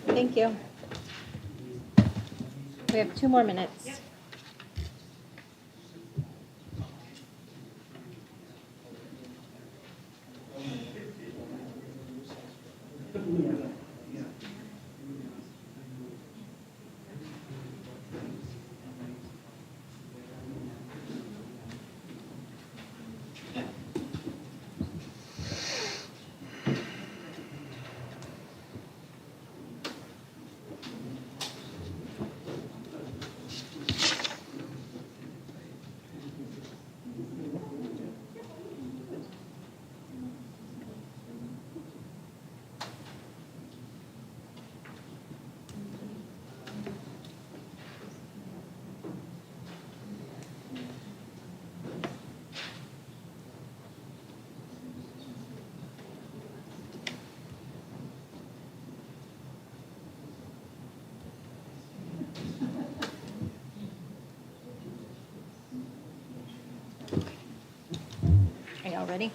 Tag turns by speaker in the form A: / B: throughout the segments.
A: Thank you. We have 2 more minutes.
B: Yep.
A: Are y'all ready?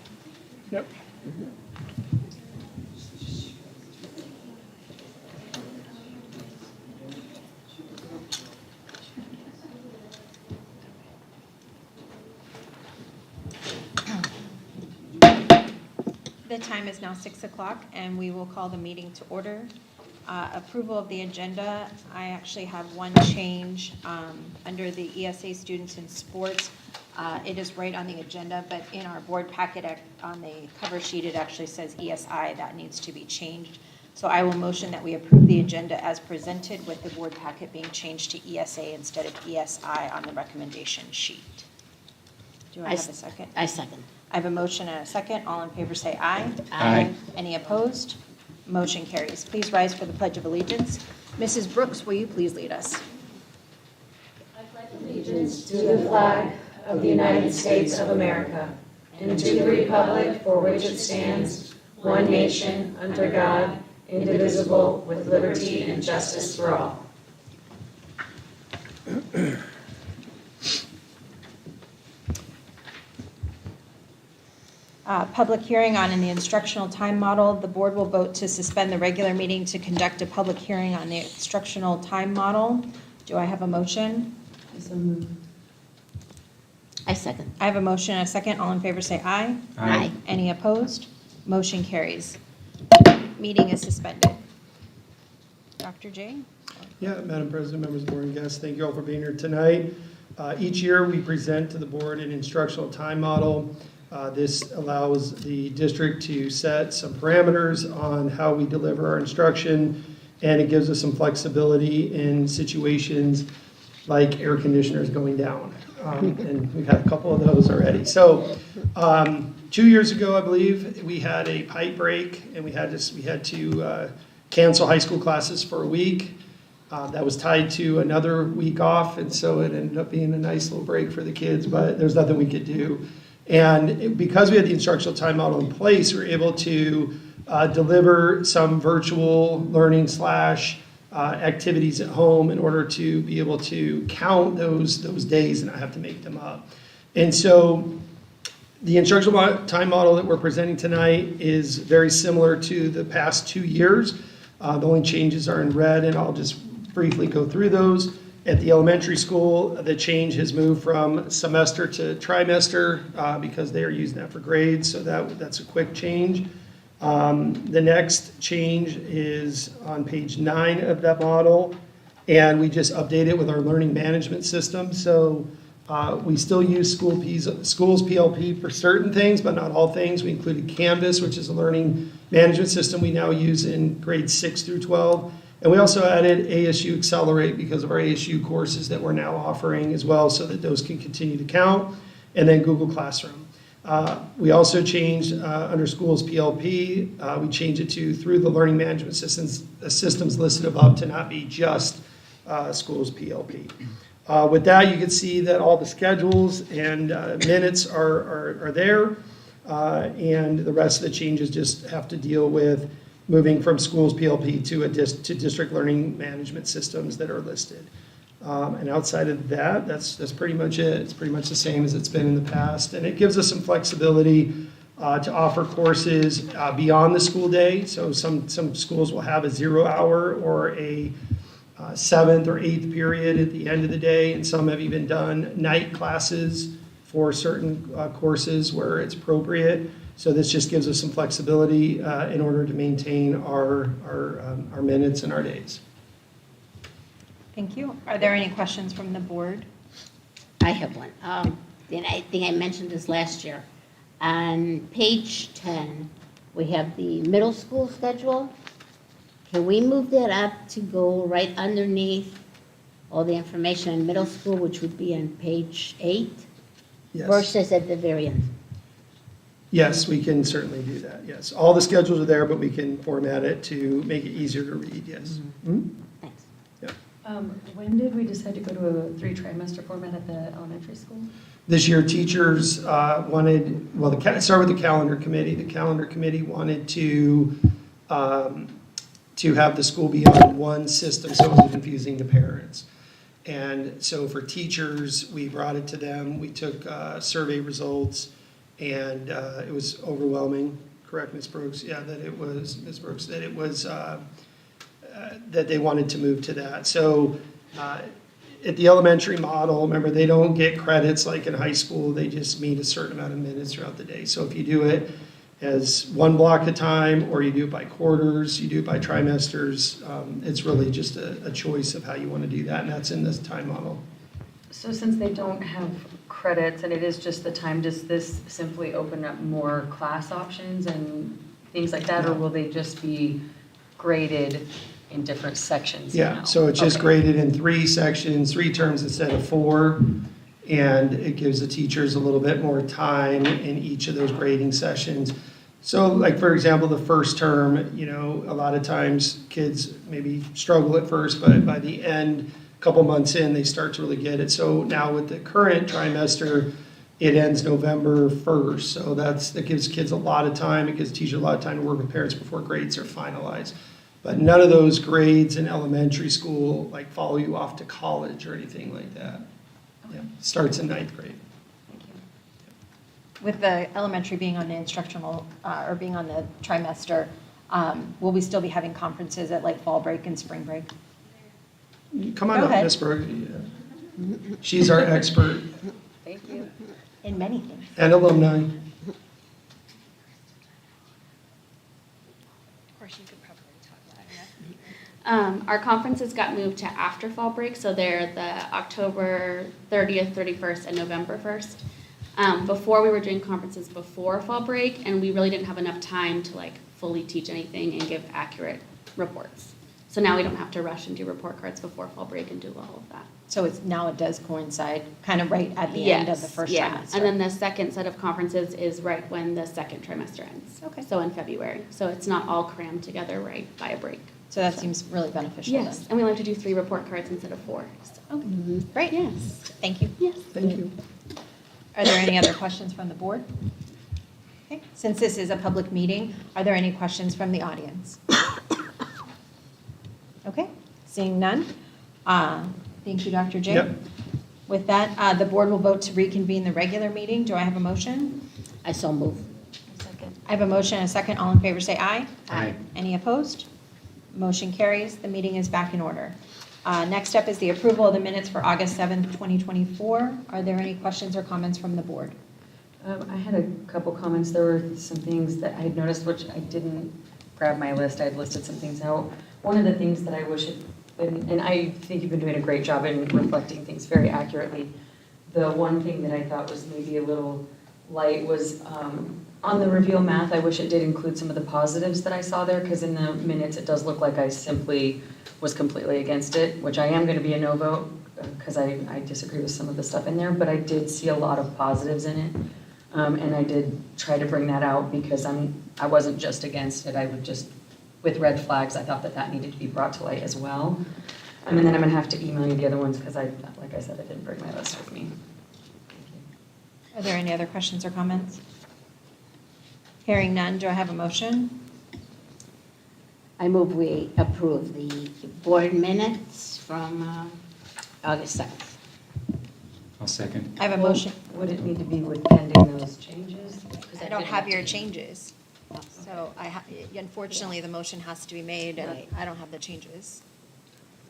C: Yep.
A: The time is now 6 o'clock, and we will call the meeting to order. Approval of the agenda. I actually have one change under the ESA students in sports. It is right on the agenda, but in our board packet on the cover sheet, it actually says ESI. That needs to be changed. So I will motion that we approve the agenda as presented with the board packet being changed to ESA instead of ESI on the recommendation sheet. Do I have a second?
D: I second.
A: I have a motion and a second. All in favor say aye.
D: Aye.
A: Any opposed? Motion carries. Please rise for the Pledge of Allegiance. Mrs. Brooks, will you please lead us?
E: I pledge allegiance to the flag of the United States of America and to the republic for which it stands, one nation, under God, indivisible, with liberty and justice for all.
A: Public hearing on the instructional time model. The board will vote to suspend the regular meeting to conduct a public hearing on the instructional time model. Do I have a motion?
D: I second.
A: I have a motion and a second. All in favor say aye.
D: Aye.
A: Any opposed? Motion carries. Meeting is suspended. Dr. J?
C: Yeah, Madam President, members of the board and guests, thank you all for being here tonight. Each year, we present to the board an instructional time model. This allows the district to set some parameters on how we deliver our instruction, and it gives us some flexibility in situations like air conditioners going down. And we've had a couple of those already. So 2 years ago, I believe, we had a pipe break, and we had to cancel high school classes for a week. That was tied to another week off, and so it ended up being a nice little break for the kids, but there's nothing we could do. And because we had the instructional time model in place, we were able to deliver some virtual learning / activities at home in order to be able to count those days and not have to make them up. And so the instructional time model that we're presenting tonight is very similar to the past 2 years. The only changes are in red, and I'll just briefly go through those. At the elementary school, the change has moved from semester to trimester because they are using that for grades, so that's a quick change. The next change is on page 9 of that model, and we just update it with our learning management system. So We still use schools PLP for certain things, but not all things. We included Canvas, which is a learning management system we now use in grades 6 through 12. And we also added ASU Accelerate because of our ASU courses that we're now offering as well, so that those can continue to count. And then Google Classroom. We also changed under schools PLP, we changed it to through the learning management systems listed above to not be just schools PLP. With that, you can see that all the schedules and minutes are there, and the rest of the changes just have to deal with moving from schools PLP to district learning management systems that are listed. And outside of that, that's pretty much it. It's pretty much the same as it's been in the past, and it gives us some flexibility to offer courses beyond the school day. So some schools will have a 0 hour or a 7th or 8th period at the end of the day, and some have even done night classes for certain courses where it's appropriate. So this just gives us some flexibility in order to maintain our minutes and our days.
A: Thank you. Are there any questions from the board?
B: I have one. And I think I mentioned this last year. On page 10, we have the middle school schedule. Can we move that up to go right underneath all the information in middle school, which would be on page 8?
C: Yes.
B: Versus at the very end?
C: Yes, we can certainly do that, yes. All the schedules are there, but we can format it to make it easier to read, yes. Mhm.
B: Thanks.
E: When did we decide to go to a 3-trimester format at the elementary school?
C: This year, teachers wanted, well, it started with the calendar committee. The calendar committee wanted to have the school be on one system, so it wasn't confusing to parents. And so for teachers, we brought it to them. We took survey results, and it was overwhelming. Correct, Ms. Brooks? Yeah, that it was, Ms. Brooks, that it was, that they wanted to move to that. So at the elementary model, remember, they don't get credits like in high school. They just meet a certain amount of minutes throughout the day. So if you do it as one block at a time, or you do it by quarters, you do it by trimesters, it's really just a choice of how you want to do that, and that's in this time model.
D: So since they don't have credits and it is just the time, does this simply open up more class options and things like that, or will they just be graded in different sections now?
C: Yeah, so it's just
D: Okay.
C: graded in 3 sections, 3 terms instead of 4, and it gives the teachers a little bit more time in each of those grading sessions. So like, for example, the first term, you know, a lot of times kids maybe struggle at first, but by the end, a couple months in, they start to really get it. So now with the current trimester, it ends November 1st. So that gives kids a lot of time. It gives teachers a lot of time to work with parents before grades are finalized. But none of those grades in elementary school like follow you off to college or anything like that. Yeah, starts in 9th grade.
A: Thank you. With the elementary being on the instructional, or being on the trimester, will we still be having conferences at like fall break and spring break?
C: Come on
A: Go
C: up,
A: ahead.
C: Ms. Berg. Yeah. She's our expert
D: Thank you.
A: In many things.
C: and alumni.
F: Of course, you could probably talk louder enough. Our conferences got moved to after fall break, so they're the October 30th, 31st, and November 1st. Before, we were doing conferences before fall break, and we really didn't have enough time to like fully teach anything and give accurate reports. So now we don't have to rush and do report cards before fall break and do all of that.
A: So now it does coincide kind of right at the end of the first trimester.
F: And then the second set of conferences is right when the second trimester ends.
A: Okay.
F: So in February. So it's not all crammed together right by a break.
A: So that seems really beneficial then.
F: Yes, and we like to do 3 report cards instead of 4. So.
A: Okay, great.
F: Yes.
A: Thank you.
F: Yes.
C: Thank you.
A: Are there any other questions from the board? Okay. Since this is a public meeting, are there any questions from the audience? Okay, seeing none. Thank you, Dr. J.
C: Yep.
A: With that, the board will vote to reconvene the regular meeting. Do I have a motion?
B: I so move.
A: I have a motion and a second. All in favor, say aye.
B: Aye.
A: Any opposed? Motion carries. The meeting is back in order. Next up is the approval of the minutes for August 7th, 2024. Are there any questions or comments from the board?
D: I had a couple comments. There were some things that I had noticed, which I didn't grab my list. I had listed some things out. One of the things that I wish had been, and I think you've been doing a great job in reflecting things very accurately, The one thing that I thought was maybe a little light was on the reveal math, I wish it did include some of the positives that I saw there, because in the minutes, it does look like I simply was completely against it, which I am going to be a no vote, because I disagree with some of the stuff in there, but I did see a lot of positives in it. And I did try to bring that out, because I wasn't just against it, I would just, with red flags, I thought that that needed to be brought to light as well. And then I'm gonna have to email you the other ones, because like I said, I didn't bring my list with me.
A: Are there any other questions or comments? Hearing none, do I have a motion?
B: I move we approve the board minutes from August 7th.
G: I'll second.
A: I have a motion.
D: Would it need to be with pending those changes?
A: I don't have your changes. So unfortunately, the motion has to be made, and
B: Right.
A: I don't have the changes.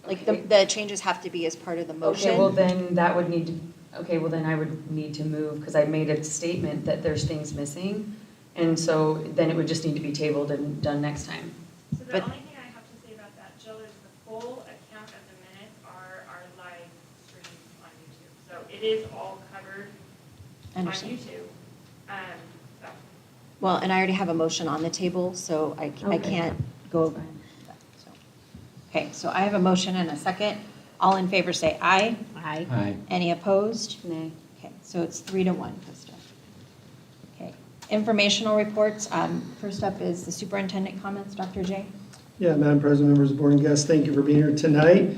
A: Like,
D: Okay.
A: the changes have to be as part of the motion.
D: Okay, well then that would need to, okay, well then I would need to move, because I made a statement that there's things missing. And so then it would just need to be tabled and done next time.
H: So the
A: But-
H: only thing I have to say about that, Jill, is the full account of the minutes are live streamed on YouTube. So it is all covered on
A: Understand.
H: YouTube. So.
A: Well, and I already have a motion on the table, so I
D: Okay.
A: can't go over that. So. Okay, so I have a motion and a second. All in favor say aye.
B: Aye.
G: Aye.
A: Any opposed?
B: Nay.
A: Okay, so it's 3-1, Krista. Okay, informational reports. First up is the superintendent comments, Dr. J.
C: Yeah, Madam President, members of the board and guests, thank you for being here tonight.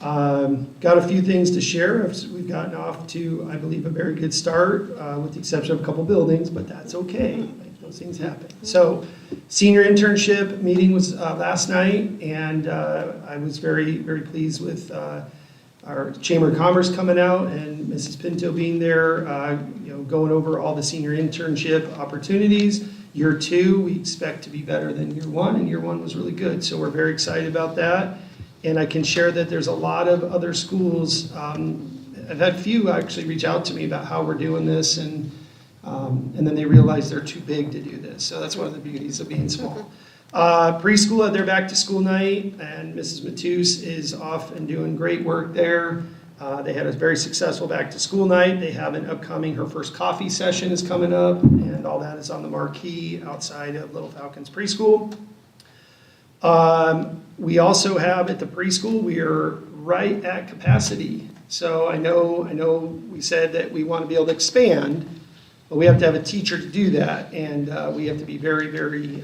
C: Got a few things to share. We've gotten off to, I believe, a very good start, with the exception of a couple buildings, but that's okay. Like, those things happen. So, senior internship meeting was last night, and I was very, very pleased with our Chamber of Commerce coming out and Mrs. Pinto being there, going over all the senior internship opportunities. Year 2, we expect to be better than year 1, and year 1 was really good. So we're very excited about that. And I can share that there's a lot of other schools. I've had a few actually reach out to me about how we're doing this, and then they realize they're too big to do this. So that's one of the beauties of being small. Preschool had their back to school night, and Mrs. Matus is off and doing great work there. They had a very successful back to school night. They have an upcoming, her first coffee session is coming up, and all that is on the marquee outside of Little Falcons Preschool. We also have at the preschool, we are right at capacity. So I know we said that we want to be able to expand, but we have to have a teacher to do that, and we have to be very, very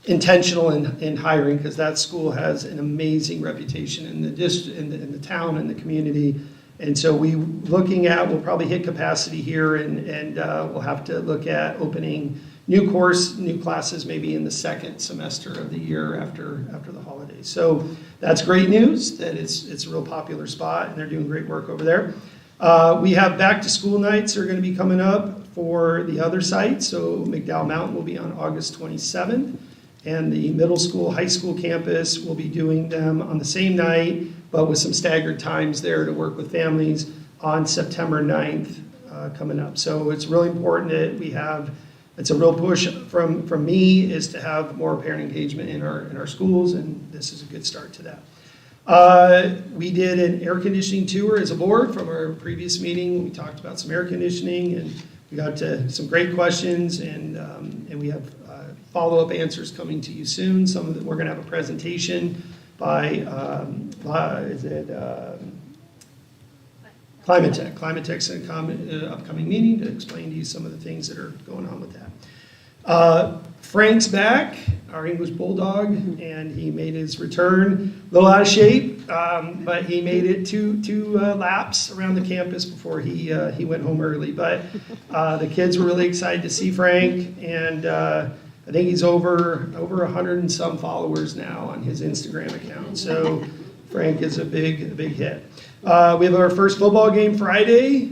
C: intentional in hiring, because that school has an amazing reputation in the district, in the town, and the community. And so we'll probably hit capacity here, and we'll have to look at opening new classes maybe in the second semester of the year after the holidays. So that's great news, that it's a real popular spot, and they're doing great work over there. We have back to school nights are going to be coming up for the other sites. So McDowell Mountain will be on August 27th. And the middle school, high school campus will be doing them on the same night, but with some staggered times there to work with families on September 9th coming up. So it's really important that it's a real push from me, is to have more parent engagement in our schools, and this is a good start to that. We did an air conditioning tour as a board from our previous meeting. We talked about some air conditioning, and we got to some great questions, and we have follow-up answers coming to you soon. We're going to have a presentation by Climate Tech. Climate Tech's an upcoming meeting to explain to you some of the things that are going on with that. Frank's back, our English Bulldog, and he made his return. A little out of shape, but he made it two laps around the campus before he went home early. But the kids were really excited to see Frank, and I think he's over 100 and some followers now on his Instagram account. So Frank is a big hit. We have our first football game Friday.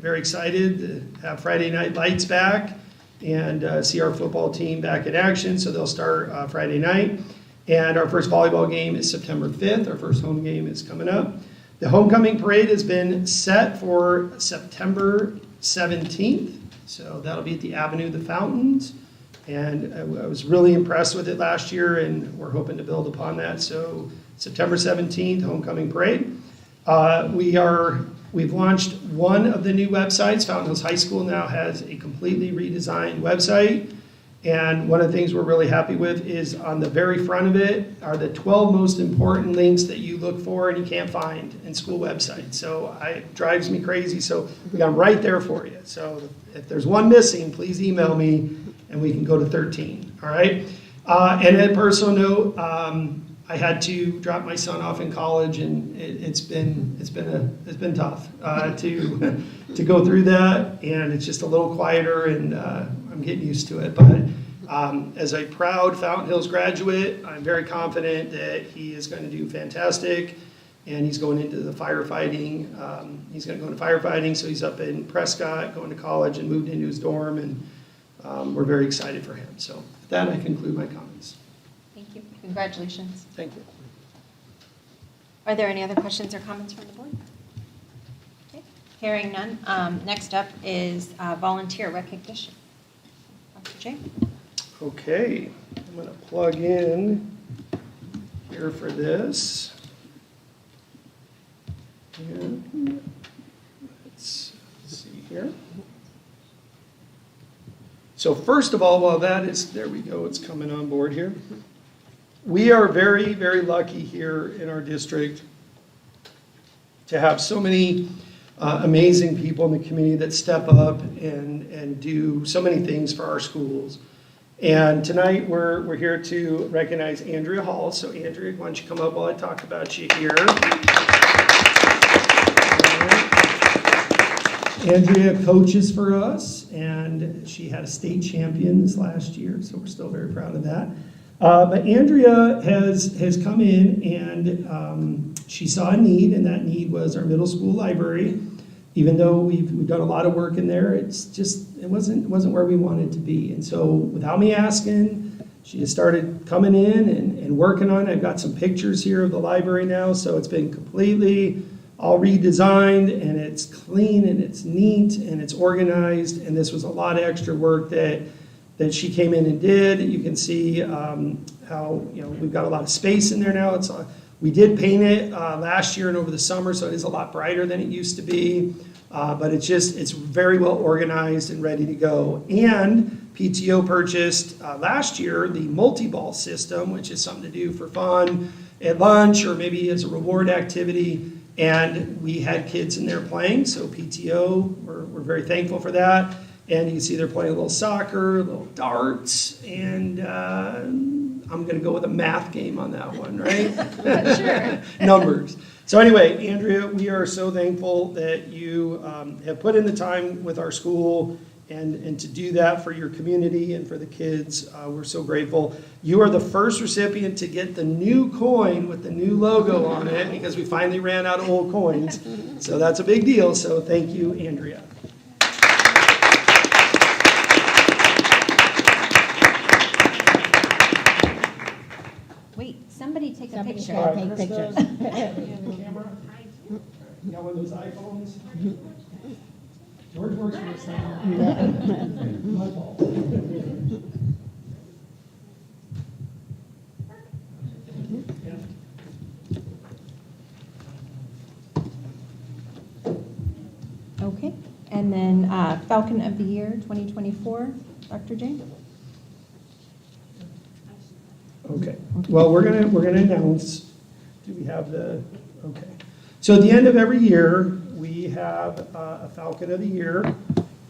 C: Very excited to have Friday Night Lights back and see our football team back in action. So they'll start Friday night. And our first volleyball game is September 5th. Our first home game is coming up. The homecoming parade has been set for September 17th. So that'll be at the Avenue of the Fountains. And I was really impressed with it last year, and we're hoping to build upon that. So September 17th, homecoming parade. We've launched one of the new websites. Fountain Hills High School now has a completely redesigned website. And one of the things we're really happy with is on the very front of it are the 12 most important links that you look for and you can't find in school websites. So it drives me crazy. So we got them right there for you. So if there's one missing, please email me and we can go to 13. All right. And on a personal note, I had to drop my son off in college, and it's been tough to go through that, and it's just a little quieter, and I'm getting used to it. But as a proud Fountain Hills graduate, I'm very confident that he is going to do fantastic, and he's going into the firefighting. He's going to go into firefighting, so he's up in Prescott, going to college, and moved into his dorm, and we're very excited for him. So with that, I conclude my comments.
A: Thank you. Congratulations.
C: Thank you.
A: Are there any other questions or comments from the board? Okay. Hearing none. Next up is volunteer recognition. Dr. J.
C: Okay, I'm going to plug in here for this. And let's see here. So first of all, while that is, there we go, it's coming on board here. We are very, very lucky here in our district to have so many amazing people in the community that step up and do so many things for our schools. And tonight we're here to recognize Andrea Hall. So Andrea, why don't you come up while I talk about you here. Andrea coaches for us, and she had a state champion this last year, so we're still very proud of that. But Andrea has come in, and she saw a need, and that need was our middle school library. Even though we've done a lot of work in there, it wasn't where we wanted to be. And so without me asking, she just started coming in and working on it. I've got some pictures here of the library now, so it's been completely all redesigned, and it's clean, and it's neat, and it's organized, and this was a lot of extra work that she came in and did. You can see how we've got a lot of space in there now. We did paint it last year and over the summer, so it is a lot brighter than it used to be. But it's very well organized and ready to go. And PTO purchased last year the multi-ball system, which is something to do for fun at lunch or maybe as a reward activity. And we had kids in there playing, so PTO, we're very thankful for that. And you can see they're playing a little soccer, a little darts, and I'm going to go with a math game on that one, right?
A: Sure.
C: Numbers. So anyway, Andrea, we are so thankful that you have put in the time with our school and to do that for your community and for the kids. We're so grateful. You are the first recipient to get the new coin with the new logo on it because we finally ran out of old coins. So that's a big deal. So thank you, Andrea.
A: Wait, somebody take a picture.
C: All right,
B: Take
C: Krista,
B: pictures.
C: camera. You got one of those iPhones? George works for us now. My fault.
A: Okay, and then Falcon of the Year 2024, Dr. J.
C: Okay, well, we're gonna announce, do we have the, okay. So at the end of every year, we have a Falcon of the Year,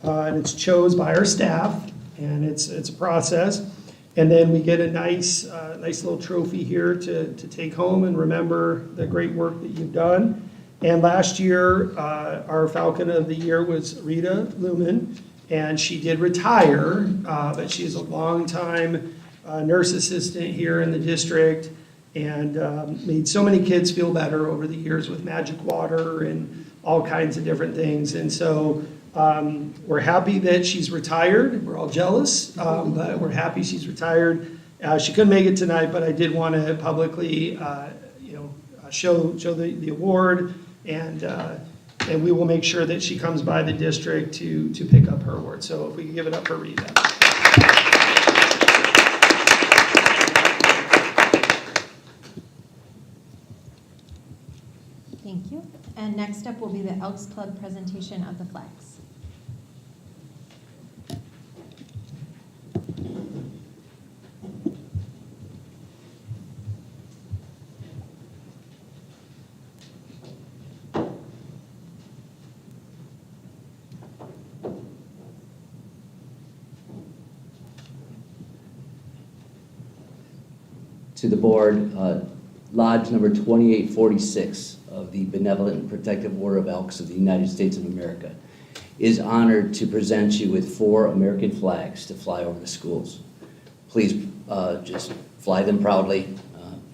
C: and it's chosen by our staff, and it's a process. And then we get a nice little trophy here to take home and remember the great work that you've done. And last year, our Falcon of the Year was Rita Lumen, and she did retire, but she is a longtime nurse assistant here in the district, and made so many kids feel better over the years with magic water and all kinds of different things. And so we're happy that she's retired. We're all jealous, but we're happy she's retired. She couldn't make it tonight, but I did want to publicly, show the award, and we will make sure that she comes by the district to pick up her award. So if we can give it up for Rita.
A: Thank you. And next up will be the Elks Club presentation of the flags.
I: To the board, Lodge number 2846 of the Benevolent and Protective Order of Elks of the United States of America is honored to present you with 4 American flags to fly over the schools. Please just fly them proudly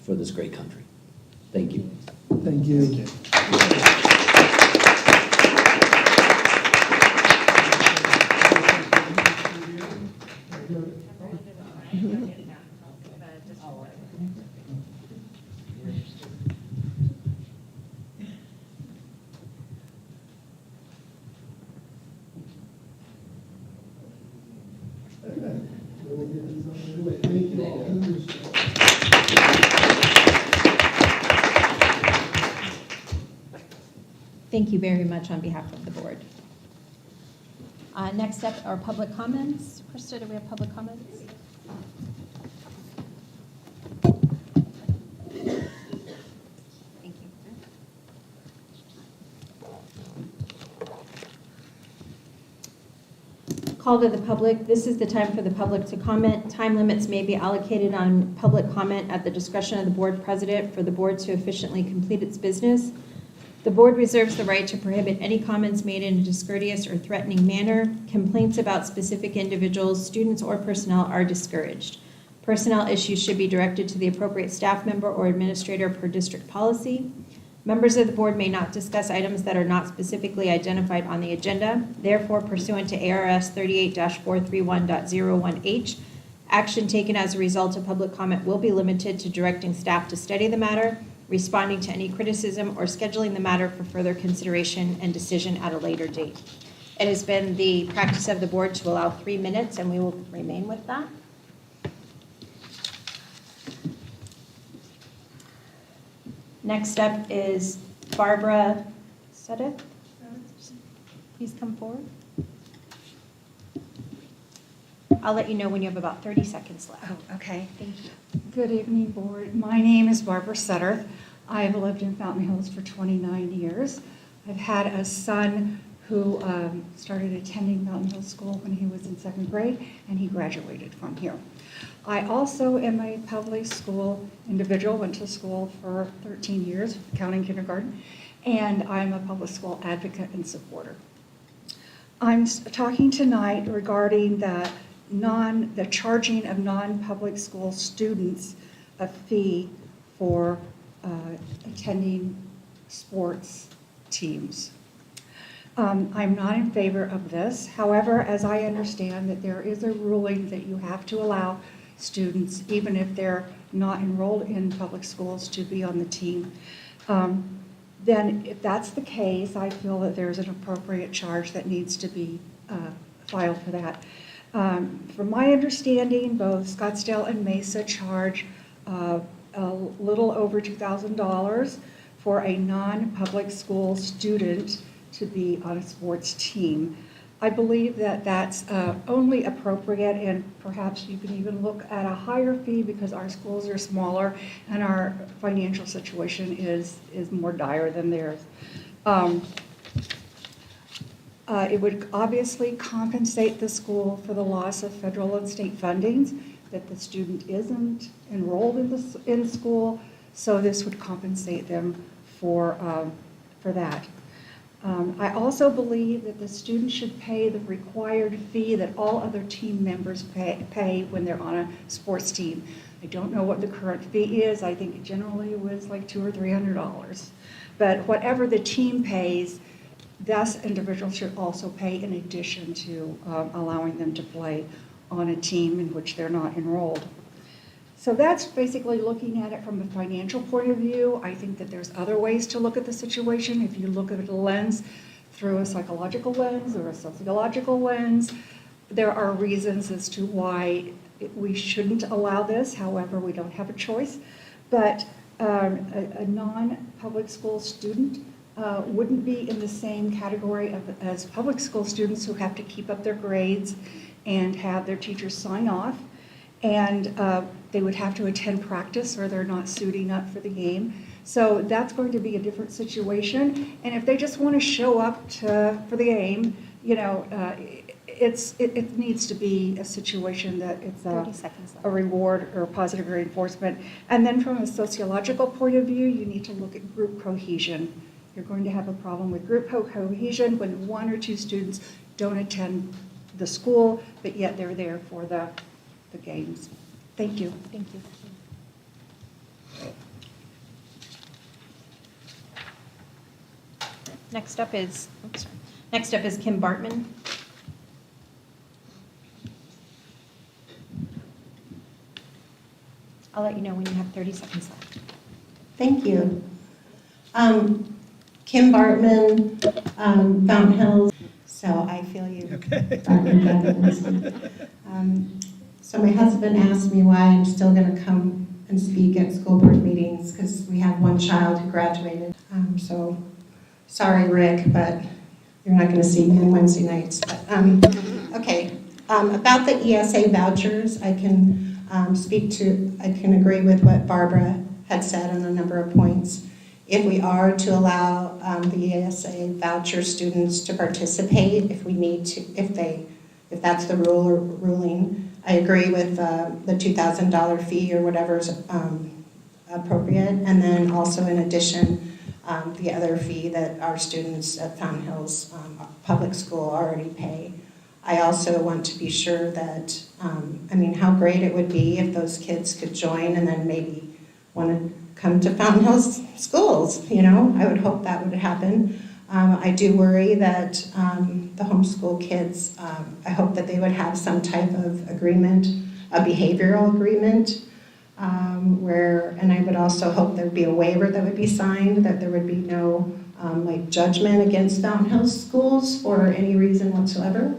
I: for this great country. Thank you.
C: Thank you.
A: Thank you very much on behalf of the board. Next up are public comments. Krista, do we have public comments? Thank you. Call to the public. This is the time for the public to comment. Time limits may be allocated on public comment at the discretion of the board president for the board to efficiently complete its business. The board reserves the right to prohibit any comments made in a discourteous or threatening manner. Complaints about specific individuals, students, or personnel are discouraged. Personnel issues should be directed to the appropriate staff member or administrator per district policy. Members of the board may not discuss items that are not specifically identified on the agenda. Therefore, pursuant to ARS 38-431.01H, action taken as a result of public comment will be limited to directing staff to study the matter, responding to any criticism, or scheduling the matter for further consideration and decision at a later date. It has been the practice of the board to allow 3 minutes, and we will remain with that. Next up is Barbara Sudeth. Please come forward. I'll let you know when you have about 30 seconds left.
J: Oh, okay.
A: Thank you.
J: Good evening, board. My name is Barbara Sutter. I have lived in Fountain Hills for 29 years. I've had a son who started attending Fountain Hills School when he was in 2nd grade, and he graduated from here. I also am a public school individual, went to school for 13 years, counting kindergarten, and I'm a public school advocate and supporter. I'm talking tonight regarding the charging of non-public school students a fee for attending sports teams. I'm not in favor of this. However, as I understand that there is a ruling that you have to allow students, even if they're not enrolled in public schools, to be on the team. Then if that's the case, I feel that there's an appropriate charge that needs to be filed for that. From my understanding, both Scottsdale and Mesa charge a little over $2,000 for a non-public school student to be on a sports team. I believe that that's only appropriate, and perhaps you can even look at a higher fee because our schools are smaller and our financial situation is more dire than theirs. It would obviously compensate the school for the loss of federal and state fundings, that the student isn't enrolled in school, so this would compensate them for that. I also believe that the student should pay the required fee that all other team members pay when they're on a sports team. I don't know what the current fee is. I think it generally was like $200 or $300. But whatever the team pays, this individual should also pay in addition to allowing them to play on a team in which they're not enrolled. So that's basically looking at it from a financial point of view. I think that there's other ways to look at the situation. If you look at the lens through a psychological lens or a sociological lens, there are reasons as to why we shouldn't allow this. However, we don't have a choice. But a non-public school student wouldn't be in the same category as public school students who have to keep up their grades and have their teachers sign off. And they would have to attend practice or they're not suiting up for the game. So that's going to be a different situation. And if they just want to show up for the game, you know, it needs to be a situation that it's
A: 30 seconds left.
J: a reward or positive reinforcement. And then from a sociological point of view, you need to look at group cohesion. You're going to have a problem with group cohesion when one or two students don't attend the school, but yet they're there for the games. Thank you.
A: Thank you. Next up is Kim Bartman. I'll let you know when you have 30 seconds left.
K: Thank you. Kim Bartman, Fountain Hills, so I feel you.
C: Okay.
K: So my husband asked me why I'm still going to come and speak at school board meetings because we have one child who graduated. So sorry, Rick, but you're not going to see me on Wednesday nights. But, okay, about the ESA vouchers, I can I can agree with what Barbara had said on a number of points. If we are to allow the ESA voucher students to participate, if we need to, if that's the rule or ruling, I agree with the $2,000 fee or whatever is appropriate, and then also in addition, the other fee that our students at Fountain Hills Public School already pay. I also want to be sure that, how great it would be if those kids could join and then maybe want to come to Fountain Hills schools, you know? I would hope that would happen. I do worry that the homeschool kids, I hope that they would have some type of agreement, a behavioral agreement, and I would also hope there would be a waiver that would be signed, that there would be no judgment against Fountain Hills schools for any reason whatsoever.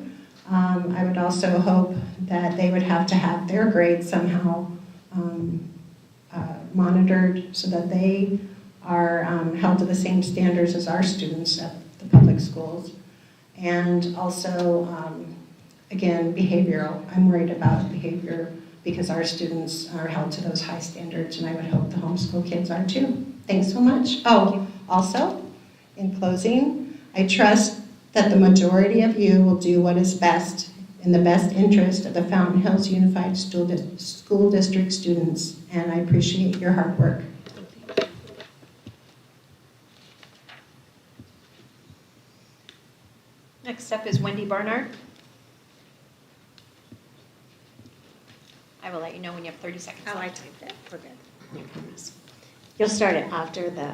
K: I would also hope that they would have to have their grades somehow monitored so that they are held to the same standards as our students at the public schools. And also, again, behavioral. I'm worried about behavior because our students are held to those high standards, and I would hope the homeschool kids are too. Thanks so much. Oh, also, in closing, I trust that the majority of you will do what is best in the best interest of the Fountain Hills Unified School District students, and I appreciate your hard work.
A: Next up is Wendy Barnard. I will let you know when you have 30 seconds
E: Oh, I
A: left.
E: typed it. We're good. I promise. You'll start it after the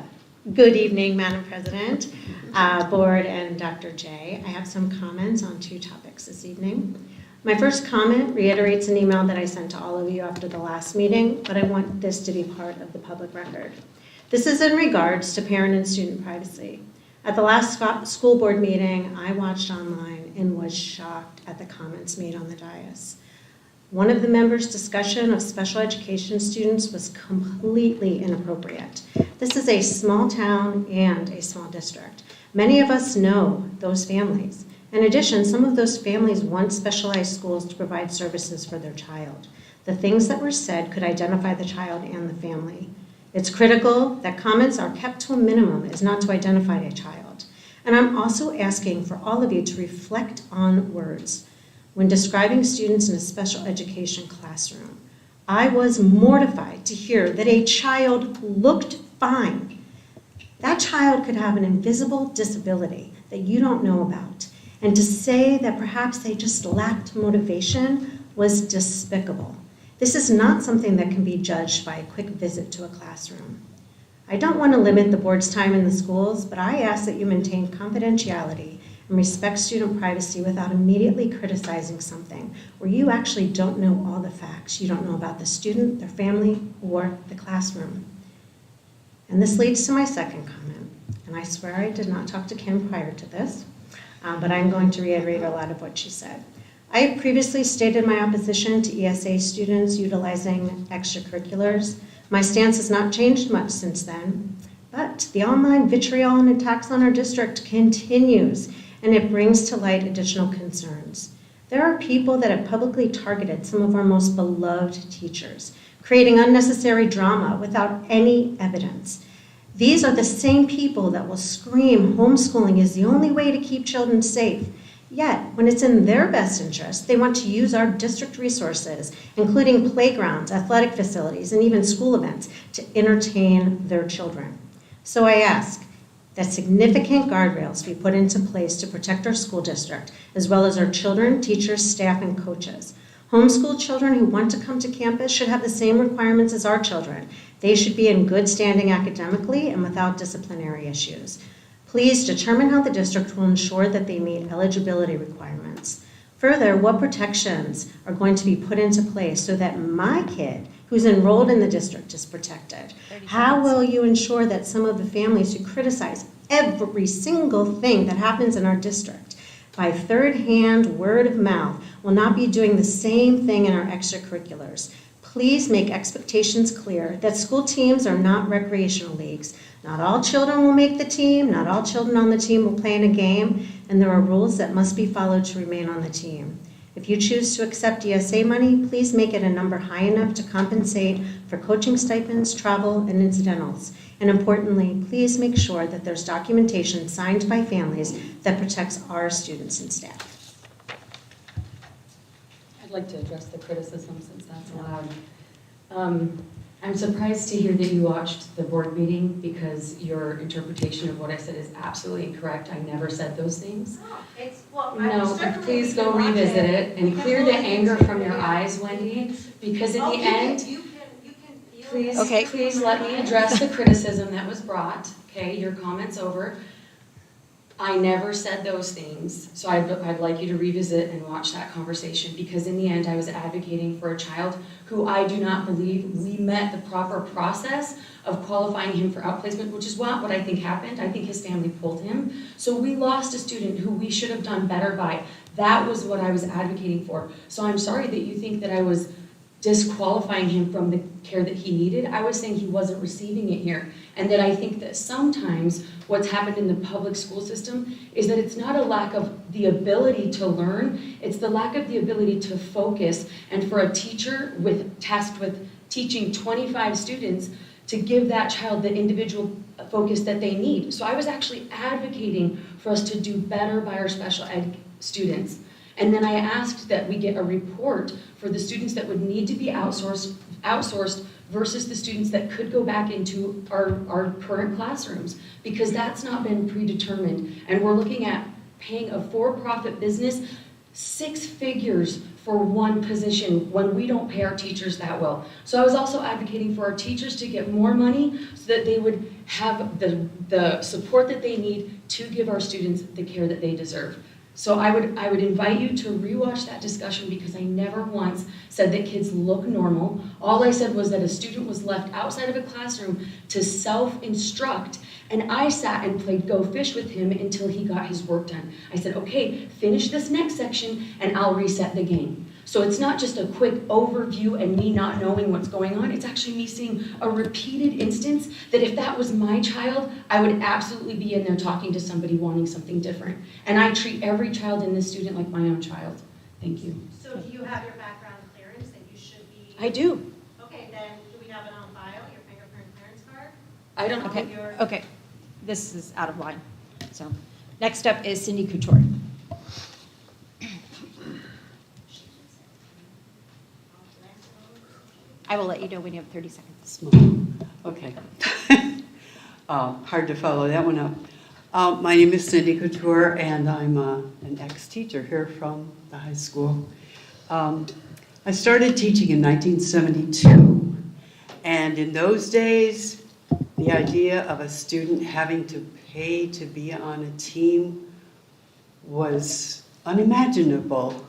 E: good evening, Madam President, Board, and Dr. J. I have some comments on two topics this evening. My first comment reiterates an email that I sent to all of you after the last meeting, but I want this to be part of the public record. This is in regards to parent and student privacy. At the last school board meeting, I watched online and was shocked at the comments made on the dais. One of the members' discussion of special education students was completely inappropriate. This is a small town and a small district. Many of us know those families. In addition, some of those families want specialized schools to provide services for their child. The things that were said could identify the child and the family. It's critical that comments are kept to a minimum as not to identify a child. And I'm also asking for all of you to reflect on words. When describing students in a special education classroom, I was mortified to hear that a child looked fine. That child could have an invisible disability that you don't know about. And to say that perhaps they just lacked motivation was despicable. This is not something that can be judged by a quick visit to a classroom. I don't want to limit the board's time in the schools, but I ask that you maintain confidentiality and respect student privacy without immediately criticizing something where you actually don't know all the facts. You don't know about the student, their family, or the classroom. And this leads to my second comment. And I swear I did not talk to Kim prior to this, but I'm going to reiterate a lot of what she said. I have previously stated my opposition to ESA students utilizing extracurriculars. My stance has not changed much since then.
K: But the online vitriol and attacks on our district continues, and it brings to light additional concerns. There are people that have publicly targeted some of our most beloved teachers, creating unnecessary drama without any evidence. These are the same people that will scream homeschooling is the only way to keep children safe. Yet, when it's in their best interest, they want to use our district resources, including playgrounds, athletic facilities, and even school events, to entertain their children. So I ask that significant guardrails be put into place to protect our school district, as well as our children, teachers, staff, and coaches. Homeschool children who want to come to campus should have the same requirements as our children. They should be in good standing academically and without disciplinary issues. Please determine how the district will ensure that they meet eligibility requirements. Further, what protections are going to be put into place so that my kid who's enrolled in the district is protected? How will you ensure that some of the families who criticize every single thing that happens in our district by third-hand word of mouth will not be doing the same thing in our extracurriculars? Please make expectations clear that school teams are not recreational leagues. Not all children will make the team, not all children on the team will play in a game, and there are rules that must be followed to remain on the team. If you choose to accept ESA money, please make it a number high enough to compensate for coaching stipends, travel, and incidentals. And importantly, please make sure that there's documentation signed by families that protects our students and staff.
D: I'd like to address the criticism since that's allowed. I'm surprised to hear that you watched the board meeting because your interpretation of what I said is absolutely incorrect. I never said those things. No, please go revisit it and clear the anger from your eyes, Wendy, because in the end, please let me address the criticism that was brought. Okay, your comment's over. I never said those things, so I'd like you to revisit and watch that conversation because in the end I was advocating for a child who I do not believe we met the proper process of qualifying him for outplacement, which is what I think happened. I think his family pulled him. So we lost a student who we should have done better by. That was what I was advocating for. So I'm sorry that you think that I was disqualifying him from the care that he needed. I was saying he wasn't receiving it here. And that I think that sometimes what's happened in the public school system is that it's not a lack of the ability to learn, it's the lack of the ability to focus. And for a teacher tasked with teaching 25 students to give that child the individual focus that they need. So I was actually advocating for us to do better by our special ed students. And then I asked that we get a report for the students that would need to be outsourced versus the students that could go back into our current classrooms, because that's not been predetermined. And we're looking at paying a for-profit business 6 figures for one position when we don't pay our teachers that well. So I was also advocating for our teachers to get more money so that they would have the support that they need to give our students the care that they deserve. So I would invite you to rewatch that discussion because I never once said that kids look normal. All I said was that a student was left outside of a classroom to self-instruct, and I sat and played Go Fish with him until he got his work done. I said, okay, finish this next section and I'll reset the game. So it's not just a quick overview and me not knowing what's going on. It's actually me seeing a repeated instance that if that was my child, I would absolutely be in there talking to somebody wanting something different. And I treat every child and this student like my own child. Thank you.
K: So do you have your background clearance that you should be?
D: I do.
K: Okay, then do we have it on file, your fingerprint clearance card?
D: I don't.
A: Okay, this is out of line. So, next up is Cindy Couture. I will let you know when you have 30 seconds.
L: Okay. Hard to follow that one up. My name is Cindy Couture, and I'm an ex-teacher here from the high school. I started teaching in 1972, and in those days, the idea of a student having to pay to be on a team was unimaginable.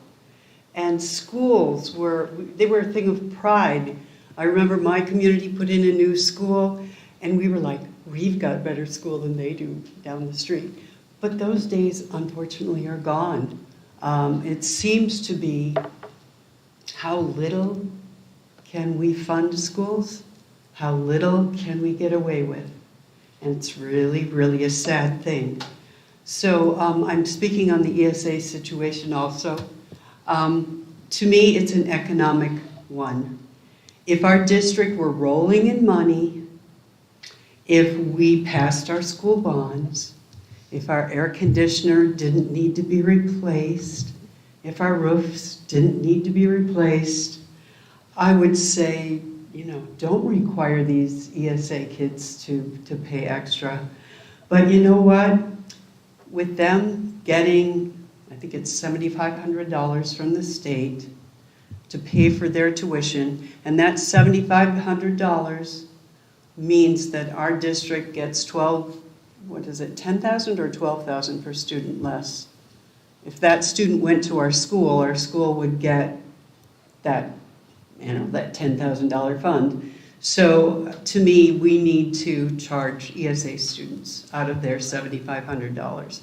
L: And schools were a thing of pride. I remember my community put in a new school, and we were like, we've got a better school than they do down the street. But those days, unfortunately, are gone. It seems to be how little can we fund schools? How little can we get away with? And it's really, really a sad thing. So I'm speaking on the ESA situation also. To me, it's an economic one. If our district were rolling in money, if we passed our school bonds, if our air conditioner didn't need to be replaced, if our roofs didn't need to be replaced, I would say, don't require these ESA kids to pay extra. But you know what? With them getting, I think it's $7,500 from the state to pay for their tuition, and that $7,500 means that our district gets 10,000 or 12,000 per student less. If that student went to our school would get that, that $10,000 fund. So to me, we need to charge ESA students out of their $7,500.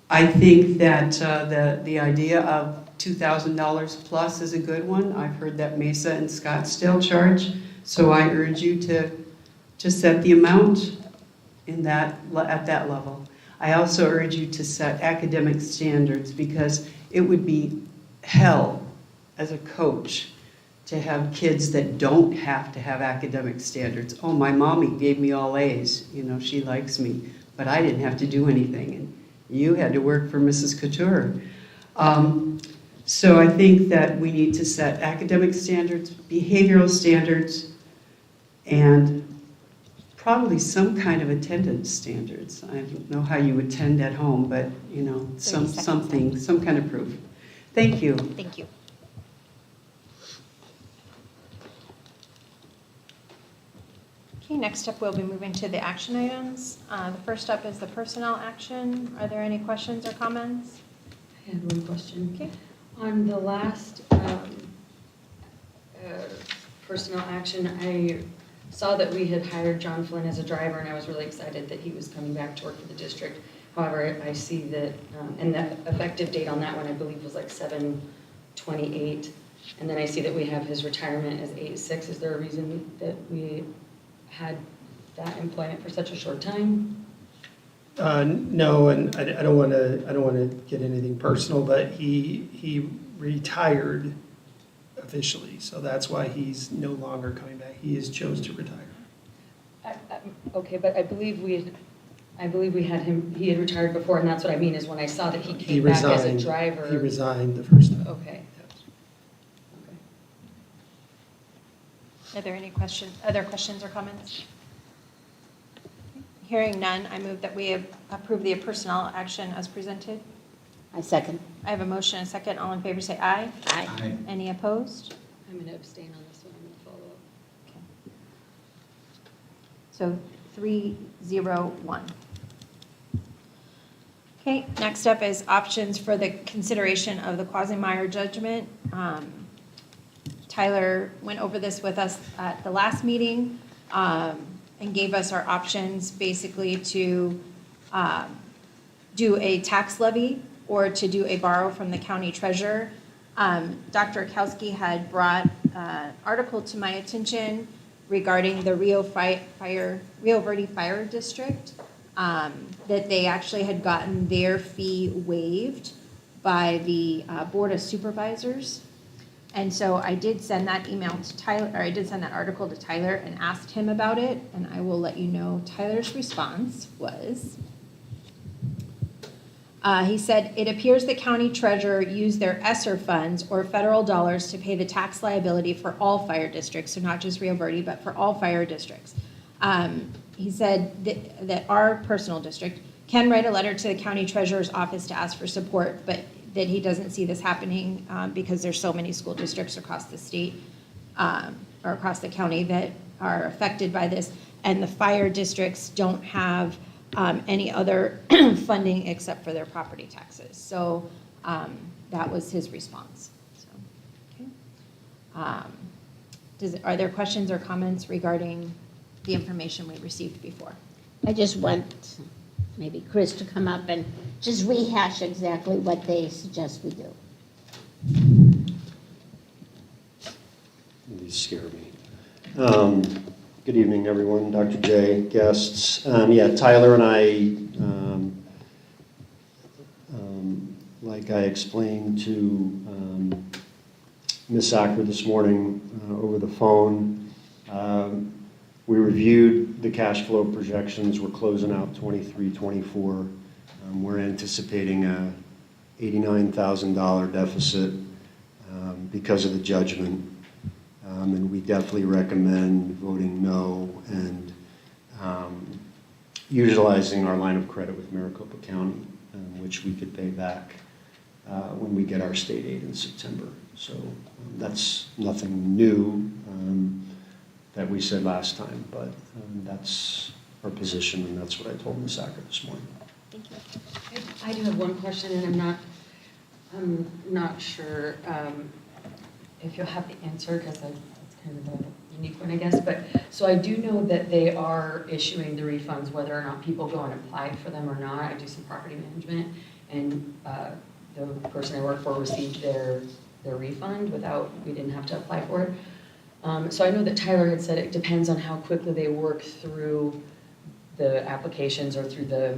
L: I think that the idea of $2,000 plus is a good one. I've heard that Mesa and Scottsdale charge, so I urge you to set the amount at that level. I also urge you to set academic standards, because it would be hell as a coach to have kids that don't have to have academic standards. Oh, my mommy gave me all A's, she likes me, but I didn't have to do anything, and you had to work for Mrs. Couture. So I think that we need to set academic standards, behavioral standards, and probably some kind of attendance standards. I don't know how you attend at home, but some kind of proof. Thank you.
A: Thank you. Okay, next up, we'll be moving to the action items. The first up is the personnel action. Are there any questions or comments?
D: I had one question.
A: Okay.
D: On the last personnel action, I saw that we had hired John Flynn as a driver, and I was really excited that he was coming back to work for the district. However, I see that, and the effective date on that one, I believe, was like 7/28. And then I see that we have his retirement as 8/6. Is there a reason that we had that employment for such a short time?
C: No, and I don't want to get anything personal, but he retired officially, so that's why he's no longer coming back. He has chose to retire.
D: Okay, but I believe we had him. He had retired before, and that's what I mean is when I saw that he came back as a driver.
C: He resigned the first time.
D: Okay.
A: Are there any other questions or comments? Hearing none, I move that we approve the personnel action as presented.
B: I second.
A: I have a motion and a second. All in favor say aye.
B: Aye.
G: Aye.
A: Any opposed?
D: I'm going to abstain on this one. I'm going to follow up.
A: Okay. So 3-0-1. Okay, next up is options for the consideration of the Quasi-Meyer judgment. Tyler went over this with us at the last meeting and gave us our options basically to do a tax levy or to do a borrow from the county treasurer. Dr. Akowski had brought an article to my attention regarding the Rio Verde Fire District, that they actually had gotten their fee waived by the Board of Supervisors. And so I did send that email to Tyler, or I did send that article to Tyler and asked him about it, and I will let you know Tyler's response was, he said, it appears the county treasurer used their ESSER funds or federal dollars to pay the tax liability for all fire districts, so not just Rio Verde, but for all fire districts. He said that our personal district can write a letter to the county treasurer's office to ask for support, but that he doesn't see this happening because there's so many school districts across the state or across the county that are affected by this, and the fire districts don't have any other funding except for their property taxes. So that was his response. So, okay. Are there questions or comments regarding the information we received before?
B: I just want maybe Chris to come up and just rehash exactly what they suggest we do.
M: You scare me. Good evening, everyone. Dr. J, guests. Yeah, Tyler and I, like I explained to Ms. Acker this morning over the phone, we reviewed the cash flow projections. We're closing out 23-24. We're anticipating a $89,000 deficit because of the judgment. And we definitely recommend voting no and utilizing our line of credit with Maricopa County, which we could pay back when we get our state aid in September. So that's nothing new that we said last time, but that's our position, and that's what I told Ms. Acker this morning.
A: Thank you.
D: I do have one question, and I'm not sure if you'll have the answer, because it's kind of a unique one, I guess. But so I do know that they are issuing the refunds, whether or not people go and apply for them or not. I do some property management, and the person I work for received their refund we didn't have to apply for it. So I know that Tyler had said it depends on how quickly they work through the applications or through the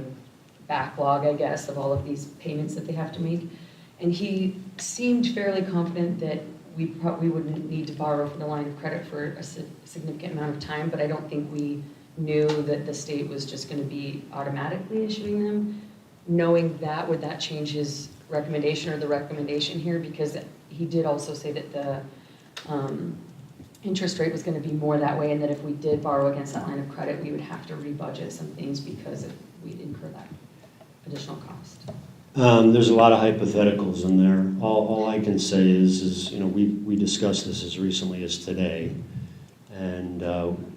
D: backlog, I guess, of all of these payments that they have to make. And he seemed fairly confident that we wouldn't need to borrow from the line of credit for a significant amount of time, but I don't think we knew that the state was just going to be automatically issuing them. Knowing that, would that change his recommendation or the recommendation here? Because he did also say that the interest rate was going to be more that way, and that if we did borrow against that line of credit, we would have to rebudget some things because we'd incur that additional cost.
M: There's a lot of hypotheticals in there. All I can say is we discussed this as recently as today, and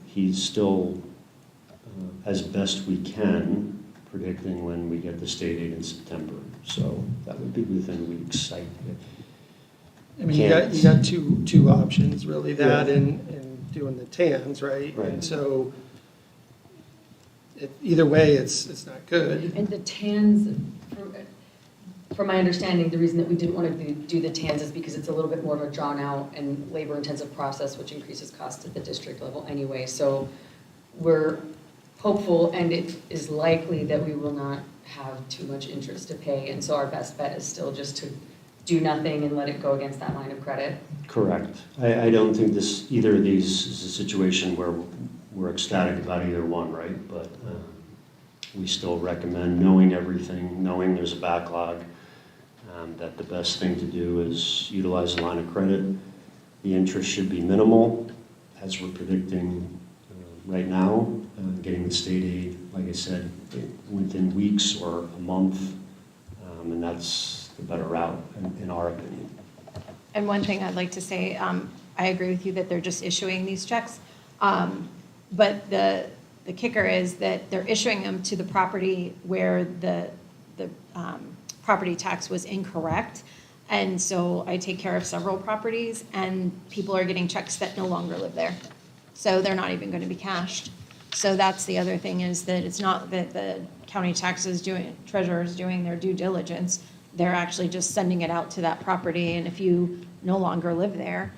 M: he's still, as best we can, predicting when we get the state aid in September. So that would be within weeks. I
C: mean, you got two options, really, that and doing the TANs, right?
M: Right.
C: And so either way, it's not good.
D: And the TANs, from my understanding, the reason that we didn't want to do the TANs is because it's a little bit more of a drawn-out and labor-intensive process, which increases costs at the district level anyway. So we're hopeful, and it is likely that we will not have too much interest to pay. And so our best bet is still just to do nothing and let it go against that line of credit.
M: Correct. I don't think either of these is a situation where we're ecstatic about either one, right? But we still recommend knowing everything, knowing there's a backlog, that the best thing to do is utilize the line of credit. The interest should be minimal, as we're predicting right now. Getting the state aid, like I said, within weeks or a month, and that's the better route, in our opinion.
A: And one thing I'd like to say, I agree with you that they're just issuing these checks. But the kicker is that they're issuing them to the property where the property tax was incorrect. And so I take care of several properties, and people are getting checks that no longer live there. So they're not even going to be cashed. So that's the other thing, is that it's not that the county treasurer is doing their due diligence. They're actually just sending it out to that property. And if you no longer live there,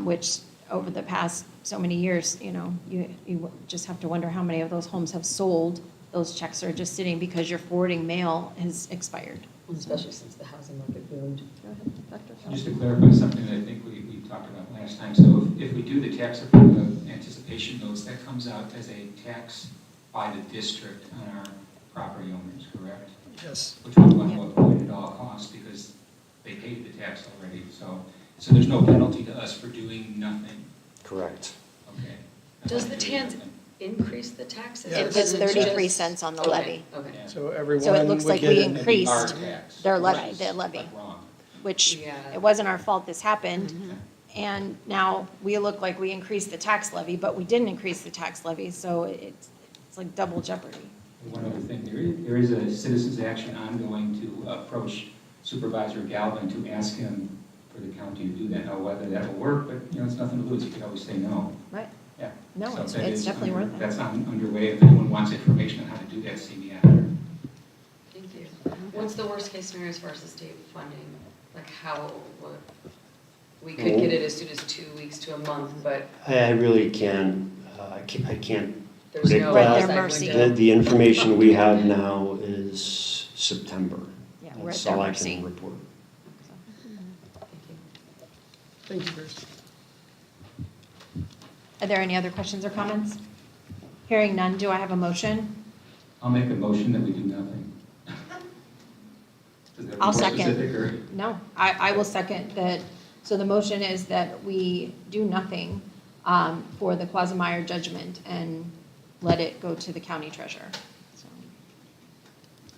A: which over the past so many years, you just have to wonder how many of those homes have sold. Those checks are just sitting because your forwarding mail has expired.
D: Especially since the housing market boomed.
A: Go ahead, Dr. Feld.
G: Just to clarify something that I think we talked about last time, so if we do the tax anticipation notes, that comes out as a tax by the district on our property owners, correct?
C: Yes.
G: Which will avoid at all costs because they paid the tax already. So there's no penalty to us for doing nothing.
M: Correct.
G: Okay.
D: Does the TANs increase the taxes?
C: Yes.
D: Or
A: It's
D: does it
A: 33
D: just-
A: cents on the
D: Okay,
A: levy.
D: Okay.
C: So everyone
A: So it looks
C: would
A: like
C: get
A: we
C: it.
A: increased
G: Our tax,
A: their
G: which
A: levy,
G: is
A: the levy,
G: like wrong.
A: which
D: Yeah.
A: it wasn't our fault this happened. And now we look like we increased the tax levy, but we didn't increase the tax levy, so it's like double jeopardy.
G: One other thing, there is a citizens action ongoing to approach Supervisor Galvin to ask him for the county to do that. Now, whether that will work, but it's nothing to lose. You can always say no.
A: Right.
G: Yeah.
A: No,
G: So
A: it's
G: that is
A: definitely worth it.
G: That's underway. If anyone wants information on how to do that, see me after.
D: Thank you. What's the worst case scenario as far as the state funding? Like we could get it as soon as 2 weeks to a month, but
M: I really can't I can't
D: There's
M: predict
D: no
A: Right,
M: that.
A: their
D: outside
A: mercy.
D: window.
M: The information we have now is September.
A: Yeah, we're at
M: That's
A: their
M: all I
A: mercy.
M: can report.
D: Thank you, Bruce.
A: Are there any other questions or comments? Hearing none, do I have a motion?
G: I'll make a motion that we do nothing. Is that
A: I'll
G: more
A: second.
G: specific, or?
A: No, I will second that. So the motion is that we do nothing for the Quasi-Meyer judgment and let it go to the county treasurer. So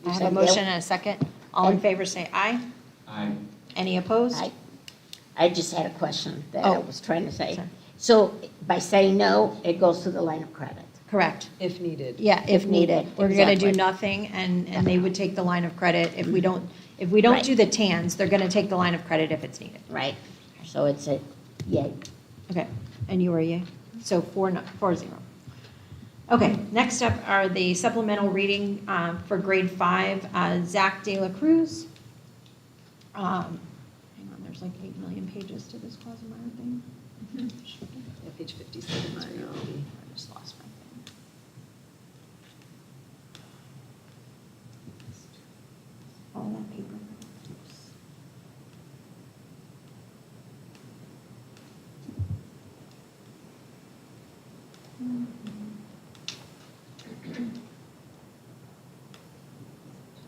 A: I have a motion and a second. All in favor, say aye.
G: Aye.
A: Any opposed?
B: I just had a question that I
A: Oh.
B: was trying to say.
A: Sorry.
B: So by saying no, it goes to the line of credit.
A: Correct.
D: If needed.
A: Yeah, if needed. We're going to do
B: Exactly.
A: nothing, and they would take the line of credit. If we don't
B: Right.
A: do the TANs, they're going to take the line of credit if it's needed.
B: Right. So it's a yay.
A: Okay, and you were a yay? So 4-0. Okay, next up are the supplemental reading for grade 5, Zach De La Cruz. Hang on, there's like 8 million pages to this Quasi-Meyer thing.
D: Yeah, page 57 is
A: I
D: where
A: know,
D: you'll be.
A: I just lost my thing. All that paper.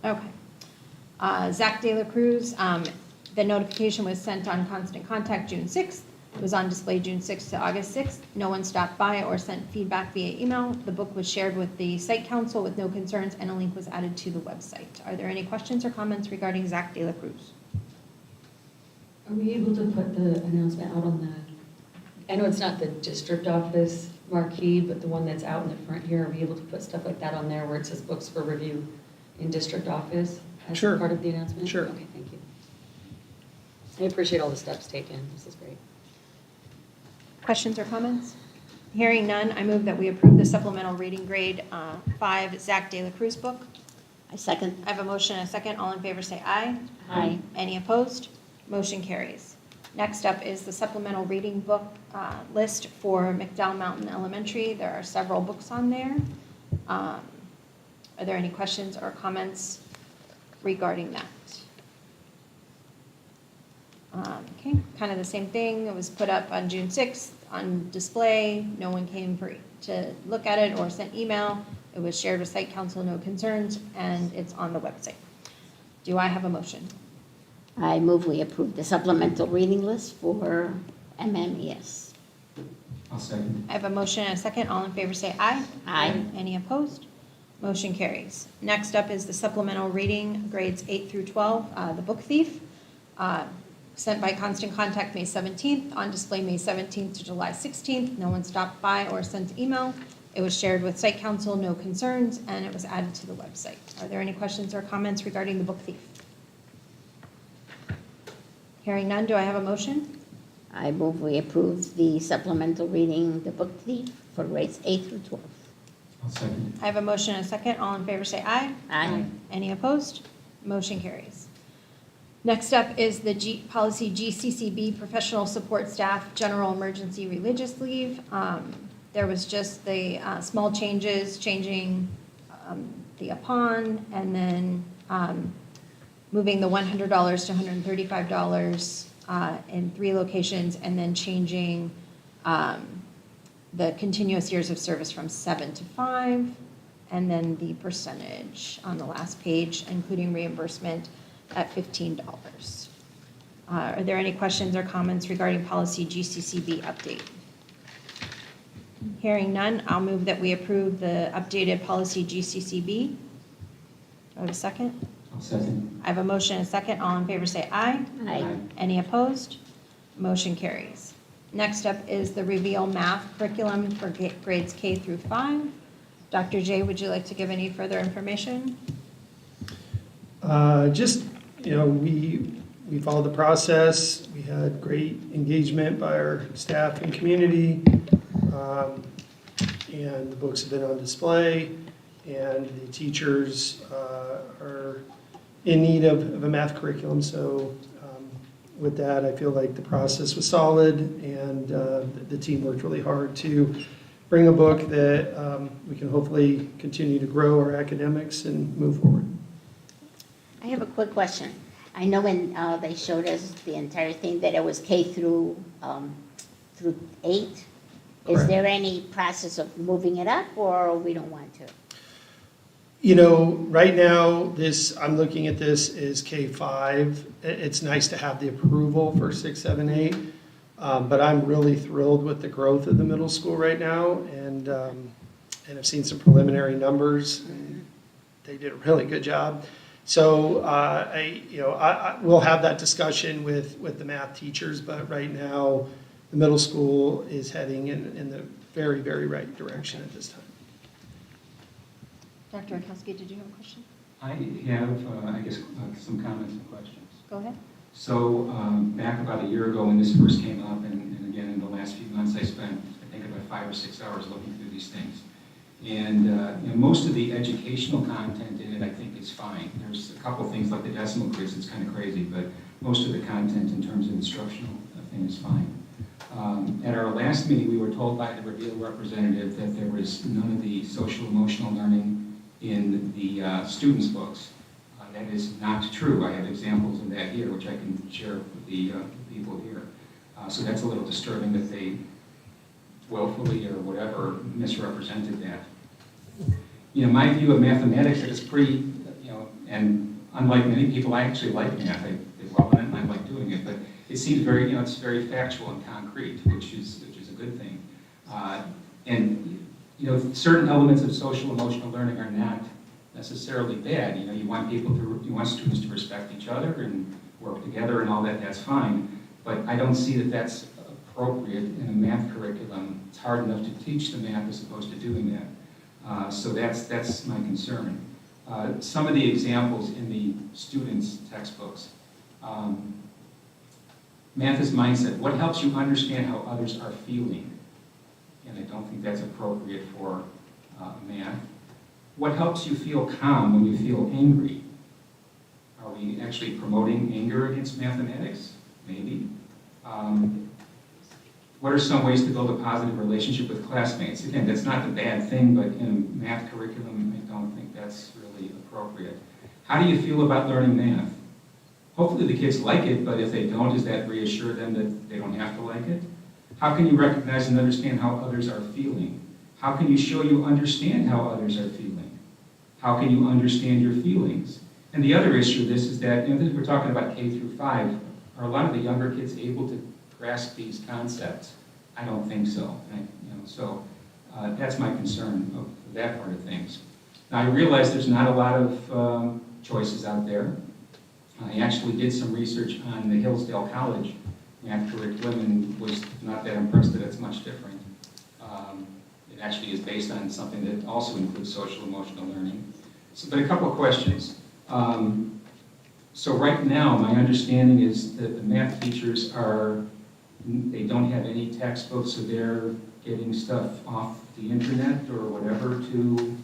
A: Okay. Zach De La Cruz, the notification was sent on Constant Contact June 6th. It was on display June 6th to August 6th. No one stopped by or sent feedback via email. The book was shared with the site council with no concerns, and a link was added to the website. Are there any questions or comments regarding Zach De La Cruz?
D: Are we able to put the announcement out on the, I know it's not the district office marquee, but the one that's out in the front here, are we able to put stuff like that on there where it says books for review in district office as
C: Sure.
D: part of the announcement?
C: Sure.
D: Okay, thank you. I appreciate all the steps taken. This is great.
A: Questions or comments? Hearing none, I move that we approve the supplemental reading grade 5 Zach De La Cruz book.
B: I second.
A: I have a motion and a second. All in favor say aye.
B: Aye.
A: Any opposed? Motion carries. Next up is the supplemental reading book list for McDowell Mountain Elementary. There are several books on there. Are there any questions or comments regarding that? Okay, kind of the same thing. It was put up on June 6th on display. No one came to look at it or sent email. It was shared with site council, no concerns, and it's on the website. Do I have a motion?
B: I move we approve the supplemental reading list for MMES.
G: I'll second.
A: I have a motion and a second. All in favor say aye.
B: Aye.
A: Any opposed? Motion carries. Next up is the supplemental reading, grades 8 through 12, The Book Thief, sent by Constant Contact May 17th, on display May 17th to July 16th. No one stopped by or sent email. It was shared with site council, no concerns, and it was added to the website. Are there any questions or comments regarding The Book Thief? Hearing none, do I have a motion?
B: I move we approve the supplemental reading, The Book Thief, for grades 8 through 12.
G: I'll second.
A: I have a motion and a second. All in favor say aye.
B: Aye.
A: Any opposed? Motion carries. Next up is the policy GCCB, professional support staff, general emergency religious leave. There was just the small changes, changing the upon, and then moving the $100 to $135 in 3 locations, and then changing the continuous years of service from 7 to 5, and then the percentage on the last page, including reimbursement at $15. Are there any questions or comments regarding policy GCCB update? Hearing none, I'll move that we approve the updated policy GCCB. Do I have a second?
G: I'll second.
A: I have a motion and a second. All in favor say aye.
B: Aye.
A: Any opposed? Motion carries. Next up is the Reveal Math curriculum for grades K through 5. Dr. J, would you like to give any further information?
C: Just, we followed the process. We had great engagement by our staff and community. And the books have been on display, and the teachers are in need of a math curriculum. So with that, I feel like the process was solid, and the team worked really hard to bring a book that we can hopefully continue to grow our academics and move forward.
B: I have a quick question. I know when they showed us the entire thing that it was K through 8. Is
C: Correct.
B: there any process of moving it up, or we don't want to?
C: You know, right now, I'm looking at this as K-5. It's nice to have the approval for 6, 7, 8. But I'm really thrilled with the growth of the middle school right now, and I've seen some preliminary numbers. And they did a really good job. So we'll have that discussion with the math teachers, but right now, the middle school is heading in the very, very right direction at this time.
A: Dr. Akowski, did you have a question?
G: I have, I guess, some comments and questions.
A: Go ahead.
G: So back about a year ago when this first came up, and again in the last few months, I spent, I think, about 5 or 6 hours looking through these things. And most of the educational content in it, I think, is fine. There's a couple things like the decimal quiz that's kind of crazy, but most of the content in terms of instructional thing is fine. At our last meeting, we were told by the Reveal representative that there was none of the social emotional learning in the students' books. That is not true. I have examples of that here, which I can share with the people here. So that's a little disturbing that they willfully or whatever misrepresented that. My view of mathematics is pretty, and unlike many people, I actually like math. I did well in it and I like doing it, but it seems very, it's very factual and concrete, which is a good thing. Certain elements of social emotional learning are not necessarily bad. You want students to respect each other and work together and all that, that's fine. But I don't see that that's appropriate in a math curriculum. It's hard enough to teach the math as opposed to doing that. So that's my concern. Some of the examples in the students' textbooks. Math is mindset. What helps you understand how others are feeling? And I don't think that's appropriate for math. What helps you feel calm when you feel angry? Are we actually promoting anger against mathematics? Maybe. What are some ways to build a positive relationship with classmates? Again, that's not a bad thing, but in a math curriculum, I don't think that's really appropriate. How do you feel about learning math? Hopefully the kids like it, but if they don't, does that reassure them that they don't have to like it? How can you recognize and understand how others are feeling? How can you show you understand how others are feeling? How can you understand your feelings? And the other issue of this is that, we're talking about K through 5, are a lot of the younger kids able to grasp these concepts? I don't think so. That's my concern of that part of things. Now I realize there's not a lot of choices out there. I actually did some research on the Hillsdale College math curriculum and was not that impressed that it's much different. It actually is based on something that also includes social emotional learning. But a couple of questions. So right now, my understanding is that the math teachers they don't have any textbooks, so they're getting stuff off the internet or whatever to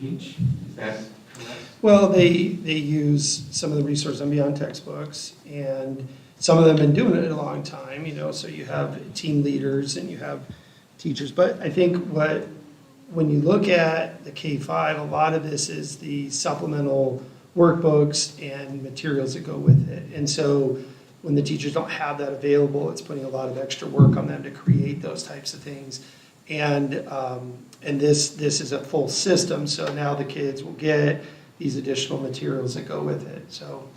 G: teach. Is that correct?
C: Well, they use some of the resources on beyond textbooks, and some of them have been doing it a long time, so you have team leaders and you have teachers. But I think when you look at the K-5, a lot of this is the supplemental workbooks and materials that go with it. And so when the teachers don't have that available, it's putting a lot of extra work on them to create those types of things. And this is a full system, so now the kids will get these additional materials that go with it. So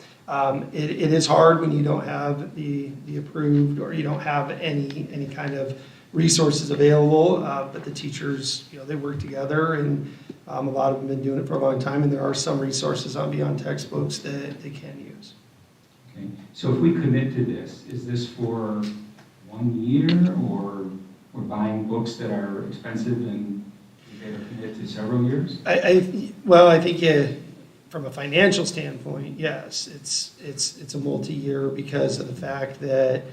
C: it is hard when you don't have the approved, or you don't have any kind of resources available, but the teachers, they work together, and a lot of them have been doing it for a long time, and there are some resources on beyond textbooks that they can use.
G: Okay. So if we commit to this, is this for 1 year, or we're buying books that are expensive and we better commit to several years?
C: I think from a financial standpoint, yes, it's a multi-year, because of the fact that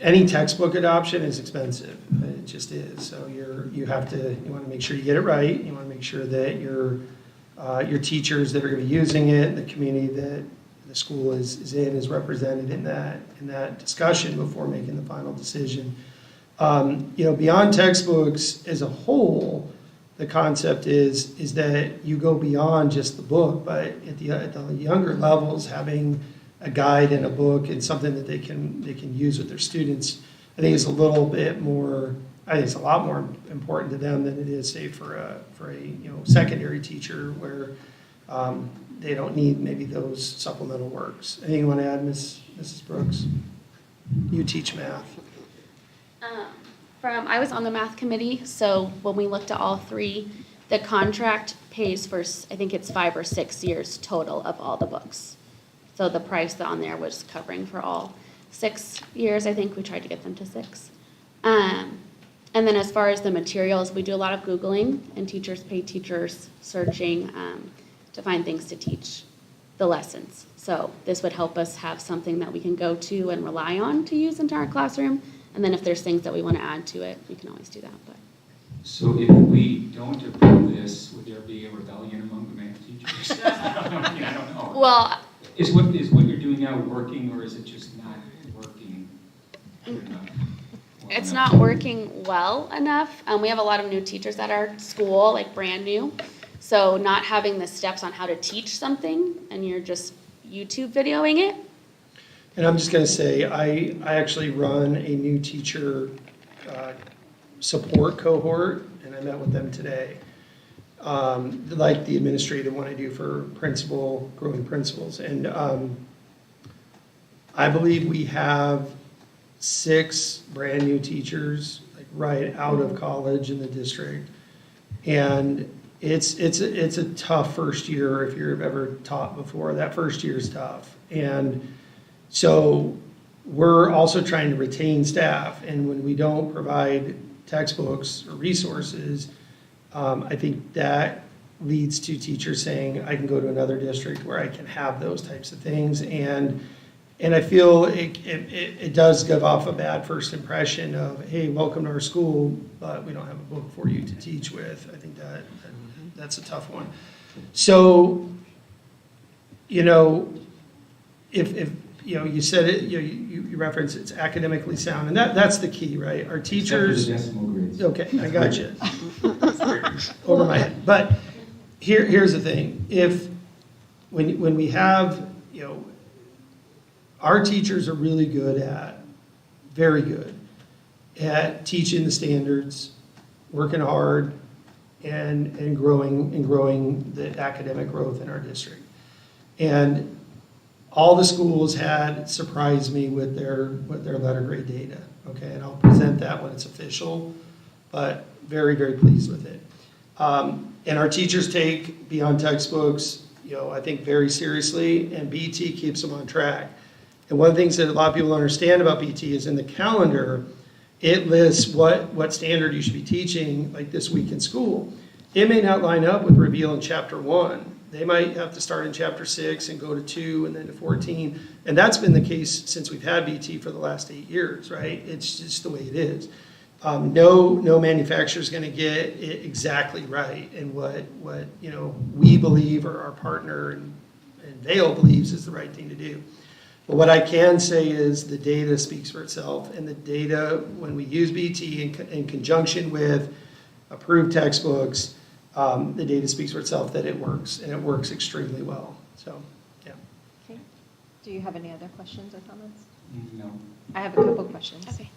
C: any textbook adoption is expensive. It just is. So you want to make sure you get it right. You want to make sure that your teachers that are going to be using it, the community that the school is represented in that discussion before making the final decision. Beyond textbooks as a whole, the concept is that you go beyond just the book, but at the younger levels, having a guide and a book and something that they can use with their students, I think is a little bit more. I think it's a lot more important to them than it is, say, for a secondary teacher where they don't need maybe those supplemental works. Anything you want to add, Mrs. Brooks? You teach math.
F: I was on the math committee, so when we looked at all three, the contract pays for, I think it's 5 or 6 years total of all the books. So the price on there was covering for all 6 years. I think we tried to get them to 6. And then as far as the materials, we do a lot of Googling, and teachers pay teachers searching to find things to teach the lessons. So this would help us have something that we can go to and rely on to use into our classroom. And then if there's things that we want to add to it, we can always do that. But
G: So if we don't approve this, would there be a rebellion among the math teachers? I don't know.
F: well,
G: Is what you're doing now working, or is it just not working good enough?
F: it's not working well enough. We have a lot of new teachers at our school, like brand new. So not having the steps on how to teach something, and you're just YouTube videoing it.
C: And I'm just going to say, I actually run a new teacher support cohort, and I met with them today. Like the administrative one I do for growing principals. And I believe we have 6 brand new teachers, like right out of college in the district. And it's a tough first year if you've ever taught before. That first year is tough. And so we're also trying to retain staff, and when we don't provide textbooks or resources, I think that leads to teachers saying, I can go to another district where I can have those types of things. And I feel it does give off a bad first impression of, hey, welcome to our school, but we don't have a book for you to teach with. I think that's a tough one. So, if you said it, you referenced it's academically sound, and that's the key, right? Our teachers.
G: Except for the decimal grades.
C: Okay, I got you. Over my head. But here's the thing: when we have, our teachers are really very good at teaching the standards, working hard, and growing the academic growth in our district. And all the schools had surprised me with their letter grade data, okay? And I'll present that when it's official, but very, very pleased with it. And our teachers take beyond textbooks, I think very seriously, and BT keeps them on track. And one of the things that a lot of people don't understand about BT is in the calendar, it lists what standard you should be teaching, like this week in school. It may not line up with Reveal in Chapter 1. They might have to start in Chapter 6 and go to 2 and then to 14. And that's been the case since we've had BT for the last 8 years, right? It's just the way it is. No manufacturer is going to get it exactly right. And what we believe, or our partner and Vail believes is the right thing to do. But what I can say is the data speaks for itself. And the data, when we use BT in conjunction with approved textbooks, the data speaks for itself that it works, and it works extremely well. So, yeah.
A: Okay. Do you have any other questions or comments?
G: No.
A: I have a couple questions.
F: Okay.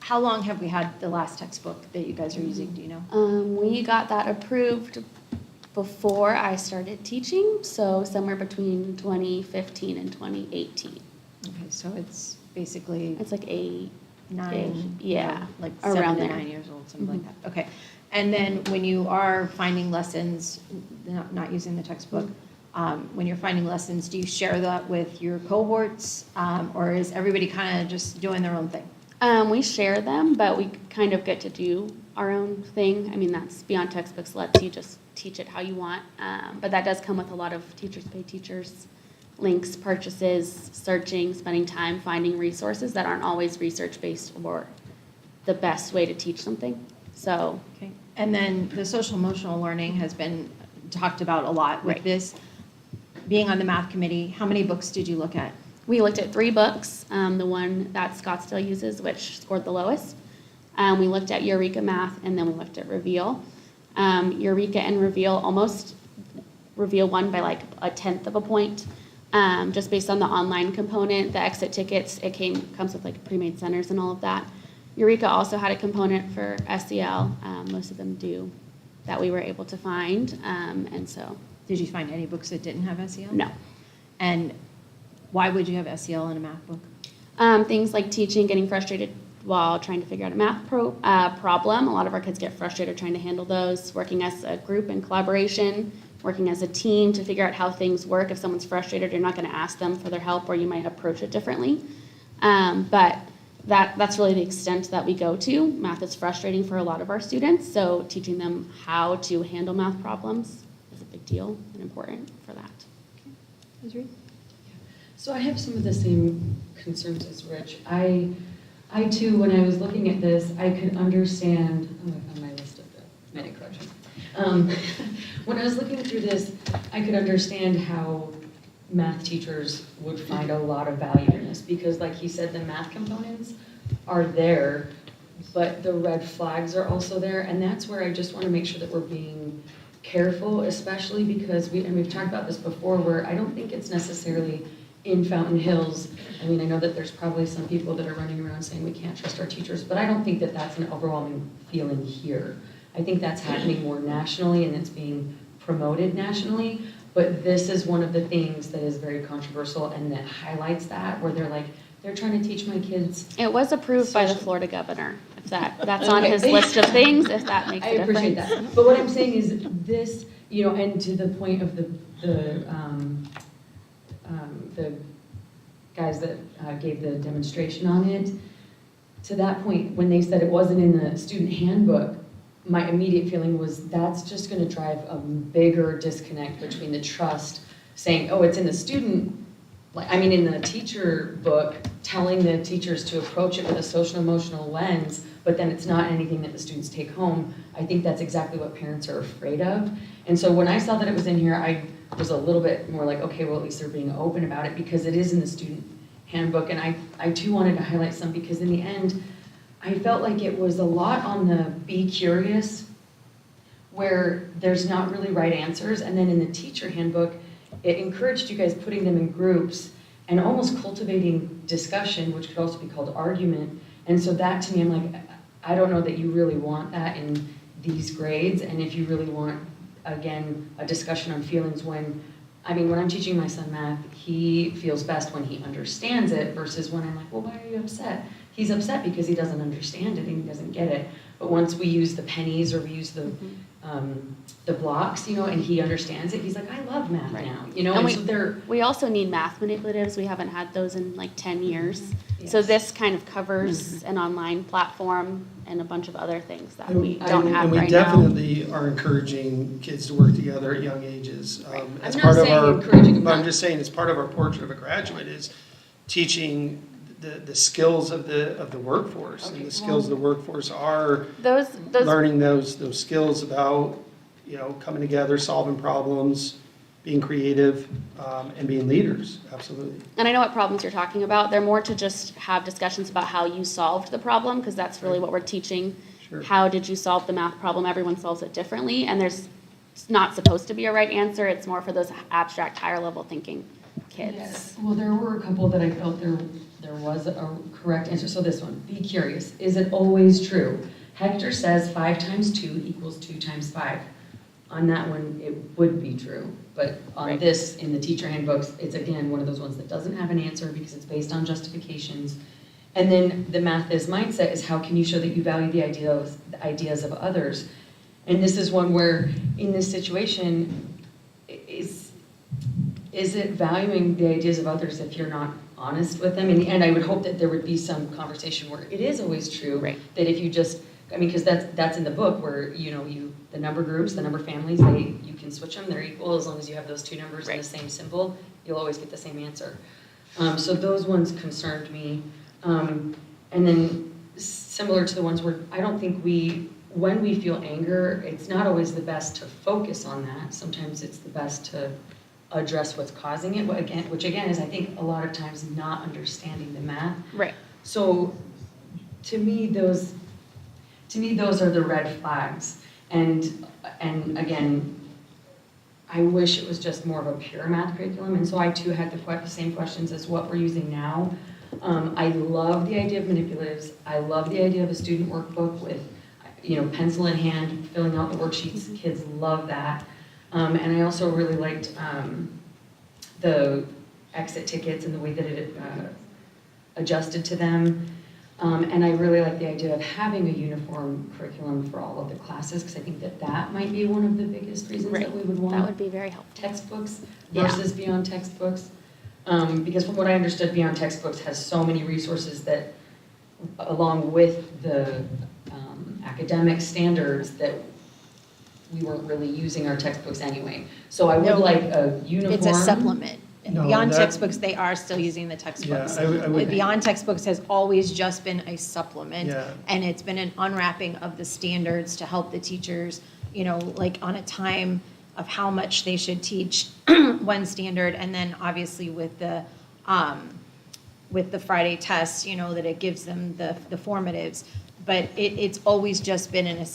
A: How long have we had the last textbook that you guys are using? Do you know?
F: We got that approved before I started teaching, so somewhere between 2015 and 2018.
A: Okay, so it's basically
F: It's like 8,
A: 9,
F: yeah,
A: like
F: around
A: 7 to
F: there.
A: 9 years old, something like that. Okay. And then when you are finding lessons, not using the textbook, when you're finding lessons, do you share that with your cohorts, or is everybody kind of just doing their own thing?
F: We share them, but we kind of get to do our own thing. I mean, that's beyond textbooks, lets you just teach it how you want. But that does come with a lot of teachers pay teachers, links, purchases, searching, spending time finding resources that aren't always research-based or the best way to teach something. So,
A: Okay. And then the social emotional learning has been talked about a lot with
F: Right.
A: this. Being on the math committee, how many books did you look at?
F: We looked at 3 books, the one that Scottsdale uses, which scored the lowest. We looked at Eureka Math, and then we looked at Reveal. Eureka and Reveal almost Reveal won by like 1/10 of a point, just based on the online component, the exit tickets. It comes with like pre-made centers and all of that. Eureka also had a component for SEL. Most of them do, that we were able to find, and so.
A: Did you find any books that didn't have SEL?
F: No.
A: And why would you have SEL in a math book?
F: Things like teaching, getting frustrated while trying to figure out a math problem. A lot of our kids get frustrated trying to handle those, working as a group in collaboration, working as a team to figure out how things work. If someone's frustrated, you're not going to ask them for their help, or you might approach it differently. But that's really the extent that we go to. Math is frustrating for a lot of our students, so teaching them how to handle math problems is a big deal and important for that.
D: So I have some of the same concerns as Rich. I too, when I was looking at this, I could understand, I found my list of the many corrections. When I was looking through this, I could understand how math teachers would find a lot of value in this, because like he said, the math components are there, but the red flags are also there, and that's where I just want to make sure that we're being careful, especially because we've talked about this before, where I don't think it's necessarily in Fountain Hills. I mean, I know that there's probably some people that are running around saying we can't trust our teachers, but I don't think that that's an overwhelming feeling here. I think that's happening more nationally, and it's being promoted nationally, but this is one of the things that is very controversial and that highlights that, where they're trying to teach my kids.
F: It was approved by the Florida governor, if that's on his list of things, if that makes a difference.
D: I appreciate that. But what I'm saying is this, and to the point of the guys that gave the demonstration on it, to that point, when they said it wasn't in the student handbook, my immediate feeling was that's just going to drive a bigger disconnect between the trust saying, oh, it's in the student, in the teacher book, telling the teachers to approach it with a social emotional lens, but then it's not anything that the students take home. I think that's exactly what parents are afraid of. And so when I saw that it was in here, I was a little bit more like, okay, well, at least they're being open about it, because it is in the student handbook. And I too wanted to highlight some, because in the end, I felt like it was a lot on the be curious, where there's not really right answers. And then in the teacher handbook, it encouraged you guys putting them in groups and almost cultivating discussion, which could also be called argument. And so that to me, I'm like, I don't know that you really want that in these grades. And if you really want, again, a discussion on feelings when I'm teaching my son math, he feels best when he understands it, versus when I'm like, well, why are you upset? He's upset because he doesn't understand it and he doesn't get it. But once we use the pennies or we use the blocks, and he understands it, he's like, I love math now,
F: And
D: so
F: we also need math manipulatives. We haven't had those in like 10 years.
D: Yes.
F: So this kind of covers an online platform and a bunch of other things that we don't have
C: And we
F: right now.
C: definitely are encouraging kids to work together at young ages. As
D: I'm
C: part
D: not
C: of
D: saying
C: our,
D: encouraging them
C: but I'm
D: not.
C: just saying, it's part of our portrait of a graduate is teaching the skills of the workforce. And the skills of the workforce are
F: Those
C: learning those skills about, coming together, solving problems, being creative, and being leaders, absolutely.
F: And I know what problems you're talking about. They're more to just have discussions about how you solved the problem, because that's really what we're teaching.
C: Sure.
F: How did you solve the math problem? Everyone solves it differently, and there's not supposed to be a right answer. It's more for those abstract, higher level thinking kids.
D: Yes, well, there were a couple that I felt there was a correct answer. So this one, be curious. Is it always true? Hector says 5 times 2 equals 2 times 5. On that one, it would be true. But on this, in the teacher handbooks, it's again one of those ones that doesn't have an answer because it's based on justifications. And then the math is mindset is how can you show that you value the ideas of others? And this is one where in this situation, is it valuing the ideas of others if you're not honest with them? In the end, I would hope that there would be some conversation where it is always true, that if you just, because that's in the book where, the number groups, the number families, you can switch them, they're equal as long as you have those 2 numbers and the same symbol, you'll always get the same answer. So those ones concerned me. And then similar to the ones where I don't think when we feel anger, it's not always the best to focus on that. Sometimes it's the best to address what's causing it, which again is, I think, a lot of times not understanding the math.
F: Right.
D: So to me, those are the red flags. And again, I wish it was just more of a pure math curriculum. And so I too had the same questions as what we're using now. I love the idea of manipulatives. I love the idea of a student workbook with, pencil in hand, filling out the worksheets. Kids love that. And I also really liked the exit tickets and the way that it adjusted to them. And I really like the idea of having a uniform curriculum for all of the classes, because I think that might be one of the biggest reasons that we would want.
F: That would be very helpful.
D: Textbooks
F: Yeah.
D: versus beyond textbooks. Because from what I understood, beyond textbooks has so many resources that, along with the academic standards, that we weren't really using our textbooks anyway. So I would
A: No.
D: like a uniform.
A: It's a supplement.
C: No,
A: Beyond
C: that-
A: textbooks, they are still using the textbooks.
C: Yeah, I would-
A: Beyond textbooks has always just been a supplement.
C: Yeah.
A: And it's been an unwrapping of the standards to help the teachers, like on a time of how much they should teach one standard. And then obviously with the Friday tests, that it gives them the formatives. But it's always just been a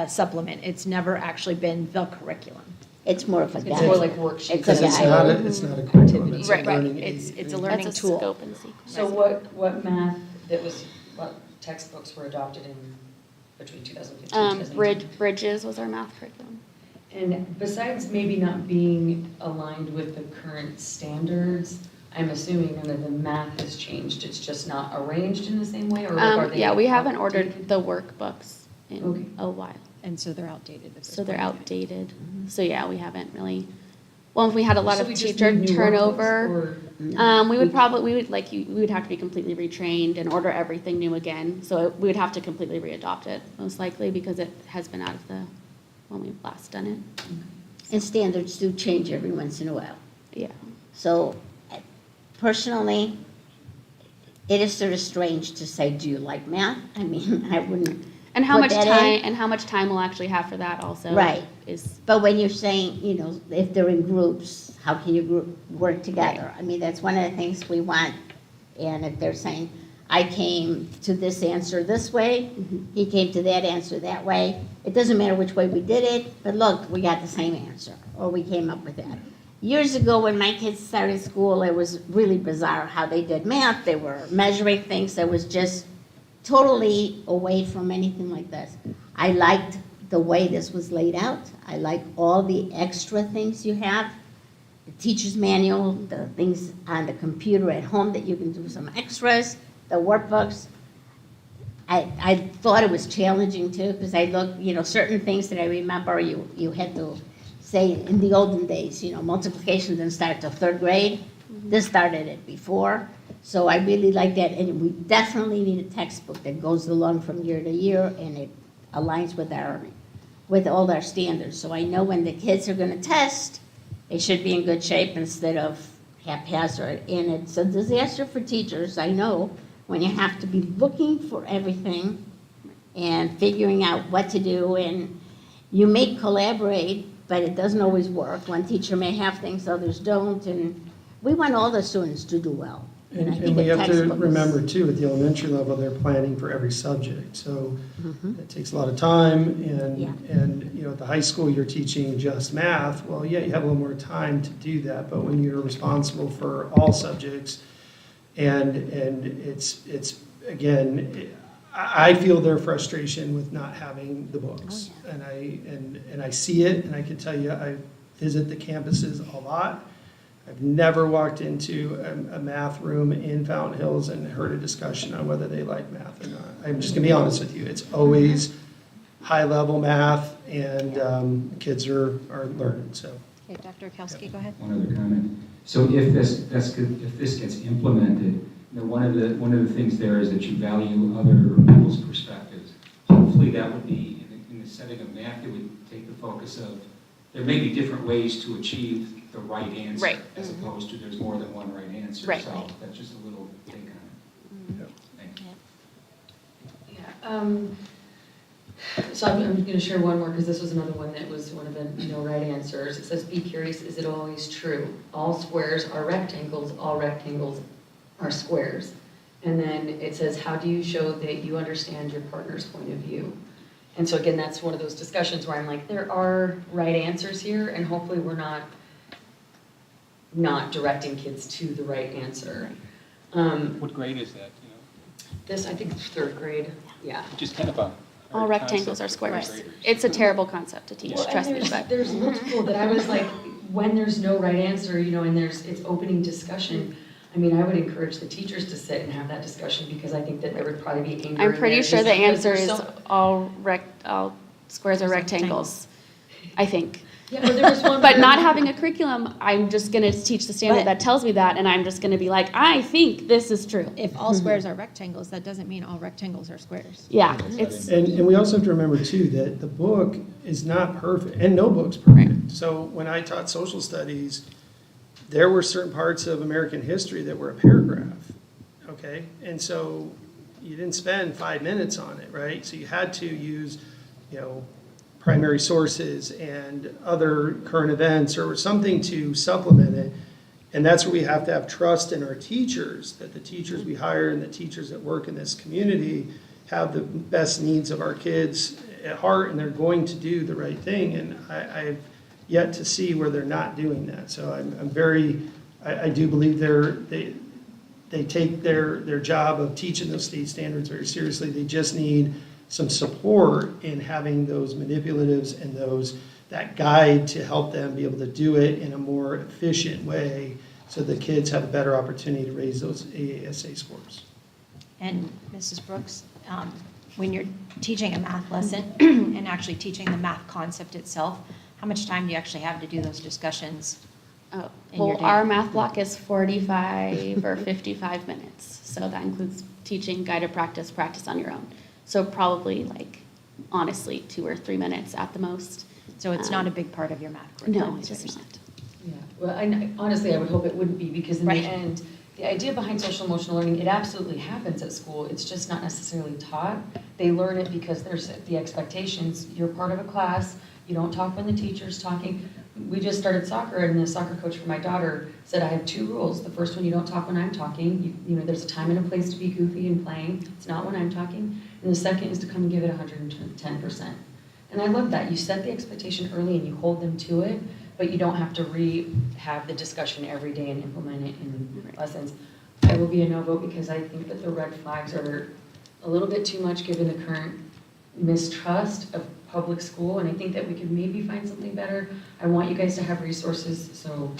A: supplement. It's never actually been the curriculum.
B: It's more of a guide.
D: It's more like worksheets.
B: It's a
C: Because
B: guide.
C: it's not a curriculum, it's a
A: Right,
C: learning
A: it's
C: aid.
A: a learning
F: That's a
A: tool.
F: scope and sequence.
D: So what math what textbooks were adopted in between 2015 and 2018?
F: Bridges was our math curriculum.
D: And besides maybe not being aligned with the current standards, I'm assuming none of the math has changed, it's just not arranged in the same way, or like, are they?
F: Yeah, we haven't ordered the workbooks in
D: Okay.
F: a while,
A: And so they're outdated. at this
F: so they're
A: point.
F: outdated. So yeah, we haven't really, well, if we had a lot
D: So
F: of
D: we just
F: teacher
D: need new
F: turnover,
D: workbooks,
F: we would have to be completely retrained and order everything new again. So we would have to completely re-adopt it, most likely, because it has been out of when we've last done it.
B: And standards do change every once in a while.
F: Yeah.
B: So personally, it is sort of strange to say, do you like math? I mean, I wouldn't.
F: And how
B: put
F: much
B: that in.
F: time, we'll actually have for that also.
B: Right.
F: Is,
B: But when you're saying, if they're in groups, how can you work together? I mean, that's one of the things we want. And if they're saying, I came to this answer this way, he came to that answer that way, it doesn't matter which way we did it, but look, we got the same answer, or we came up with that. Years ago, when my kids started school, it was really bizarre how they did math. They were measuring things that was just totally away from anything like this. I liked the way this was laid out. I like all the extra things you have. The teacher's manual, the things on the computer at home that you can do some extras, the workbooks. I thought it was challenging too, because I looked, certain things that I remember you had to say in the olden days, multiplication didn't start till third grade. This started it before. So I really like that, and we definitely need a textbook that goes along from year to year, and it aligns with all our standards. So I know when the kids are going to test, they should be in good shape instead of haphazard. And it's a disaster for teachers, I know, when you have to be looking for everything and figuring out what to do. And you may collaborate, but it doesn't always work. One teacher may have things, others don't, and we want all the students to do well. I
C: And
B: think
C: we
B: a
C: have to
B: textbook is-
C: remember too, at the elementary level, they're planning for every subject. So it takes a lot of time
B: Yeah.
C: and at the high school, you're teaching just math. Well, yeah, you have a little more time to do that, but when you're responsible for all subjects and it's again, I feel their frustration with not having the books.
B: Oh,
C: And I see it, and I can tell you, I visit the campuses a lot. I've never walked into a math room in Fountain Hills and heard a discussion on whether they like math or not. I'm just gonna be honest with you, it's always high-level math, and kids are learning, so.
A: Okay, Dr. Kowski, go ahead.
G: One other comment. So if this gets implemented, one of the things there is that you value other people's perspectives. Hopefully that would be, in the setting of math, it would take the focus of, there may be different ways to achieve the right answer.
F: Right.
G: As opposed to there's more than one right answer.
F: Right.
G: So that's just a little take on it. Thank you.
D: Yeah, So I'm going to share one more because this was another one that was one of the no right answers. It says, be curious, is it always true? All squares are rectangles, all rectangles are squares. And then it says, how do you show that you understand your partner's point of view? And so again, that's one of those discussions where I'm like, there are right answers here, and hopefully we're not directing kids to the right answer.
N: What grade is that, you know?
D: This, I think, is 3rd grade, yeah.
N: Just kind of a.
F: All
N: hard
F: rectangles are
N: concept for
F: squares.
N: graders.
F: It's a terrible concept to teach,
D: Well, and
F: trust me, but.
D: There's multiple that I was like, when there's no right answer, you know, and it's opening discussion, I mean, I would encourage the teachers to sit and have that discussion because I think that there would probably be anger.
F: I'm
D: in
F: pretty
D: there
F: sure
D: just
F: the
D: because
F: answer
D: there's
F: is
D: so-
F: all squares are rectangles, I think.
D: Yeah, but there was one.
F: But
D: where-
F: not having a curriculum, I'm just gonna teach the standard that tells me that, and I'm just gonna be like, I think this is true.
A: If all squares are rectangles, that doesn't mean all rectangles are squares.
F: Yeah, it's,
C: And we also have to remember too, that the book is not perfect, and no book's perfect. So when I taught social studies, there were certain parts of American history that were a paragraph, okay? And so you didn't spend 5 minutes on it, right? So you had to use, you know, primary sources and other current events or something to supplement it. And that's where we have to have trust in our teachers, that the teachers we hire and the teachers that work in this community have the best needs of our kids at heart, and they're going to do the right thing. And I've yet to see where they're not doing that. So I do believe they take their job of teaching those state standards very seriously. They just need some support in having those manipulatives and that guide to help them be able to do it in a more efficient way so the kids have a better opportunity to raise those AASA scores.
A: And Mrs. Brooks, when you're teaching a math lesson and actually teaching the math concept itself, how much time do you actually have to do those discussions?
F: oh,
A: in your
F: well,
A: day?
F: our math block is 45 or 55 minutes. So that includes teaching, guided practice, practice on your own. So probably like, honestly, 2 or 3 minutes at the most.
A: So it's not a big part of your math curriculum?
F: No,
A: is
F: it's
A: what you're
F: just
A: saying.
F: not.
D: Yeah, well, honestly, I would hope it wouldn't be because in
A: Right.
D: the end, the idea behind social emotional learning, it absolutely happens at school. It's just not necessarily taught. They learn it because there's the expectations. You're part of a class. You don't talk when the teacher's talking. We just started soccer, and the soccer coach for my daughter said, I have 2 rules. The first one, you don't talk when I'm talking. You know, there's a time and a place to be goofy and playing. It's not when I'm talking. And the second is to come and give it 110%. And I love that. You set the expectation early and you hold them to it, but you don't have to have the discussion every day and implement it in lessons. I will be a no vote because I think that the red flags are a little bit too much given the current mistrust of public school, and I think that we could maybe find something better. I want you guys to have resources, so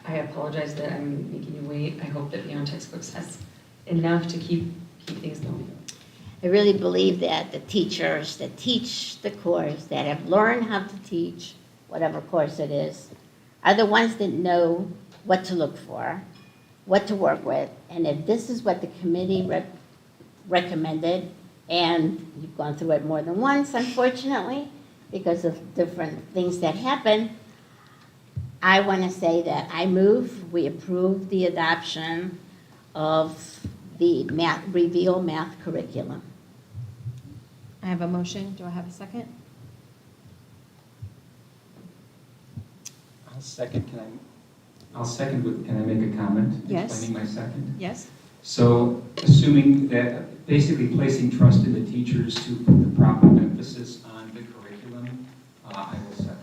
D: I apologize that I'm making you wait. I hope that Beyond Textbooks has enough to keep things going.
B: I really believe that the teachers that teach the course, that have learned how to teach, whatever course it is, are the ones that know what to look for, what to work with. And if this is what the committee recommended, and you've gone through it more than once, unfortunately, because of different things that happen, I want to say that I move, we approve the adoption of the Reveal math curriculum.
A: I have a motion. Do I have a second?
N: I'll second,
G: I'll second can I make a comment?
A: Yes.
G: Explaining my second?
A: Yes?
G: So assuming that, basically placing trust in the teachers to put the proper emphasis on the curriculum, I will second.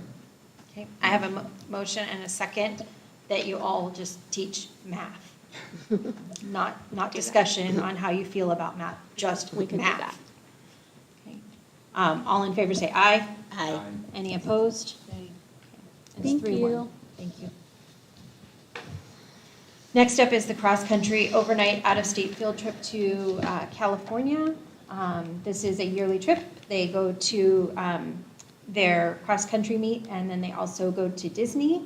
A: Okay. I have a motion and a second that you all just teach math. Not discussion on how you feel about math, just
F: We can do
A: math.
F: that.
A: Okay. All in favor say aye.
B: Aye.
A: Any opposed? It's
F: Thank
A: 3-1.
F: you.
A: Thank you. Next up is the cross-country overnight out-of-state field trip to California. This is a yearly trip. They go to their cross-country meet, and then they also go to Disney.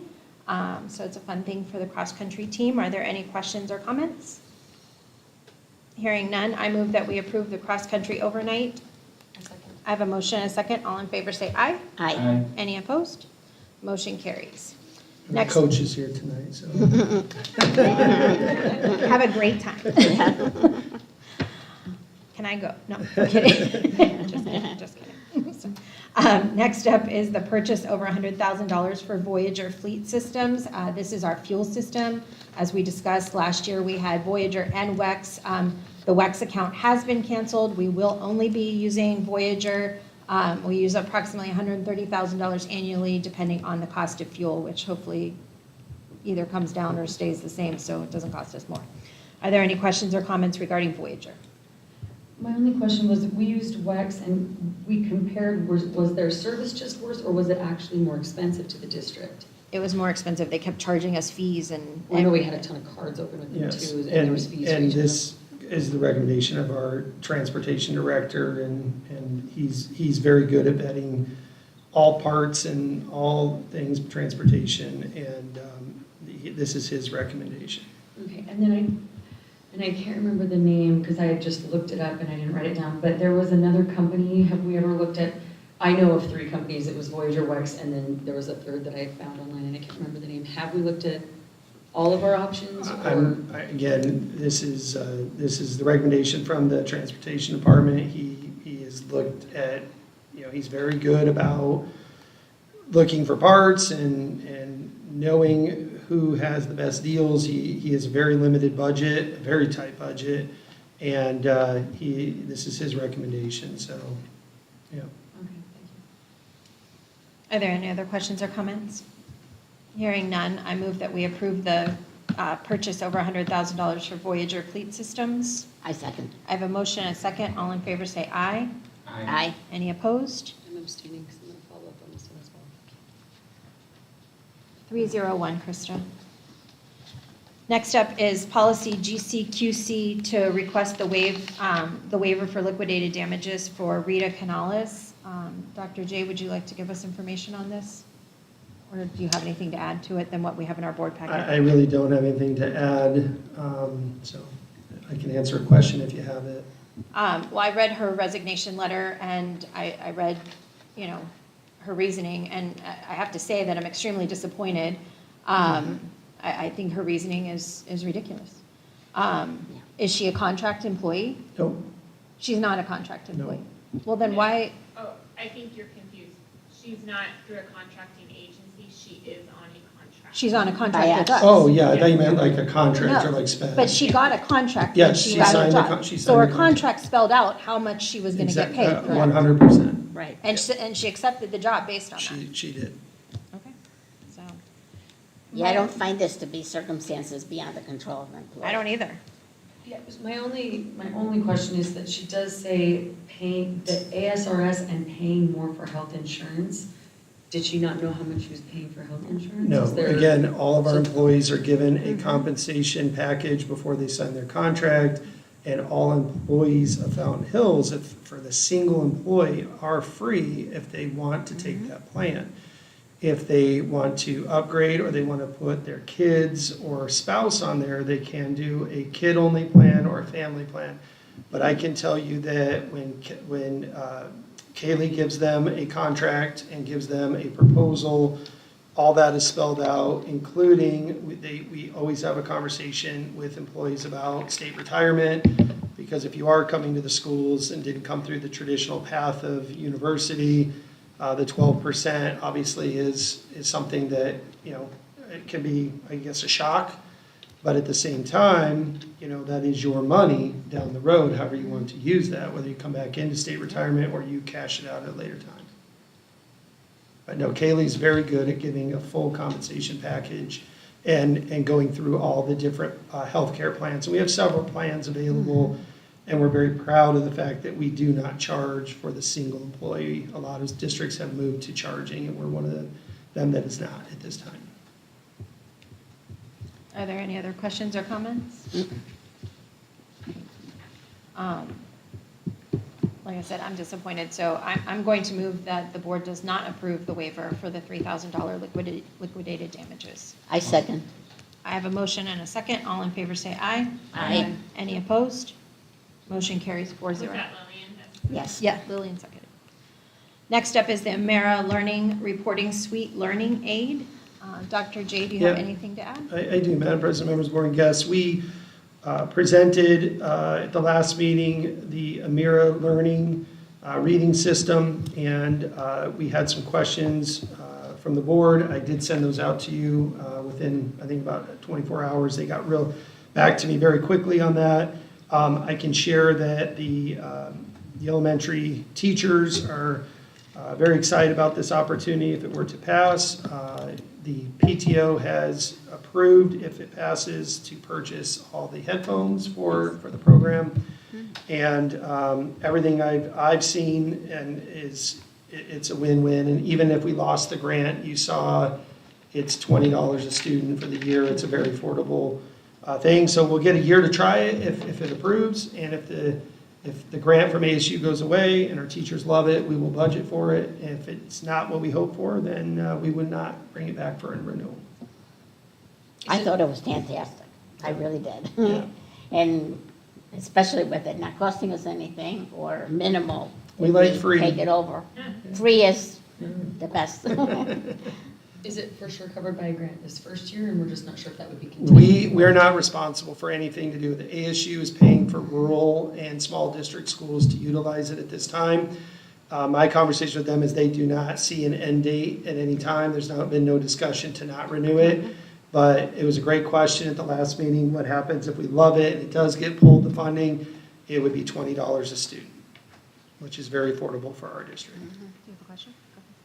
A: So it's a fun thing for the cross-country team. Are there any questions or comments? Hearing none, I move that we approve the cross-country overnight. I have a motion and a second. All in favor say aye.
B: Aye.
A: Any opposed? Motion carries.
C: And
A: Next.
C: the coach is here tonight, so.
A: Have a great time. Can I go? No, I'm kidding. Just kidding. Next up is the purchase over $100,000 for Voyager Fleet Systems. This is our fuel system. As we discussed last year, we had Voyager and WEX. The WEX account has been canceled. We will only be using Voyager. We use approximately $130,000 annually, depending on the cost of fuel, which hopefully either comes down or stays the same, so it doesn't cost us more. Are there any questions or comments regarding Voyager?
D: My only question was, we used WEX and we compared, was their service just worse, or was it actually more expensive to the district?
A: It was more expensive. They kept charging us fees and.
D: I know we had a ton of cards open with them
C: Yes,
D: too, and there was fees for
C: and
D: each of them.
C: this is the recommendation of our transportation director, and he's very good at vetting all parts and all things transportation, and this is his recommendation.
D: Okay, and then I can't remember the name because I had just looked it up and I didn't write it down, but there was another company, have we ever looked at, I know of 3 companies, it was Voyager, WEX, and then there was a third that I had found online and I can't remember the name. Have we looked at all of our options?
C: Again, this is the recommendation from the transportation department. He has looked at, he's very good about looking for parts and knowing who has the best deals. He has a very limited budget, a very tight budget, and this is his recommendation, so, yeah.
D: Okay, thank you.
A: Are there any other questions or comments? Hearing none, I move that we approve the purchase over $100,000 for Voyager Fleet Systems.
B: I second.
A: I have a motion and a second. All in favor say aye.
B: Aye.
A: Any opposed?
D: I'm abstaining because I'm going to follow up on this one as well.
A: 301, Krista. Next up is policy GCQC to request the waiver for liquidated damages for Rita Canales. Dr. J, would you like to give us information on this? Or do you have anything to add to it than what we have in our board packet?
C: I really don't have anything to add, so I can answer a question if you have it.
A: Well, I read her resignation letter and I read, her reasoning, and I have to say that I'm extremely disappointed. I think her reasoning is ridiculous. Is she a contract employee?
C: Nope.
A: She's not a contract employee. Well, then why?
H: Oh, I think you're confused. She's not through a contracting agency, she is on a contract.
A: She's on a contract with us.
C: Oh, yeah, I thought you meant like a contract or
A: No,
C: like spend.
A: but she got a contract
C: Yeah,
A: when she
C: she
A: got
C: signed
A: a
C: the
A: job.
C: con- she
A: So
C: signed
A: her
C: the contract.
A: contract spelled out how much she was gonna get paid, correct?
C: 100%.
A: Right, and she accepted the job based on that.
C: She did.
A: Okay, so.
B: Yeah, I don't find this to be circumstances beyond the control of an employee.
A: I don't either.
D: Yeah, my only question is that she does say paying, the ASRS and paying more for health insurance. Did she not know how much she was paying for health insurance?
C: No,
D: Is there-
C: again, all of our employees are given a compensation package before they sign their contract, and all employees of Fountain Hills, if, for the single employee, are free if they want to take that plan. If they want to upgrade or they want to put their kids or spouse on there, they can do a kid-only plan or a family plan. But I can tell you that when Kaylee gives them a contract and gives them a proposal, all that is spelled out, including, we always have a conversation with employees about state retirement, because if you are coming to the schools and didn't come through the traditional path of university, the 12% obviously is something that, it can be, I guess, a shock. But at the same time, that is your money down the road, however you want to use that, whether you come back into state retirement or you cash it out at a later time. But no, Kaylee's very good at giving a full compensation package and going through all the different healthcare plans. And we have several plans available, and we're very proud of the fact that we do not charge for the single employee. A lot of districts have moved to charging, and we're one of them that is not at this time.
A: Are there any other questions or comments? Like I said, I'm disappointed, so I'm going to move that the board does not approve the waiver for the $3,000 liquidated damages.
B: I second.
A: I have a motion and a second. All in favor say aye.
B: Aye.
A: Any opposed? Motion carries 4-0.
H: Was that Lillian?
B: Yes.
A: Yeah, Lillian seconded. Next up is the Amera Learning Reporting Suite Learning Aid. Dr. J, do you have
C: Yeah.
A: anything to add?
C: I do, Madam President, members, board, and guests. We presented at the last meeting the Amera Learning reading system, and we had some questions from the board. I did send those out to you within, I think, about 24 hours. They got back to me very quickly on that. I can share that the elementary teachers are very excited about this opportunity if it were to pass. The PTO has approved, if it passes, to purchase all the headphones for the program. And everything I've seen and it's a win-win. And even if we lost the grant, you saw it's $20 a student for the year. It's a very affordable thing. So we'll get a year to try it if it approves. And if the grant from ASU goes away and our teachers love it, we will budget for it. If it's not what we hope for, then we would not bring it back for a renewal.
B: I thought it was fantastic. I really did.
C: Yeah.
B: And especially with it not costing us anything or minimal.
C: We
B: if
C: like free.
B: Take it over. Free is the best.
D: Is it for sure covered by a grant this first year, and we're just not sure if that would be continued?
C: We're not responsible for anything to do with it. ASU is paying for rural and small district schools to utilize it at this time. My conversation with them is they do not see an end date at any time. There's been no discussion to not renew it. But it was a great question at the last meeting. What happens if we love it and it does get pulled the funding? It would be $20 a student, which is very affordable for our district.
A: Do you have a question?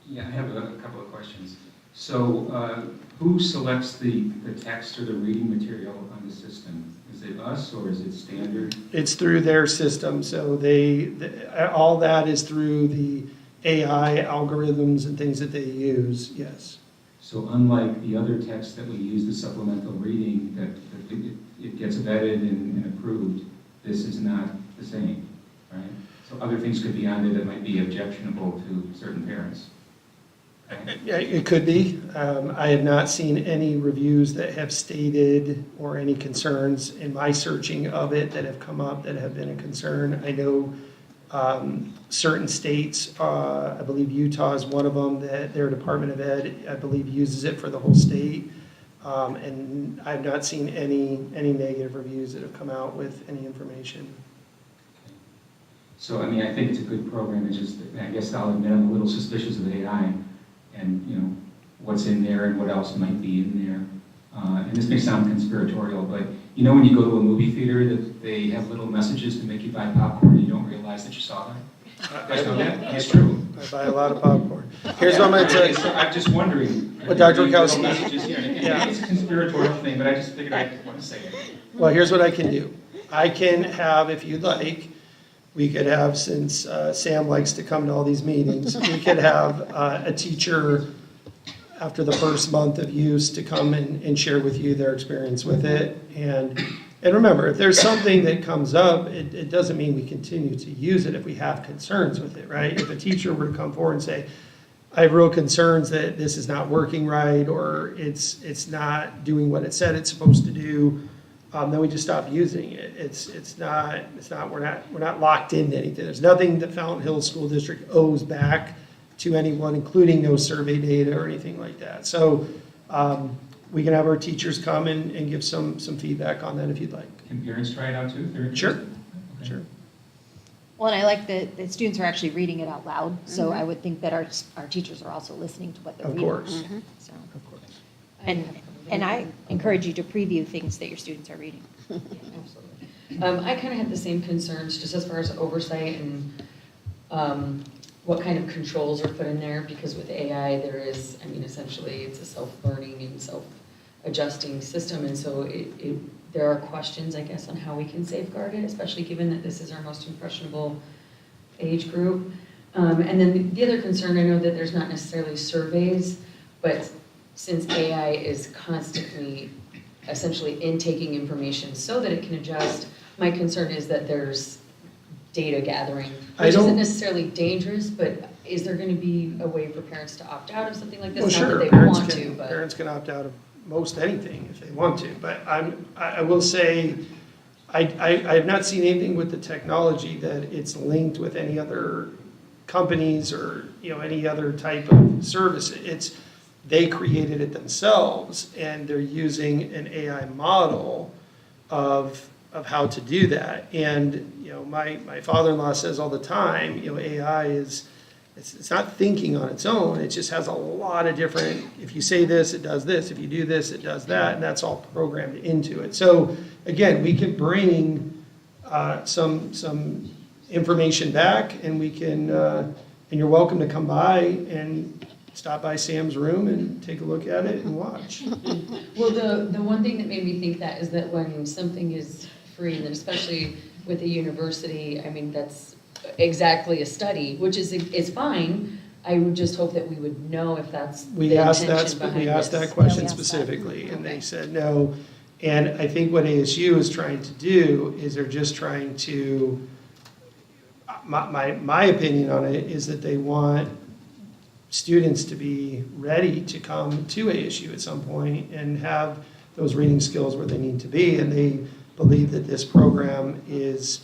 G: Yeah, I have a couple of questions. So who selects the text or the reading material on the system? Is it us or is it standard?
C: It's through their system, so all that is through the AI algorithms and things that they use, yes.
G: So unlike the other text that we use, the supplemental reading, that it gets vetted and approved, this is not the same, right? So other things could be on there that might be objectionable to certain parents. Okay?
C: Yeah, it could be. I have not seen any reviews that have stated or any concerns in my searching of it that have come up that have been a concern. I know certain states, I believe Utah is one of them, that their Department of Ed, I believe, uses it for the whole state. And I've not seen any negative reviews that have come out with any information.
G: So, I mean, I think it's a good program. It's just, I guess I'll admit I'm a little suspicious of AI and, you know, what's in there and what else might be in there. And this may sound conspiratorial, but you know when you go to a movie theater that they have little messages to make you buy popcorn and you don't realize that you saw them? You guys know that? It's true.
C: I buy a lot of popcorn. Here's what I'm going to tell you.
G: So I'm just wondering.
C: What Dr. Wachowski-
G: Messages here. And
C: Yeah.
G: it's a conspiratorial thing, but I just figured I want to say it.
C: Well, here's what I can do. I can have, if you'd like, we could have, since Sam likes to come to all these meetings, we could have a teacher after the first month of use to come and share with you their experience with it. And remember, if there's something that comes up, it doesn't mean we continue to use it if we have concerns with it, right? If a teacher were to come forward and say, I have real concerns that this is not working right, or it's not doing what it said it's supposed to do, then we just stop using it. We're not locked into anything. There's nothing that Fountain Hills School District owes back to anyone, including no survey data or anything like that. So we can have our teachers come and give some feedback on that if you'd like.
G: Can parents try it out too? If they're
C: Sure,
G: interested? Okay.
C: sure.
A: Well, and I like that the students are actually reading it out loud, so I would think that our teachers are also listening to what they're
C: Of
A: reading.
C: course.
A: So,
C: Of course.
A: and I encourage you to preview things that your students are reading.
D: Absolutely. I kind of had the same concerns, just as far as oversight and what kind of controls are put in there, because with AI, there is, I mean, essentially, it's a self-learning and self-adjusting system, and so there are questions, I guess, on how we can safeguard it, especially given that this is our most impressionable age group. And then the other concern, I know that there's not necessarily surveys, but since AI is constantly essentially intaking information so that it can adjust, my concern is that there's data gathering, which isn't necessarily dangerous, but is there going to be a way for parents to opt out of something like this?
C: Well,
D: Not
C: sure,
D: that they
C: parents
D: want
C: can,
D: to, but
C: parents can opt out of most anything if they want to. But I will say, I have not seen anything with the technology that it's linked with any other companies or any other type of service. They created it themselves, and they're using an AI model of of how to do that. And, my father-in-law says all the time, AI is, it's not thinking on its own, it just has a lot of different, if you say this, it does this, if you do this, it does that, and that's all programmed into it. So again, we can bring some information back, and we can, and you're welcome to come by and stop by Sam's room and take a look at it and watch.
D: Well, the one thing that made me think that is that when something is free, and especially with a university, I mean, that's exactly a study, which is fine. I would just hope that we would know if that's the intention behind
C: We asked that
D: this.
C: question specifically, and they said no. And I think what ASU is trying to do is they're just trying to, my opinion on it is that they want students to be ready to come to ASU at some point and have those reading skills where they need to be, and they believe that this program is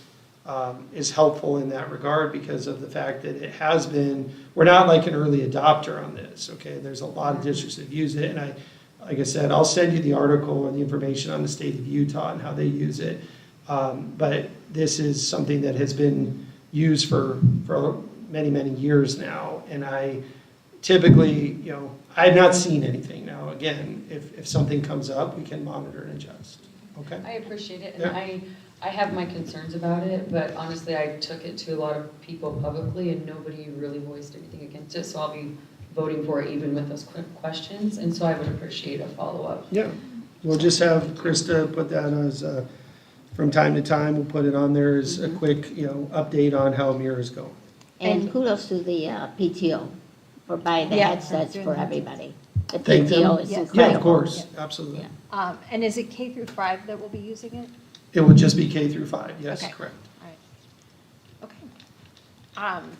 C: helpful in that regard because of the fact that it has been, we're not like an early adopter on this, okay? There's a lot of districts that use it, and like I said, I'll send you the article and the information on the state of Utah and how they use it. But this is something that has been used for many, many years now, and I typically, I have not seen anything. Now, again, if something comes up, we can monitor and adjust, okay?
D: I appreciate it, and
C: Yeah.
D: I have my concerns about it, but honestly, I took it to a lot of people publicly, and nobody really voiced anything against it, so I'll be voting for it even with those quick questions, and so I would appreciate a follow-up.
C: Yeah, we'll just have Krista put that as, from time to time, we'll put it on there as a quick, update on how Mira is going.
B: And kudos to the PTO for buying the
A: Yeah,
B: headsets
A: doing
B: for
A: that.
B: everybody. The
C: Thank them.
B: PTO is
A: Yes.
B: incredible.
C: Yeah, of course, absolutely.
B: Yeah.
A: And is it K through 5 that will be using it?
C: It would just be K through 5, yes,
A: Okay.
C: correct.
A: All right. Okay.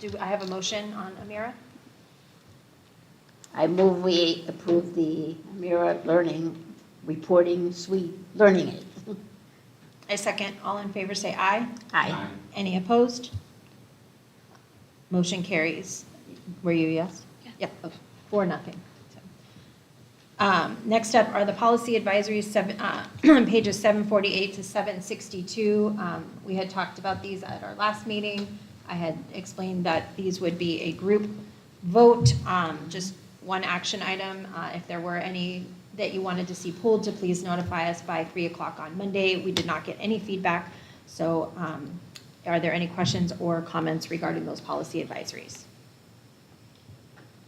A: Do I have a motion on Amira?
B: I move we approve the Mira Learning Reporting Suite, Learning Aid.
A: A second. All in favor, say aye.
B: Aye.
A: Any opposed? Motion carries. Were you yes?
F: Yeah.
A: Yep, okay. 4-0. Next up are the policy advisories, pages 748 to 762. We had talked about these at our last meeting. I had explained that these would be a group vote, just one action item. If there were any that you wanted to see pulled, to please notify us by 3 o'clock on Monday. We did not get any feedback, so are there any questions or comments regarding those policy advisories?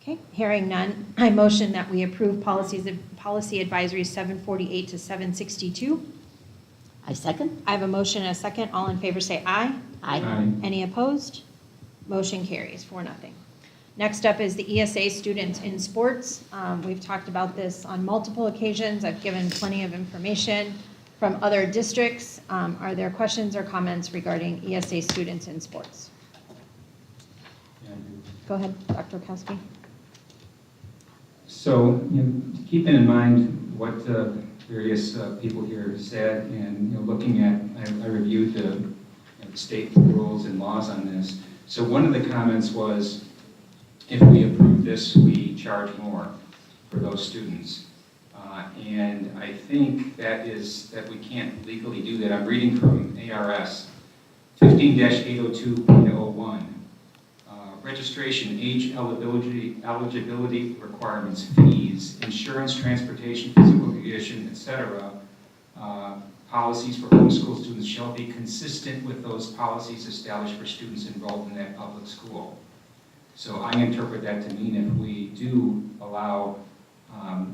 A: Okay, hearing none, I motion that we approve policy advisories 748 to 762.
B: I second.
A: I have a motion and a second. All in favor say aye.
B: Aye.
A: Any opposed? Motion carries 4-0. Next up is the ESA students in sports. We've talked about this on multiple occasions. I've given plenty of information from other districts. Are there questions or comments regarding ESA students in sports? Go ahead, Dr. Okowski.
G: So, keeping in mind what various people here said, and looking at, I reviewed the state rules and laws on this. So one of the comments was, if we approve this, we charge more for those students. And I think that we can't legally do that. I'm reading from ARS 15-802.01. Registration, age, eligibility requirements, fees, insurance, transportation, physical condition, etc. Policies for homeschool students shall be consistent with those policies established for students enrolled in that public school. So I interpret that to mean if we do allow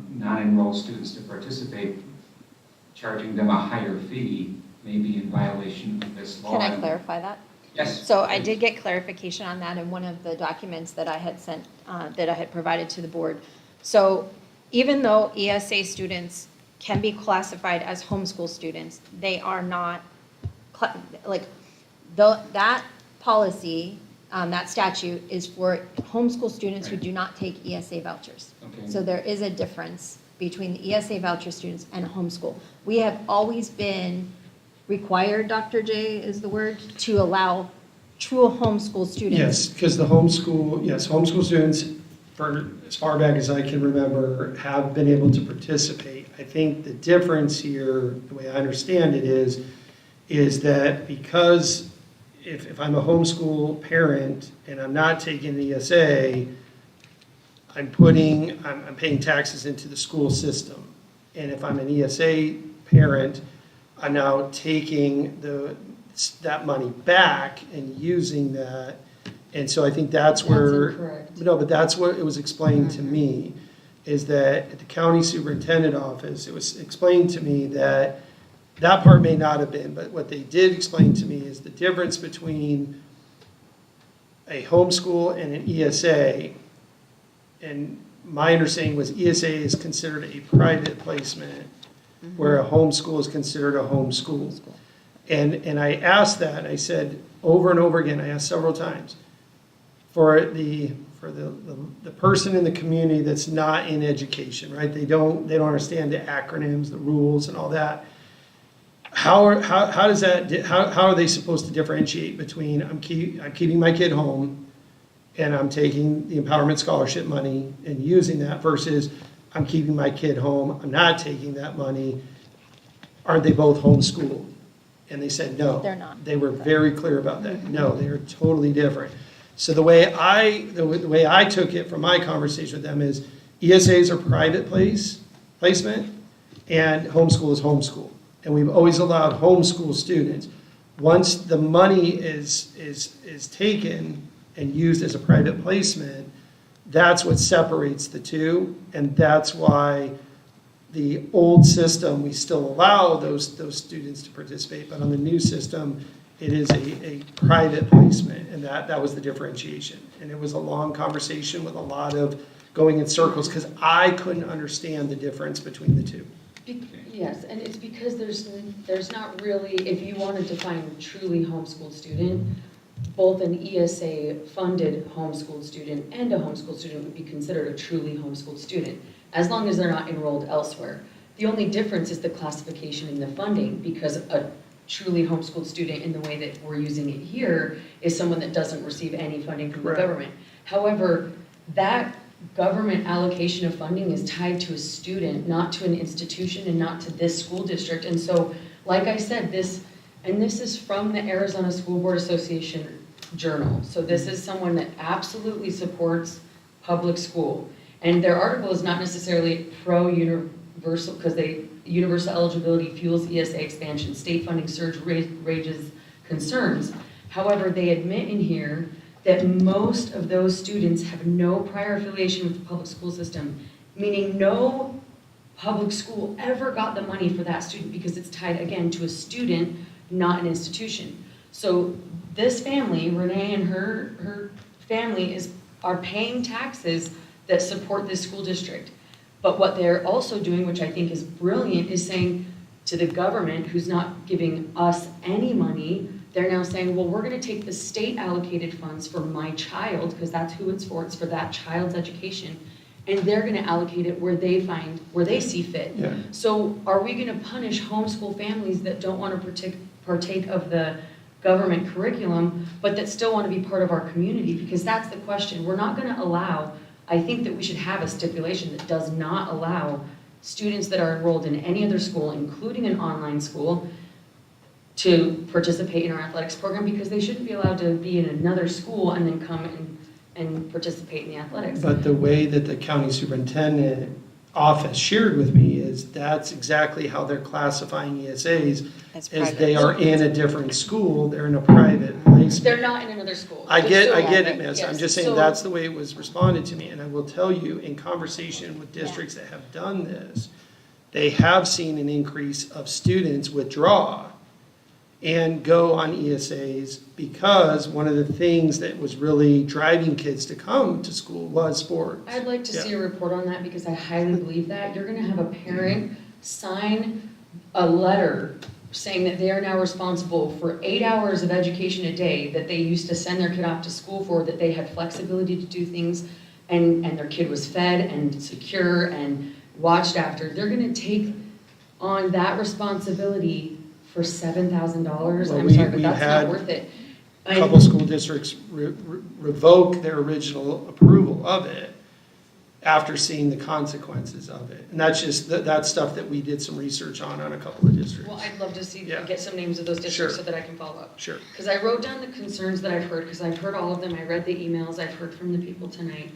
G: non-enrolled students to participate, charging them a higher fee may be in violation of this law.
A: Can I clarify that?
G: Yes.
A: So I did get clarification on that in one of the documents that I had sent, that I had provided to the board. So even though ESA students can be classified as homeschool students, they are not, that policy, that statute is for homeschool students who do not take ESA vouchers.
G: Okay.
A: So there is a difference between the ESA voucher students and homeschool. We have always been required, Dr. J is the word, to allow true homeschool students.
C: Yes, because homeschool students, for as far back as I can remember, have been able to participate. I think the difference here, the way I understand it is, is that because if I'm a homeschool parent and I'm not taking the ESA, I'm paying taxes into the school system. And if I'm an ESA parent, I'm now taking that money back and using that. And so I think that's where.
D: That's incorrect.
C: No, but that's what it was explained to me, is that at the county superintendent office, it was explained to me that that part may not have been, but what they did explain to me is the difference between a homeschool and an ESA. And my understanding was ESA is considered a private placement, where a homeschool is considered a homeschool. And I asked that, I said over and over again, I asked several times, for the person in the community that's not in education, right? They don't understand the acronyms, the rules, and all that. How are they supposed to differentiate between I'm keeping my kid home and I'm taking the empowerment scholarship money and using that versus I'm keeping my kid home, I'm not taking that money? Aren't they both homeschooled? And they said no.
A: They're not.
C: They were very clear about that. No, they are totally different. So the way I took it from my conversation with them is ESAs are private placement and homeschool is homeschool. And we've always allowed homeschool students. Once the money is taken and used as a private placement, that's what separates the two. And that's why the old system, we still allow those students to participate, but on the new system, it is a private placement, and that was the differentiation. And it was a long conversation with a lot of going in circles, because I couldn't understand the difference between the two.
D: Yes, and it's because there's not really, if you wanted to find a truly homeschooled student, both an ESA-funded homeschooled student and a homeschooled student would be considered a truly homeschooled student, as long as they're not enrolled elsewhere. The only difference is the classification in the funding, because a truly homeschooled student, in the way that we're using it here, is someone that doesn't receive any funding from the government. However, that government allocation of funding is tied to a student, not to an institution and not to this school district. And so, like I said, this is from the Arizona School Board Association Journal. So this is someone that absolutely supports public school. And their article is not necessarily pro-universal, because universal eligibility fuels ESA expansion, state funding surge raises concerns. However, they admit in here that most of those students have no prior affiliation with the public school system, meaning no public school ever got the money for that student, because it's tied, again, to a student, not an institution. So this family, Renee and her family, are paying taxes that support this school district. But what they're also doing, which I think is brilliant, is saying to the government, who's not giving us any money, they're now saying, well, we're going to take the state allocated funds for my child, because that's who it's for that child's education, and they're going to allocate it where they see fit.
C: Yeah.
D: So are we going to punish homeschool families that don't want to partake of the government curriculum, but that still want to be part of our community? Because that's the question. We're not going to allow, I think that we should have a stipulation that does not allow students that are enrolled in any other school, including an online school, to participate in our athletics program, because they shouldn't be allowed to be in another school and then come and participate in the athletics.
C: But the way that the county superintendent office shared with me is that's exactly how they're classifying ESAs,
A: As
C: is
A: private.
C: they are in a different school, they're in a private placement.
D: They're not in another school.
C: I get it,
D: Yes.
C: Miss. I'm just saying
D: So-
C: that's the way it was responded to me. And I will tell you, in conversation with districts that have done this, they have seen an increase of students withdraw and go on ESAs, because one of the things that was really driving kids to come to school was sports.
D: I'd like to see a report on that, because I highly believe that. You're going to have a parent sign a letter saying that they are now responsible for 8 hours of education a day that they used to send their kid off to school for, that they had flexibility to do things, and their kid was fed and secure and watched after. They're going to take on that responsibility for $7,000.
C: Well,
D: I'm sorry, but
C: we've
D: that's
C: had
D: not worth it.
C: A couple school districts revoke their original approval of it. after seeing the consequences of it. And that's just, that's stuff that we did some research on a couple of districts.
D: Well, I'd love to see,
C: Yeah.
D: get some names of those districts
C: Sure.
D: so that I can follow up.
C: Sure.
D: Because I wrote down the concerns that I've heard, because I've heard all of them, I read the emails, I've heard from the people tonight.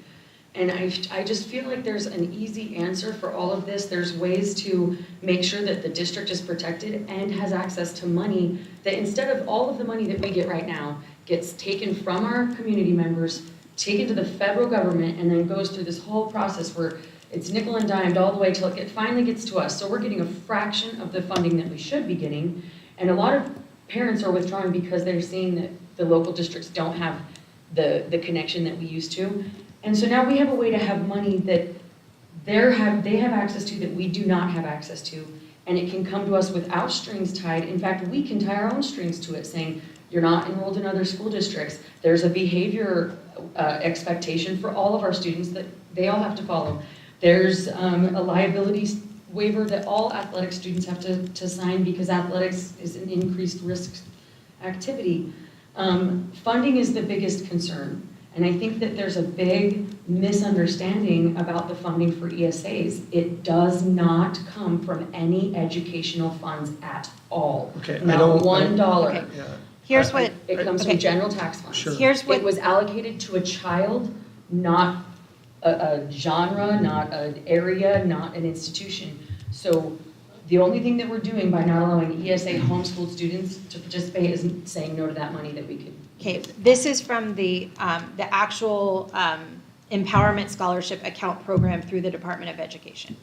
D: And I just feel like there's an easy answer for all of this. There's ways to make sure that the district is protected and has access to money, that instead of all of the money that we get right now gets taken from our community members, taken to the federal government, and then goes through this whole process where it's nickel and dimed all the way till it finally gets to us. So we're getting a fraction of the funding that we should be getting. And a lot of parents are withdrawing because they're seeing that the local districts don't have the connection that we used to. And so now we have a way to have money that they have access to that we do not have access to. And it can come to us without strings tied. In fact, we can tie our own strings to it, saying, you're not enrolled in other school districts. There's a behavior expectation for all of our students that they all have to follow. There's a liability waiver that all athletic students have to sign because athletics is an increased risk activity. Funding is the biggest concern. And I think that there's a big misunderstanding about the funding for ESAs. It does not come from any educational funds at all.
C: Okay,
D: Not $1.
A: Okay.
C: Yeah.
A: Here's what,
D: It comes
A: okay.
D: from general tax funds.
C: Sure.
A: Here's what,
D: It was allocated to a child, not a genre, not an area, not an institution. So the only thing that we're doing by not allowing ESA homeschooled students to participate is saying no to that money that we could.
A: okay, this is from the actual Empowerment Scholarship Account Program through the Department of Education.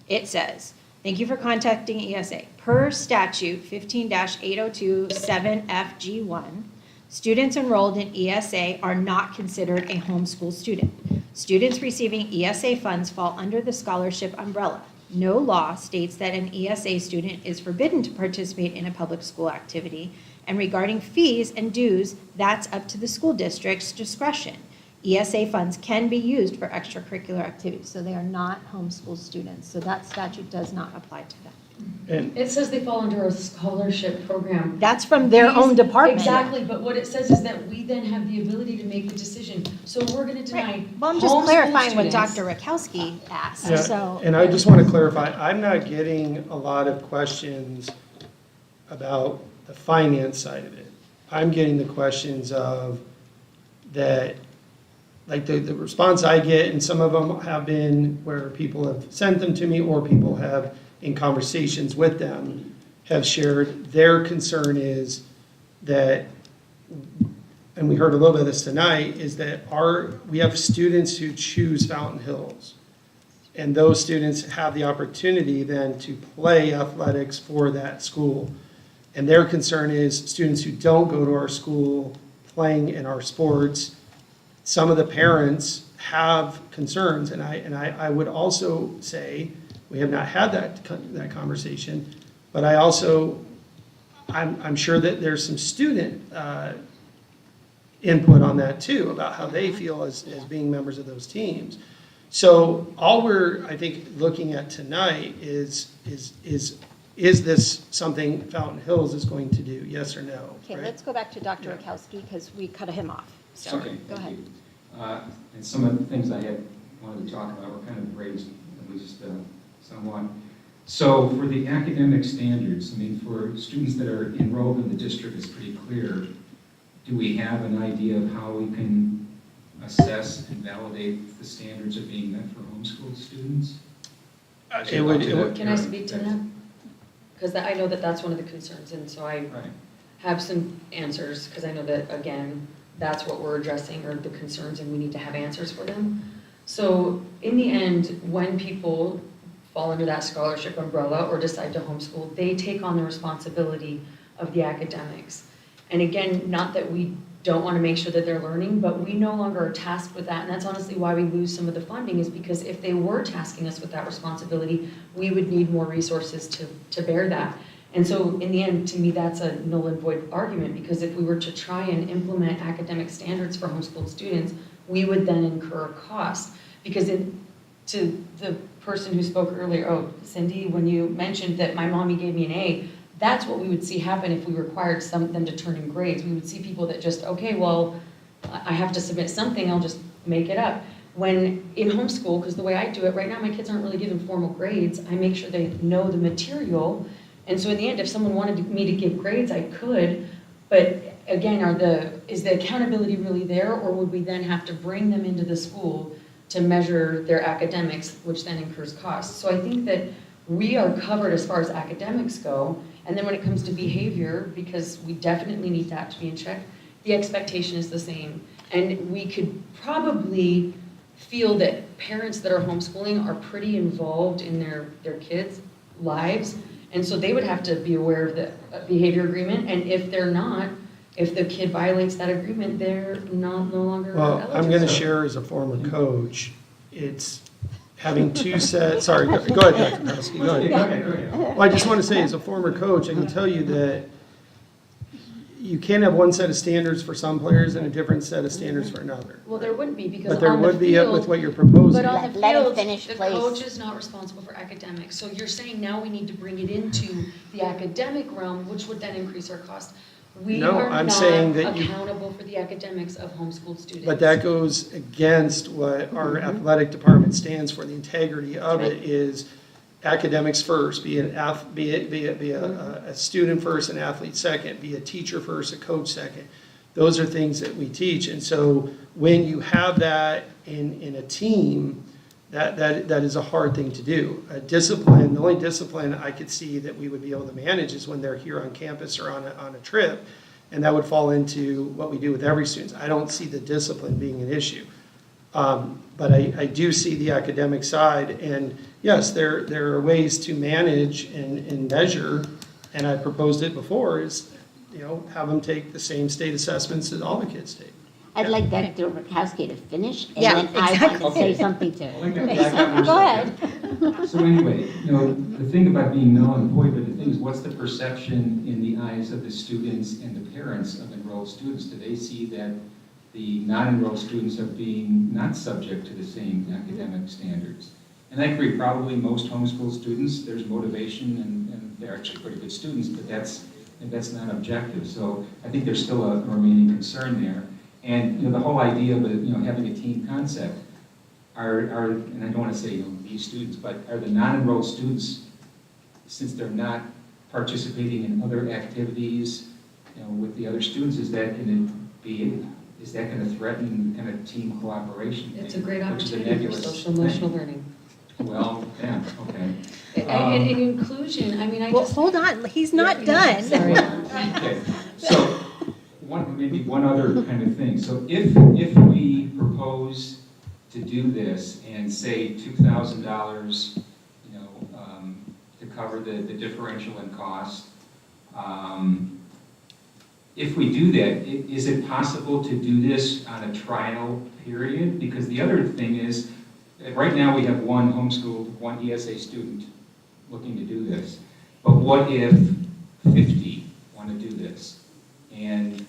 A: It says, thank you for contacting ESA. Per statute 15-802-7FG1, students enrolled in ESA are not considered a homeschool student. Students receiving ESA funds fall under the scholarship umbrella. No law states that an ESA student is forbidden to participate in a public school activity, and regarding fees and dues, that's up to the school district's discretion. ESA funds can be used for extracurricular activities, so they are not homeschool students. So that statute does not apply to them.
C: And
D: It says they fall under a scholarship program.
A: That's from their own department.
D: Exactly, but what it says is that we then have the ability to make the decision. So we're gonna deny
A: Right. Well, I'm just
D: homeschool
A: clarifying what
D: students.
A: Dr. Rakowski asked,
C: Yeah,
A: so.
C: and I just want to clarify, I'm not getting a lot of questions about the finance side of it. I'm getting the questions of that, like the response I get, and some of them have been where people have sent them to me or people have, in conversations with them, have shared their concern is that, and we heard a little bit of this tonight, is that we have students who choose Fountain Hills. And those students have the opportunity then to play athletics for that school. And their concern is students who don't go to our school playing in our sports, some of the parents have concerns. And I would also say, we have not had that conversation, but I'm sure that there's some student input on that too, about how they feel as being members of those teams. So all we're, I think, looking at tonight is this something Fountain Hills is going to do, yes or no?
A: Okay,
C: right?
A: let's go back to Dr. Rakowski because we cut him off. So,
G: Okay,
A: go
G: thank
A: ahead.
G: you. And some of the things I had wanted to talk about were kind of raised, at least somewhat. So for the academic standards, I mean, for students that are enrolled in the district, it's pretty clear. Do we have an idea of how we can assess and validate the standards of being met for homeschool students?
D: Can I speak to that? Because I know that that's one of the concerns, and so I
G: Right.
D: have some answers, because I know that, again, that's what we're addressing, are the concerns, and we need to have answers for them. So in the end, when people fall under that scholarship umbrella or decide to homeschool, they take on the responsibility of the academics. And again, not that we don't want to make sure that they're learning, but we no longer are tasked with that. And that's honestly why we lose some of the funding, is because if they were tasking us with that responsibility, we would need more resources to bear that. And so in the end, to me, that's a null and void argument, because if we were to try and implement academic standards for homeschooled students, we would then incur costs. Because to the person who spoke earlier, Cindy, when you mentioned that my mommy gave me an A, that's what we would see happen if we required them to turn in grades. We would see people that just, okay, well, I have to submit something, I'll just make it up. when in homeschool, because the way I do it, right now my kids aren't really given formal grades, I make sure they know the material. And so in the end, if someone wanted me to give grades, I could, but again, is the accountability really there, or would we then have to bring them into the school to measure their academics, which then incurs costs? So I think that we are covered as far as academics go, and then when it comes to behavior, because we definitely need that to be in check, the expectation is the same. And we could probably feel that parents that are homeschooling are pretty involved in their kids' lives, and so they would have to be aware of the behavior agreement, and if they're not, if the kid violates that agreement, they're no longer
C: Well,
D: eligible.
C: I'm going to share as a former coach, it's having two sets, sorry, go ahead, Dr. Paskey, go ahead. Well, I just want to say, as a former coach, I can tell you that you can't have one set of standards for some players and a different set of standards for another.
D: Well, there wouldn't be, because
C: But there
D: on the
C: would be
D: field,
C: with what you're proposing.
D: but on the
B: Let him
D: field,
B: finish,
D: the
B: please.
D: coach is not responsible for academics. So you're saying now we need to bring it into the academic realm, which would then increase our cost. We
C: No,
D: are
C: I'm
D: not
C: saying that you-
D: accountable for the academics of homeschooled students.
C: But that goes against what our athletic department stands for. The integrity of it is academics first, be a student first, an athlete second, be a teacher first, a coach second. Those are things that we teach. And so when you have that in a team, that is a hard thing to do. A discipline, the only discipline I could see that we would be able to manage is when they're here on campus or on a trip. And that would fall into what we do with every student. I don't see the discipline being an issue. But I do see the academic side, and yes, there are ways to manage and measure, and I proposed it before, is, have them take the same state assessments that all the kids take.
B: I'd like Dr. Rakowski to finish, and
A: Yeah,
B: then I want to say
G: Okay.
B: something to
G: Well, I
B: her.
G: got more
B: Go
G: stuff.
B: ahead.
G: So anyway, the thing about being null and void, but the thing is, what's the perception in the eyes of the students and the parents of enrolled students? Do they see that the non-enrolled students are being not subject to the same academic standards? And I agree, probably most homeschool students, there's motivation, and they're actually pretty good students, but that's not objective. So I think there's still a remaining concern there. And the whole idea of having a team concept are, and I don't want to say these students, but are the non-enrolled students, since they're not participating in other activities with the other students, is that going to threaten kind of team cooperation?
D: It's a great
G: Which is a
D: opportunity for
G: nebulous
D: social
G: thing.
D: emotional learning.
G: Well, yeah, okay.
D: And inclusion, I mean,
A: Well, hold on, he's not done.
D: Sorry.
G: Okay, so maybe one other kind of thing. So if we propose to do this and say $2,000, to cover the differential in cost, if we do that, is it possible to do this on a trial period? Because the other thing is, right now we have one homeschooled, one ESA student looking to do this. But what if 50 want to do this? And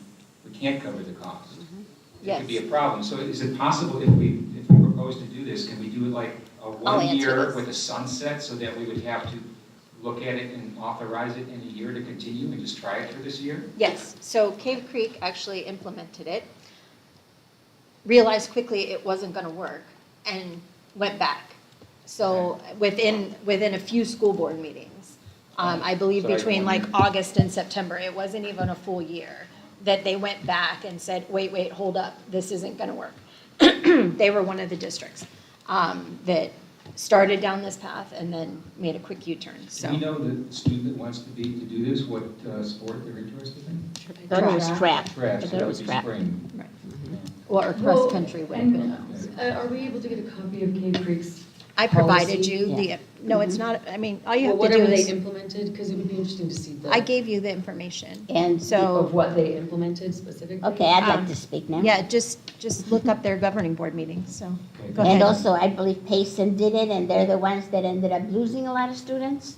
G: we can't cover the cost. It could be a problem. So is it possible, if we propose to do this, can we do it like a 1 year with a sunset, so that we would have to look at it and authorize it in a year to continue and just try it for this year?
A: Yes, so Cave Creek actually implemented it, realized quickly it wasn't going to work, and went back. So within a few school board meetings, I believe between like August and September, it wasn't even a full year, that they went back and said, wait, hold up, this isn't going to work. They were one of the districts that started down this path and then made a quick U-turn, so.
G: Do we know the student that wants to do this, what sport they're interested in?
B: I thought it was track.
G: Track,
B: I
G: so
B: thought it was
G: would be
B: track.
G: spring.
A: Right. Or cross-country would have been.
D: Are we able to get a copy of Cave Creek's
A: I provided
D: policy?
A: you the, no, it's not, I mean, all you have to do
D: Whatever they
A: is,
D: implemented, because it would be interesting to see
A: I gave you the information.
B: And
A: So,
D: of what they implemented specifically.
B: okay, I'd like to speak now.
A: yeah, just look up their governing board meetings, so. Go
B: And
A: ahead.
B: also, I believe Payson did it, and they're the ones that ended up losing a lot of students.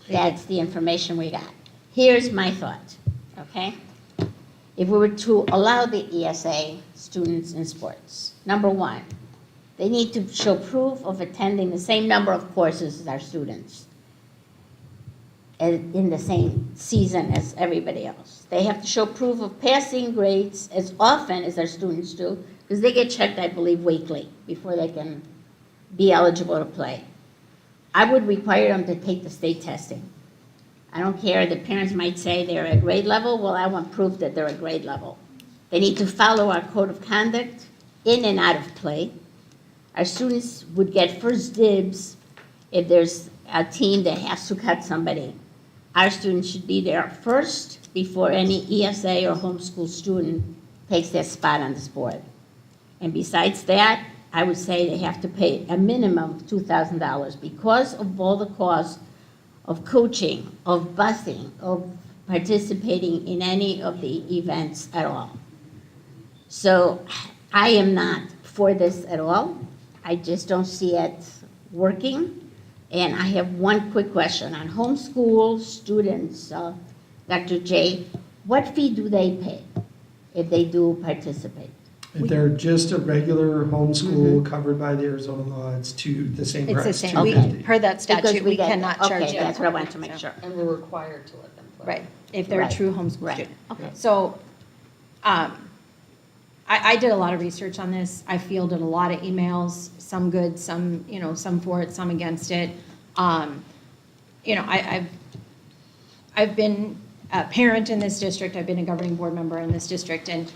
B: That's the information we got. Here's my thought, okay? If we were to allow the ESA students in sports, number one, they need to show proof of attending the same number of courses as our students in the same season as everybody else. They have to show proof of passing grades as often as our students do, because because they get checked, I believe, weekly before they can be eligible to play. I would require them to take the state testing. I don't care, the parents might say they're at grade level, well, I want proof that they're at grade level. They need to follow our code of conduct in and out of play. Our students would get first dibs if there's a team that has to cut somebody. Our students should be there first before any ESA or homeschool student takes their spot on this board. And besides that, I would say they have to pay a minimum of $2,000 because of all the costs of coaching, of busing, of participating in any of the events at all. So I am not for this at all. I just don't see it working. And I have one quick question on homeschool students. Dr. J, what fee do they pay if they do participate?
C: If they're just a regular homeschool covered by the Arizona law, it's the same
A: It's
C: price.
A: the same,
C: $250.
A: per that
B: Because
A: statute, we
B: get-
A: cannot charge
B: Okay,
A: them.
B: that's what I wanted to make sure.
D: And we're required to let them play.
A: Right, if they're a
B: Right.
A: true homeschool
B: Right.
A: student.
B: Okay.
A: So, I did a lot of research on this. I fielded a lot of emails, some good, some, some for it, some against it. I've been a parent in this district, I've been a governing board member in this district, and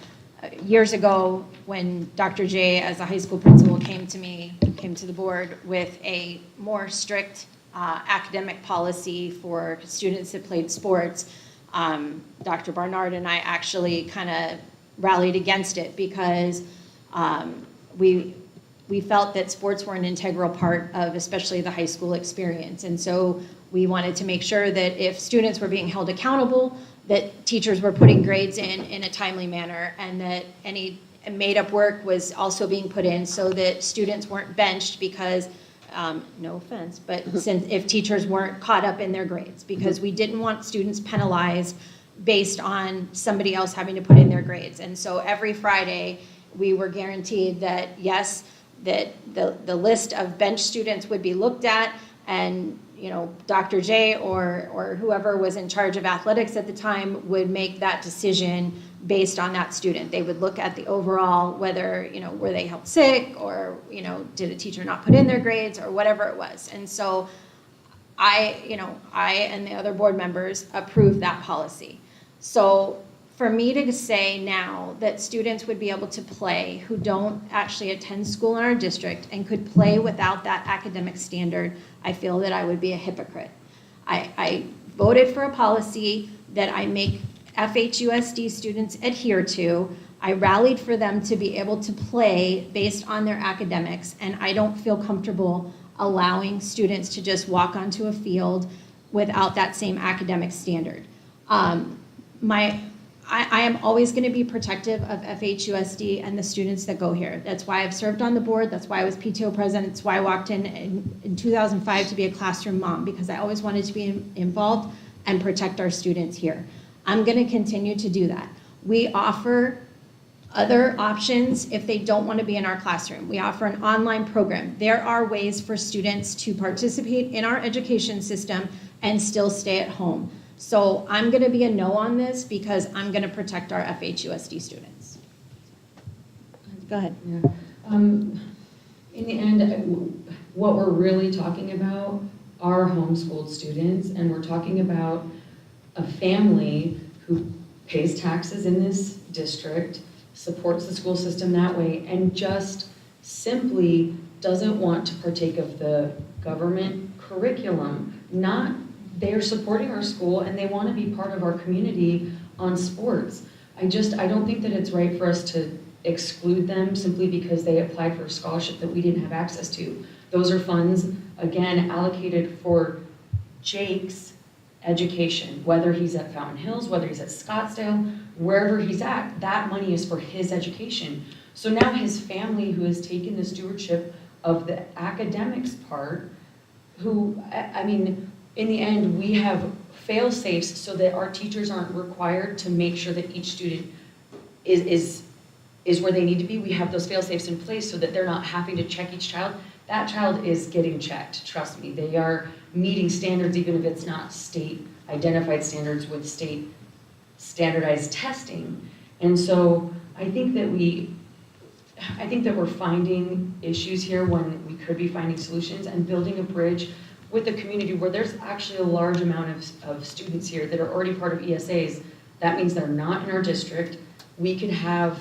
A: years ago, when Dr. J, as a high school principal, came to the board with a more strict academic policy for students that played sports, Dr. Barnard and I actually kind of rallied against it because we felt that sports were an integral part of especially the high school experience. And so we wanted to make sure that if students were being held accountable, that teachers were putting grades in a timely manner, and that any made-up work was also being put in so that students weren't benched because, no offense, but if teachers weren't caught up in their grades, because we didn't want students penalized based on somebody else having to put in their grades. And so every Friday, we were guaranteed that, yes, that the list of bench students would be looked at, and Dr. J or whoever was in charge of athletics at the time would make that decision based on that student. They would look at the overall, whether, were they held sick, or, did a teacher not put in their grades, or whatever it was. And so I and the other board members approved that policy. So for me to say now that students would be able to play who don't actually attend school in our district and could play without that academic standard, I feel that I would be a hypocrite. I voted for a policy that I make FHUSD students adhere to. I rallied for them to be able to play based on their academics, and I don't feel comfortable allowing students to just walk onto a field without that same academic standard. I am always going to be protective of FHUSD and the students that go here. That's why I've served on the board. That's why I was PTO president. That's why I walked in 2005 to be a classroom mom, because I always wanted to be involved and protect our students here. I'm going to continue to do that. We offer other options if they don't want to be in our classroom. We offer an online program. There are ways for students to participate in our education system and still stay at home. So I'm going to be a no on this because I'm going to protect our FHUSD students. Go ahead.
D: Yeah. In the end, what we're really talking about are homeschooled students, and we're talking about a family who pays taxes in this district, supports the school system that way, and just simply doesn't want to partake of the government curriculum. They're supporting our school and they want to be part of our community on sports. I don't think that it's right for us to exclude them simply because they applied for a scholarship that we didn't have access to. Those are funds, again, allocated for Jake's education, whether he's at Fountain Hills, whether he's at Scottsdale, wherever he's at, that money is for his education. So now his family, who has taken the stewardship of the academics part, in the end, we have fail-safes so that our teachers aren't required to make sure that each student is where they need to be. We have those fail-safes in place so that they're not having to check each child. That child is getting checked, trust me. They are meeting standards, even if it's not state-identified standards with state standardized testing. And so I think that I think that we're finding issues here when we could be finding solutions and building a bridge with the community where there's actually a large amount of students here that are already part of ESAs. That means they're not in our district. We could have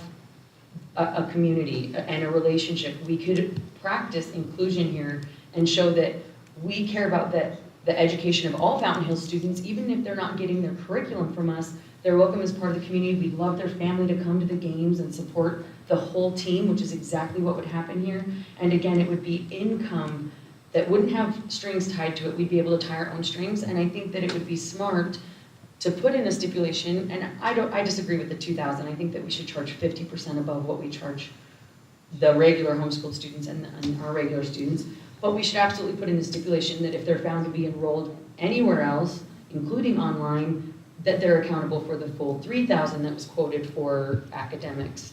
D: a community and a relationship. We could practice inclusion here and show that we care about the education of all Fountain Hills students, even if they're not getting their curriculum from us. They're welcome as part of the community. We'd love their family to come to the games and support the whole team, which is exactly what would happen here. And again, it would be income that wouldn't have strings tied to it. We'd be able to tie our own strings. And I think that it would be smart to put in a stipulation, and I disagree with the 2,000. I think that we should charge 50% above what we charge the regular homeschooled students and our regular students. But we should absolutely put in a stipulation that if they're found to be enrolled anywhere else, including online, that they're accountable for the full 3,000 that was quoted for academics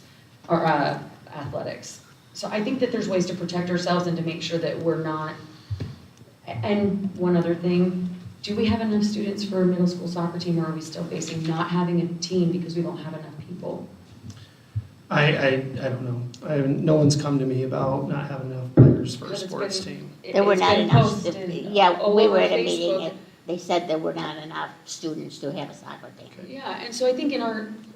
D: or athletics. So I think that there's ways to protect ourselves and to make sure that we're not. And one other thing, do we have enough students for a middle school soccer team, or are we still facing not having a team because we don't have enough people?
C: I don't know. No one's come to me about not having enough players for a sports team.
B: There were not enough. Yeah, we were at a
D: Facebook.
B: meeting. They said there were not enough students to have a soccer team.
D: Yeah, and so I think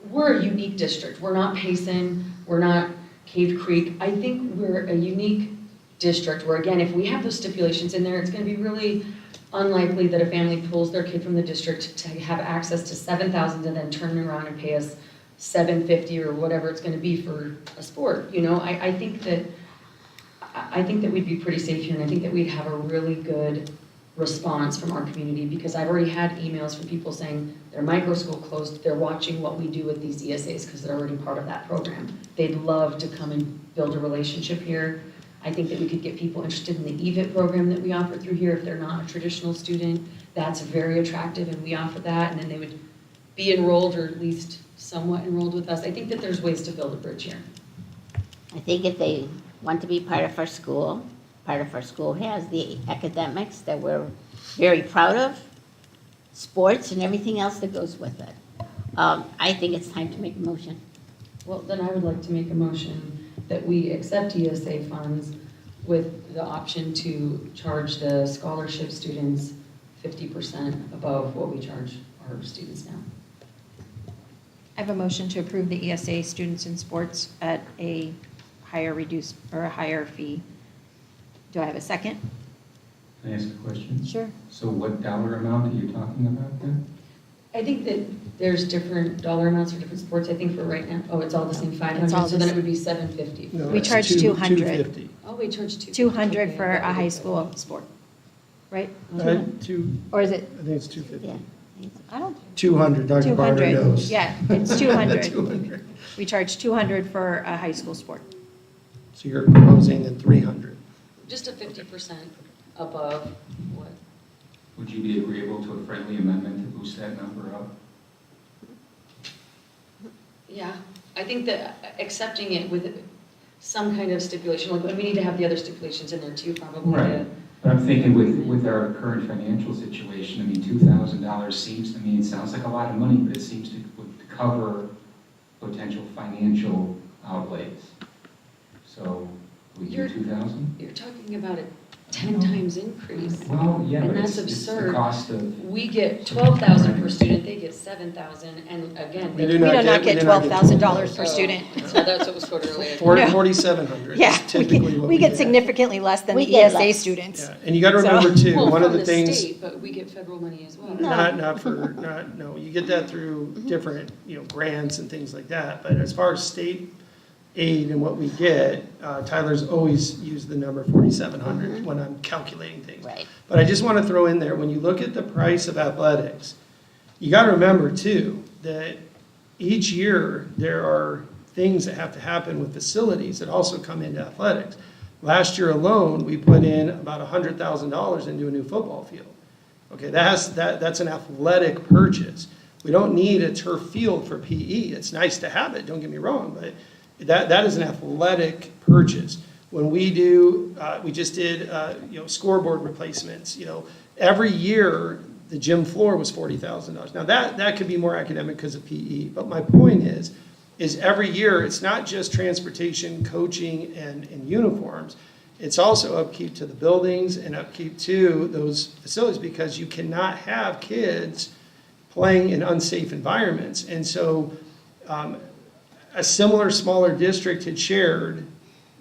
D: we're a unique district. We're not Payson, we're not Cave Creek. I think we're a unique district where, again, if we have those stipulations in there, it's gonna be really unlikely that a family pulls their kid from the district to have access to 7,000 and then turn around and pay us $750 or whatever it's gonna be for a sport. You know, I think that we'd be pretty safe here, and I think that we'd have a really good response from our community, because I've already had emails from people saying their micro school closed, they're watching what we do with these ESAs because they're already part of that program. They'd love to come and build a relationship here. I think that we could get people interested in the EVIT program that we offer through here if they're not a traditional student. That's very attractive, and we offer that, and then they would be enrolled, or at least somewhat enrolled with us. I think that there's ways to build a bridge here.
B: I think if they want to be part of our school has the academics that we're very proud of, sports and everything else that goes with it. I think it's time to make a motion.
D: Well, then I would like to make a motion that we accept ESA funds with the option to charge the scholarship students 50% above what we charge our students now.
A: I have a motion to approve the ESA students in sports at a higher reduced, or a higher fee. Do I have a second?
G: Can I ask a question?
A: Sure.
G: So what dollar amount are you talking about then?
D: I think that there's different dollar amounts for different sports. I think for right now, it's all the same 500,
A: all
D: so
A: the
D: then it
A: same.
D: would be 750.
C: No,
A: We
C: it's
A: charge 200.
C: 250.
D: Oh, we charge
A: 200 for a high school sport, right? Or is it,
C: I think it's 250.
B: Yeah.
A: I don't,
C: 200, Dr. Barber
A: 200.
C: knows.
A: Yeah, it's 200.
C: 200.
A: We charge 200 for a high school sport.
C: So you're proposing then 300.
D: Just a 50% above what?
G: Would you be agreeable to a friendly amendment to boost that number up?
D: Yeah, I think that accepting it with some kind of stipulation, like we need to have the other stipulations in there too, probably.
G: Right. But I'm thinking with our current financial situation, I mean, $2,000 seems to me, it sounds like a lot of money, but it seems to cover potential financial outlays. So, we do 2,000?
D: You're talking about a 10 times increase.
G: Well, yeah,
D: And
G: but
D: that's
G: it's the
D: absurd.
G: cost of,
D: We get 12,000 per student, they get 7,000, and again.
C: We
D: they-
C: do
A: We
C: not
A: do not get
C: we do not
A: $12,000 per
D: Oh,
A: student.
D: So that's what was quoted earlier.
A: No.
C: 4,700
A: Yeah,
C: is typically what
A: we get
C: get.
A: significantly less than
B: We
A: the
B: get
A: ESA
B: less.
A: students.
C: Yeah, and you got to
A: So-
C: remember too,
D: Well,
C: one of
D: from
C: the things.
D: state, but we get federal money as well.
B: No.
C: No, you get that through different, grants and things like that. But as far as state aid and what we get, Tyler's always used the number 4,700 when I'm calculating things.
B: Right.
C: But I just want to throw in there, when you look at the price of athletics, you got to remember too, that each year there are things that have to happen with facilities that also come into athletics. Last year alone, we put in about $100,000 into a new football field. Okay, that's an athletic purchase. We don't need a turf field for PE. It's nice to have it, don't get me wrong, but that is an athletic purchase. When we do, we just did, scoreboard replacements. Every year the gym floor was $40,000. Now that could be more academic because of PE, but my point is, is every year, it's not just transportation, coaching, and uniforms. It's also upkeep to the buildings and upkeep to those facilities, because you cannot have kids playing in unsafe environments. And so a similar smaller district had shared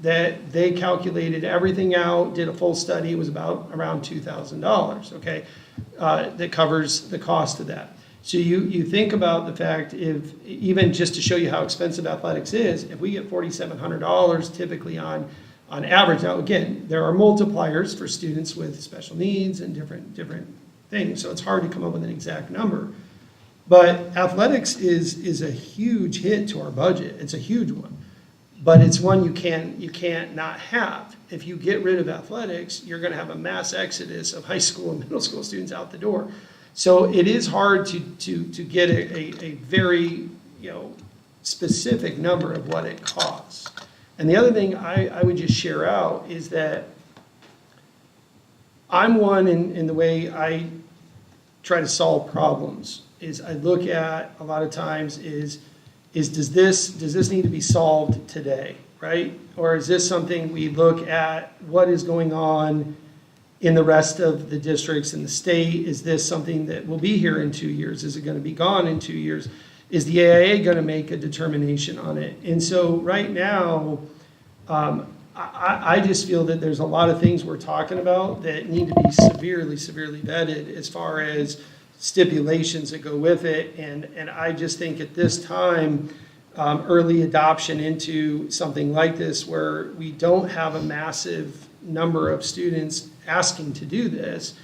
C: that they calculated everything out, did a full study, it was about around $2,000, okay? That covers the cost of that. So you think about the fact, if, even just to show you how expensive athletics is, if we get $4,700 typically on average, now again, there are multipliers for students with special needs and different things, so it's hard to come up with an exact number. But athletics is a huge hit to our budget. It's a huge one. But it's one you can't not have. If you get rid of athletics, you're going to have a mass exodus of high school and middle school students out the door. So it is hard to get a very specific number of what it costs. And the other thing I would just share out is that I'm one in the way I try to solve problems is I look at a lot of times is does this need to be solved today, right? Or is this something we look at what is going on in the rest of the districts in the state? Is this something that will be here in 2 years? Is it going to be gone in 2 years? Is the AIA going to make a determination on it? And so right now, I just feel that there's a lot of things we're talking about that need to be severely vetted as far as stipulations that go with it. And I just think at this time, early adoption into something like this where we don't have a massive number of students asking to do this,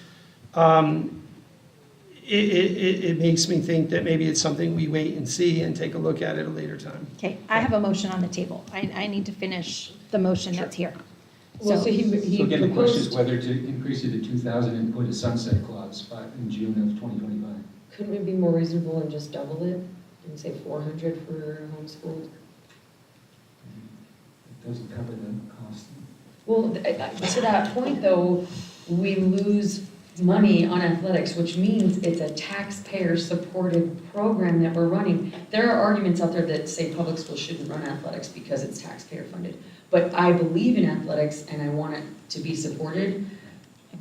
C: it makes me think that maybe it's something we wait and see and take a look at a later time.
A: Okay, I have a motion on the table. I need to finish the motion that's here.
D: Well, so he
G: So again, the question is
D: proposed,
G: whether to increase it to 2,000 and put a sunset clause in June of 2025.
D: couldn't it be more reasonable and just double it and say 400 for homeschooled?
G: It doesn't cover the cost.
D: Well, to that point though, we lose money on athletics, which means it's a taxpayer-supported program that we're running. There are arguments out there that say public schools shouldn't run athletics because it's taxpayer-funded. But I believe in athletics and I want it to be supported.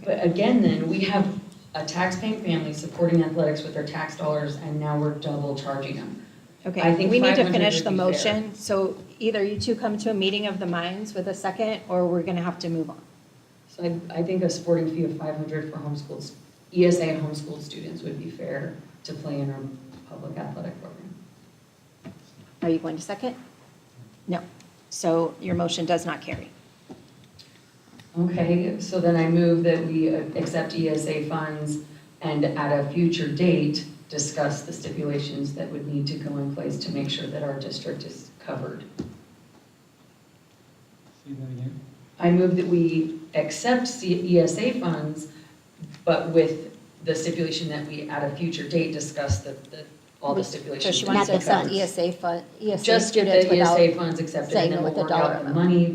D: But again, then, we have a tax-paying family supporting athletics with their tax dollars, and now we're double charging them. I
A: Okay,
D: think
A: we need to
D: 500
A: finish
D: would
A: the
D: be fair.
A: motion, so either you two come to a meeting of the minds with a second, or we're gonna have to move on.
D: So I think a sporting fee of 500 for homeschooled, ESA homeschooled students would be fair to play in our public athletic program.
A: Are you going to second? No. So your motion does not carry.
D: Okay, so then I move that we accept ESA funds and at a future date, discuss the stipulations that would need to go in place to make sure that our district is covered.
G: Say that again?
D: I move that we accept ESA funds, but with the stipulation that we at a future date discuss all the
A: So
D: stipulations.
A: she
D: that
A: wants to
D: need
A: accept
D: covered.
A: ESA
D: Just get
A: students
D: the
A: without,
D: ESA funds accepted,
A: saying
D: and then
A: what
D: we'll
A: the
D: work
A: dollar
D: out the
A: amount.
D: money,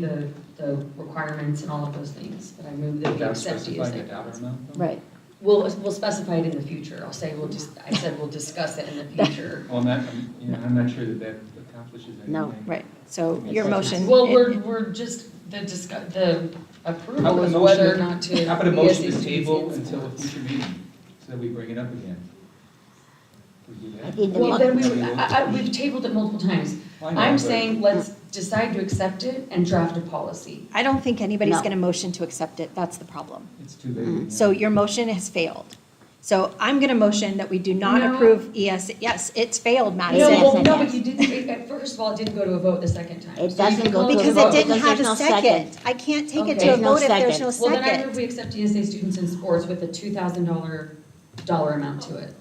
D: the requirements, and all of those things. But I move that we
G: Without
D: accept
G: specifying
D: ESA
G: a dollar
D: funds.
G: amount? though?
A: right.
D: We'll specify it in the future. I'll say I said we'll discuss it in the future.
G: Well, I'm not sure that accomplishes anything.
A: No, right. So your motion.
D: Well, we're just, the
G: How
D: approval
G: about
D: is
G: a
D: whether or
G: motion,
D: not to.
G: how about a motion
D: ESA
G: to table
D: students
G: until a future meeting, so that we bring it up again? Can we do that?
B: Need the
D: Well, then
G: motion.
D: we've tabled it multiple times.
G: I know,
D: I'm
G: but-
D: saying let's decide to accept it and draft a policy.
A: I don't think anybody's
B: No.
A: going to motion to accept it. That's the problem.
G: It's too late.
A: So your motion has failed. So I'm going to motion that we do not
D: No.
A: approve ESA. Yes, it's failed,
D: No,
A: Madison.
B: Yes,
D: well,
B: it
D: no,
B: has.
D: but you didn't, first of all, it didn't go to a vote the second time.
B: It
D: So you
B: doesn't
D: can
B: go
D: call
B: to a
A: Because
B: vote
A: it didn't
B: because
A: have a
B: there's no second.
A: second. I can't take it
D: Okay.
A: to a
B: There's no
A: vote if there's no
B: second.
D: Well, then I move
A: second.
D: we accept ESA students in sports with a $2,000 dollar amount to it.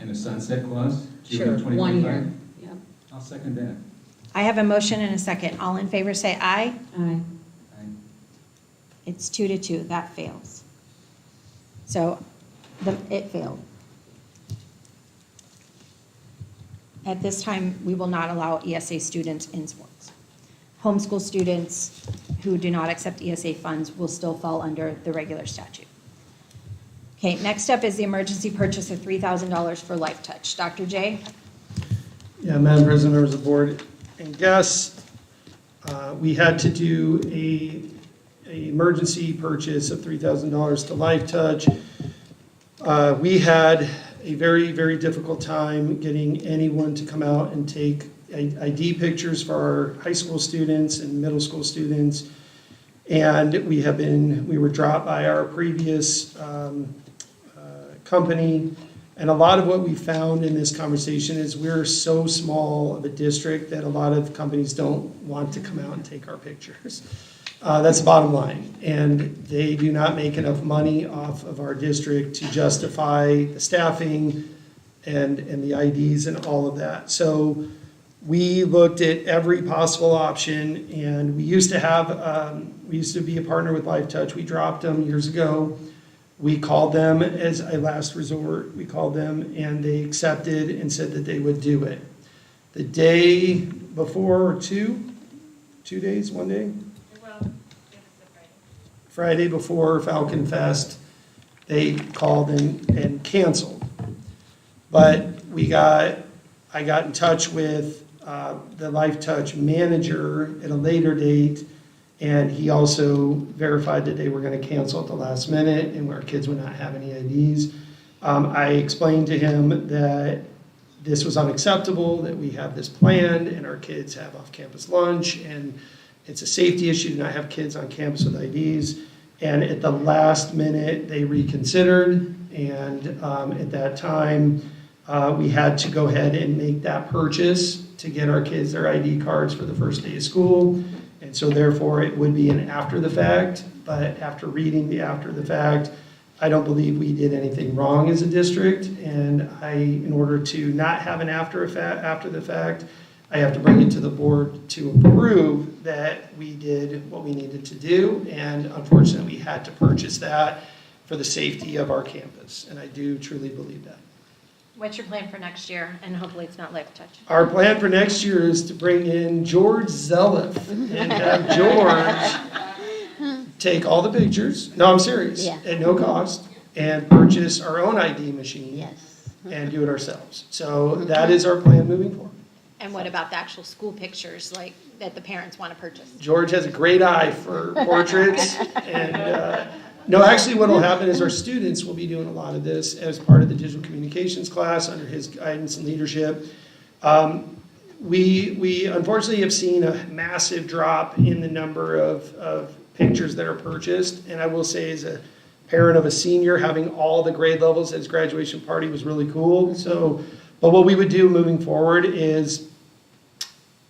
G: And a sunset clause? June
D: Sure,
G: of
D: 1 year.
G: 2025?
D: Yeah.
G: I'll second that.
A: I have a motion and a second. All in favor, say aye.
D: Aye.
A: It's 2-2. That fails. So it failed. At this time, we will not allow ESA students in sports. Homeschool students who do not accept ESA funds will still fall under the regular statute. Okay, next up is the emergency purchase of $3,000 for Life Touch. Dr. J?
C: Yeah, Madam President, members of the board, and guests, we had to do a emergency purchase of $3,000 to Life Touch. We had a very, very difficult time getting anyone to come out and take ID pictures for our high school students and middle school students. And we were dropped by our previous company. And a lot of what we found in this conversation is we're so small of a district that a lot of companies don't want to come out and take our pictures. That's the bottom line. And they do not make enough money off of our district to justify the staffing and the IDs and all of that. So we looked at every possible option, and we used to be a partner with Life Touch. We dropped them years ago. We called them as a last resort. We called them, and they accepted and said that they would do it. The day before, or 2 days, 1 day?
H: Well, it was the Friday.
C: Friday before Falcon Fest, they called and canceled. But I got in touch with the Life Touch manager at a later date, and he also verified that they were going to cancel at the last minute and our kids would not have any IDs. I explained to him that this was unacceptable, that we have this planned and our kids have off-campus lunch, and it's a safety issue to not have kids on campus with IDs. And at the last minute, they reconsidered, and at that time, we had to go ahead and make that purchase to get our kids their ID cards for the first day of school. And so therefore, it would be an after the fact, but after reading the after the fact, I don't believe we did anything wrong as a district. And in order to not have an after the fact, I have to bring it to the board to approve that we did what we needed to do. And unfortunately, we had to purchase that for the safety of our campus. And I do truly believe that.
A: What's your plan for next year? And hopefully it's not Life Touch.
C: Our plan for next year is to bring in George Zelliff and have George take all the pictures, no, I'm serious,
B: Yeah.
C: at no cost, and purchase our own ID machine
B: Yes.
C: and do it ourselves. So that is our plan moving forward.
A: And what about the actual school pictures, like, that the parents want to purchase?
C: George has a great eye for portraits, and no, actually what will happen is our students will be doing a lot of this as part of the digital communications class under his guidance and leadership. We unfortunately have seen a massive drop in the number of pictures that are purchased, and I will say as a parent of a senior, having all the grade levels at his graduation party was really cool. So, but what we would do moving forward is,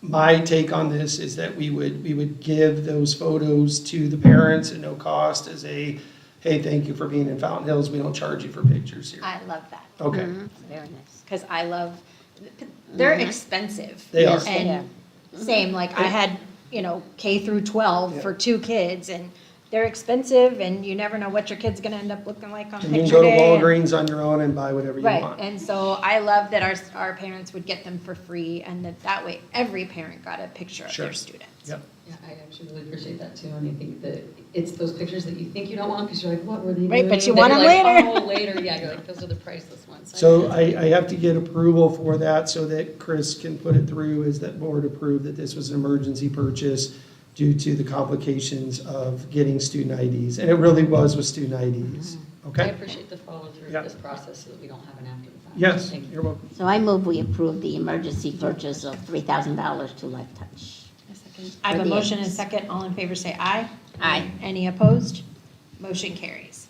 C: my take on this is that we would give those photos to the parents at no cost as a, hey, thank you for being in Fountain Hills. We don't charge you for pictures here.
A: I love that.
C: Okay.
B: Very nice.
A: Because I love, they're expensive.
C: They are.
A: And same, like I had, K through 12
C: Yeah.
A: for 2 kids, and they're expensive, and you never know what your kid's gonna end up looking like on
C: And you can
A: picture
C: go to
A: day.
C: Walgreens on your own and buy whatever you
A: Right,
C: want.
A: and so I love that our parents would get them for free, and that way every parent got a picture of
C: Sure.
A: their students.
C: Yep.
D: Yeah, I actually really appreciate that too, and I think that it's those pictures that you think you don't want, because you're like, what were they doing?
A: Right, but you
D: And then
A: want
D: you're
A: them
D: like,
A: later.
D: Oh, later, yeah, you're like, those are the priceless ones.
C: So I have to get approval for that so that Chris can put it through as that board approved that this was an emergency purchase due to the complications of getting student IDs. And it really was with student IDs.
D: I
C: Okay?
D: appreciate the follow through
C: Yeah.
D: of this process so that we don't have an after the fact.
C: Yes,
D: Thank you.
C: you're welcome.
B: So I move we approve the emergency purchase of $3,000 to Life Touch.
A: I have
B: For
A: a
B: the
A: motion and a
B: others.
A: second. All in favor say aye.
B: Aye.
A: Any opposed? Motion carries.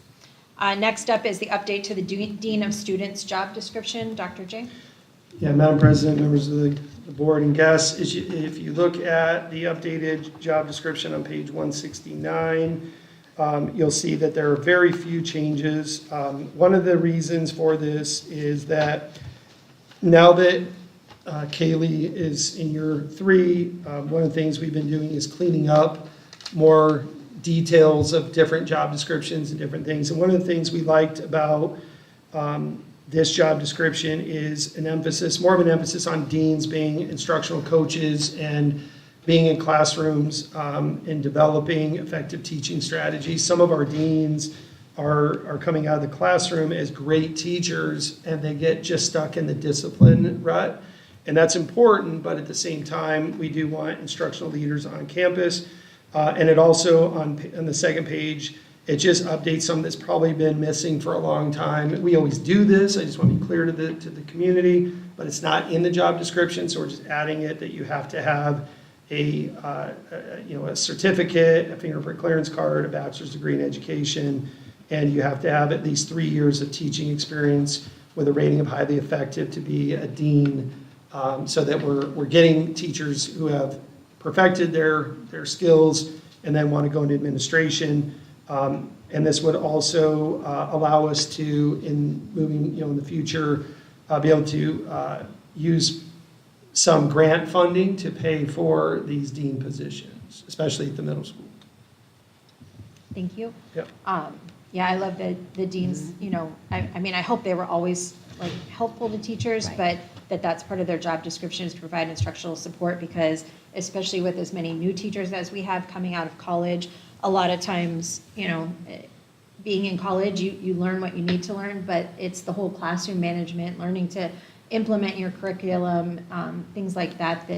A: Next up is the update to the Dean of Students job description. Dr. J?
C: Yeah, Madam President, members of the board and guests, if you look at the updated job description on page 169, you'll see that there are very few changes. One of the reasons for this is that now that Kaylee is in year 3, one of the things we've been doing is cleaning up more details of different job descriptions and different things. And one of the things we liked about this job description is more of an emphasis on deans being instructional coaches and being in classrooms and developing effective teaching strategies. Some of our deans are coming out of the classroom as great teachers, and they get just stuck in the discipline rut. And that's important, but at the same time, we do want instructional leaders on campus. And it also, on the second page, it just updates something that's probably been missing for a long time. We always do this, I just want to be clear to the community, but it's not in the job description, so we're just adding it that you have to have a certificate, a fingerprint clearance card, a bachelor's degree in education, and you have to have at least 3 years of teaching experience with a rating of highly effective to be a dean, so that we're getting teachers who have perfected their skills and then want to go into administration. And this would also allow us to, in moving, in the future, be able to use some grant funding to pay for these dean positions, especially at the middle school.
A: Thank you.
C: Yep.
A: Yeah, I love the deans, I mean, I hope they were always like helpful to teachers,
B: Right.
A: but that's part of their job description is to provide instructional support, because especially with as many new teachers as we have coming out of college, a lot of times, being in college, you learn what you need to learn, but it's the whole classroom management, learning to implement your curriculum, things like that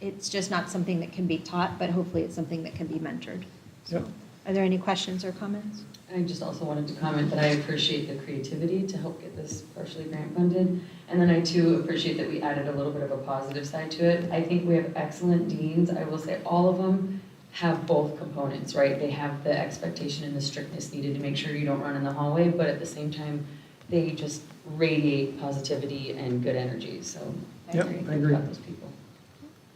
A: it's just not something that can be taught, but hopefully it's something that can be mentored.
C: Yep.
A: Are there any questions or comments?
D: I just also wanted to comment that I appreciate the creativity to help get this partially grant funded. And then I too appreciate that we added a little bit of a positive side to it. I think we have excellent deans. I will say all of them have both components, right? They have the expectation and the strictness needed to make sure you don't run in the hallway, but at the same time, they just radiate positivity and good energy. So
C: Yep, I agree.
D: about those people.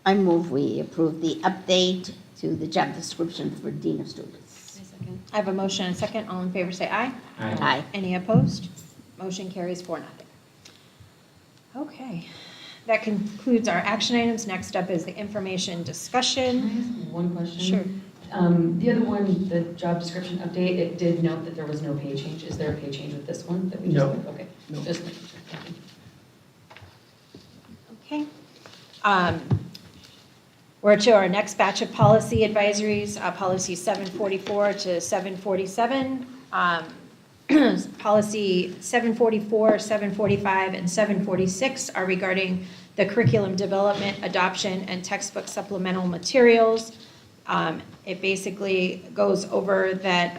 B: I move we approve the update to the job description for Dean of Students.
A: I have a motion and a second. All in favor say aye.
B: Aye.
A: Any opposed? Motion carries 4-0. Okay, that concludes our action items. Next up is the information
D: Can
A: discussion.
D: I ask one question?
A: Sure.
D: The other one, the job description update, it did note that there was no pay change. Is there a pay change with this one that we just?
C: No.
D: Okay.
C: No.
D: Just making sure. Thank you.
A: Okay. We're to our next batch of policy advisories, policy 744 to 747. Policy 744, 745, and 746 are regarding the curriculum development, adoption, and textbook supplemental materials. It basically goes over that,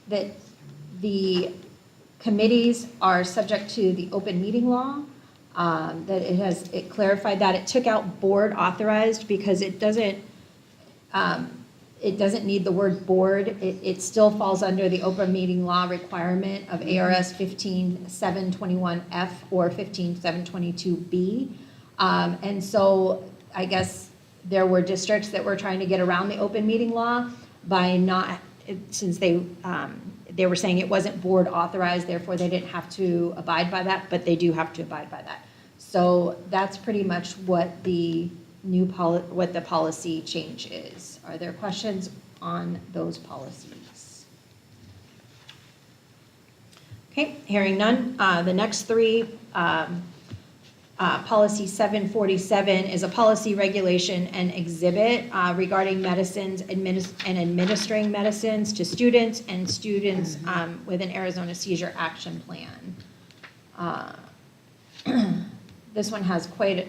A: that the committees are subject to the open meeting law. That it clarified that. It took out board authorized because it doesn't need the word board. It still falls under the open meeting law requirement of ARS 15721F or 15722B. And so I guess there were districts that were trying to get around the open meeting law by not, since they were saying it wasn't board authorized, therefore they didn't have to abide by that, but they do have to abide by that. So that's pretty much what the what the policy change is. Are there questions on those policies? Okay, hearing none. The next three, policy 747 is a policy regulation and exhibit regarding medicines and administering medicines to students and students with an Arizona seizure action plan. This one has quite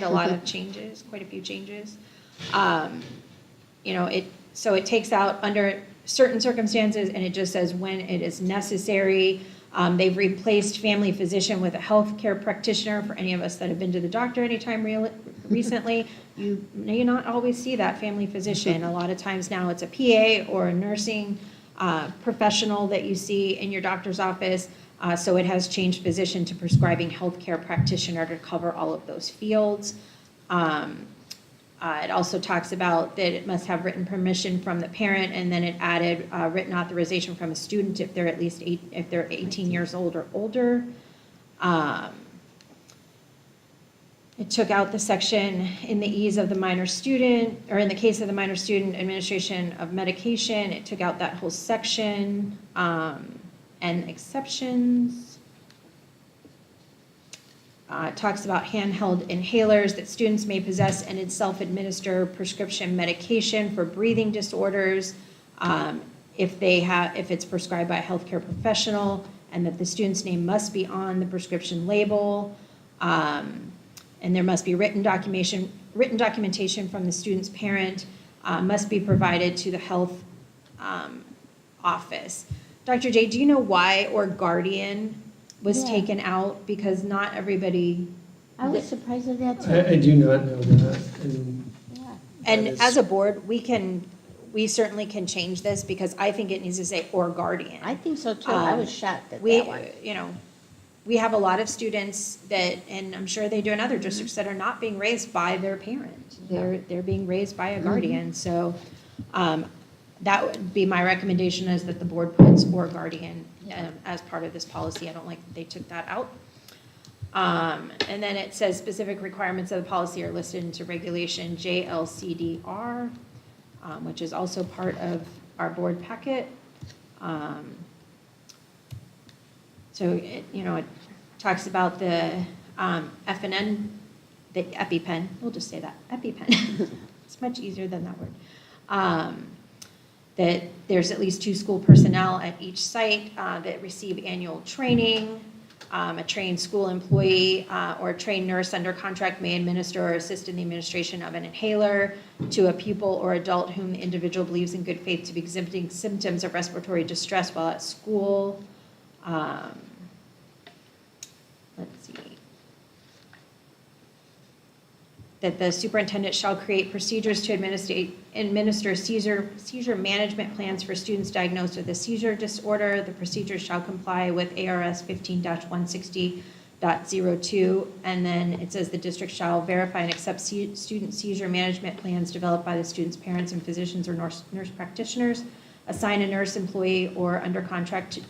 A: a lot of changes, quite a few changes. So it takes out under certain circumstances, and it just says when it is necessary. They've replaced family physician with a healthcare practitioner. For any of us that have been to the doctor anytime recently, you may not always see that family physician. A lot of times now it's a PA or a nursing professional that you see in your doctor's office. So it has changed position to prescribing healthcare practitioner to cover all of those fields. It also talks about that it must have written permission from the parent, and then it added written authorization from a student if they're if they're 18 years old or older. It took out the section in the ease of the minor student, or in the case of the minor student administration of medication. It took out that whole section and exceptions. It talks about handheld inhalers, that students may possess and self-administer prescription medication for breathing disorders if it's prescribed by a healthcare professional, and that the student's name must be on the prescription label, and there must be written documentation from the student's parent, must be provided to the health office. Dr. J, do you know why "or guardian" was
B: Yeah.
A: taken out? Because not everybody,
B: I was surprised at that too.
C: I do not know that, and
B: Yeah.
A: and
C: that is-
A: as a board, we certainly can change this, because I think it needs to say "or guardian."
B: I think so too. I was shocked at
A: We,
B: that one.
A: you know, we have a lot of students that, and I'm sure they do in other districts, that are not being raised by their parent. They're being raised by a guardian, so, that would be my recommendation, is that the board puts "or guardian" as part of this policy. I don't like that they took that out. And then it says specific requirements of the policy are listed into regulation JLCDR, which is also part of our board packet. So it, it talks about the FNN, the EpiPen, we'll just say that, EpiPen. It's much easier than that word. That there's at least 2 school personnel at each site that receive annual training. A trained school employee or a trained nurse under contract may administer or assist in the administration of an inhaler to a pupil or adult whom the individual believes in good faith to be exhibiting symptoms of respiratory distress while at school. Let's see. That the superintendent shall create procedures to administer seizure management plans for students diagnosed with a seizure disorder. The procedures shall comply with ARS 15-160.02. And then it says the district shall verify and accept student seizure management plans developed by the student's parents and physicians or nurse practitioners, assign a nurse employee or under contract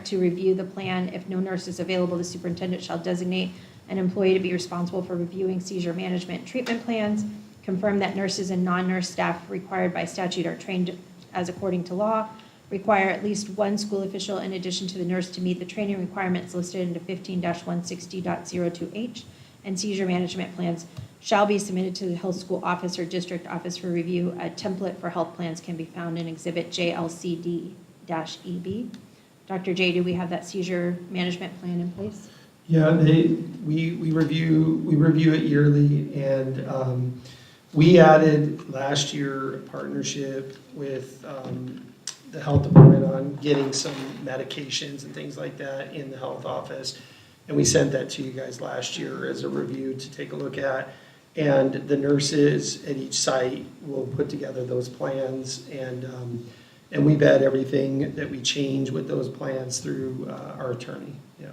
A: to review the plan. If no nurse is available, the superintendent shall designate an employee to be responsible for reviewing seizure management and treatment plans, confirm that nurses and non-nurse staff required by statute are trained as according to law, require at least 1 school official in addition to the nurse to meet the training requirements listed into 15-160.02H, and seizure management plans shall be submitted to the health school office or district office for review. A template for health plans can be found in Exhibit JLCD-EB. Dr. J, do we have that seizure management plan in place?
C: Yeah, we review it yearly, and we added last year a partnership with the health department on getting some medications and things like that in the health office. And we sent that to you guys last year as a review to take a look at. And the nurses at each site will put together those plans, and we vet everything that we change with those plans through our attorney. Yeah.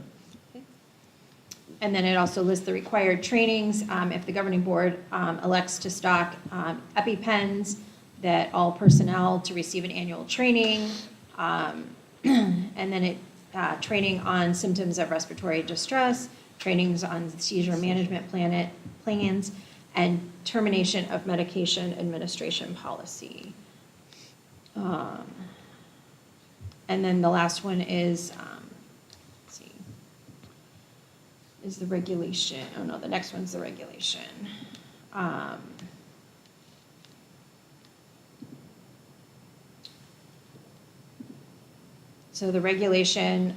A: And then it also lists the required trainings. If the governing board elects to stock EpiPens, that all personnel to receive an annual training. And then it training on symptoms of respiratory distress, trainings on seizure management plans, and termination of medication administration policy. And then the last one is, let's see, is the regulation. Oh no, the next one's the regulation. So the regulation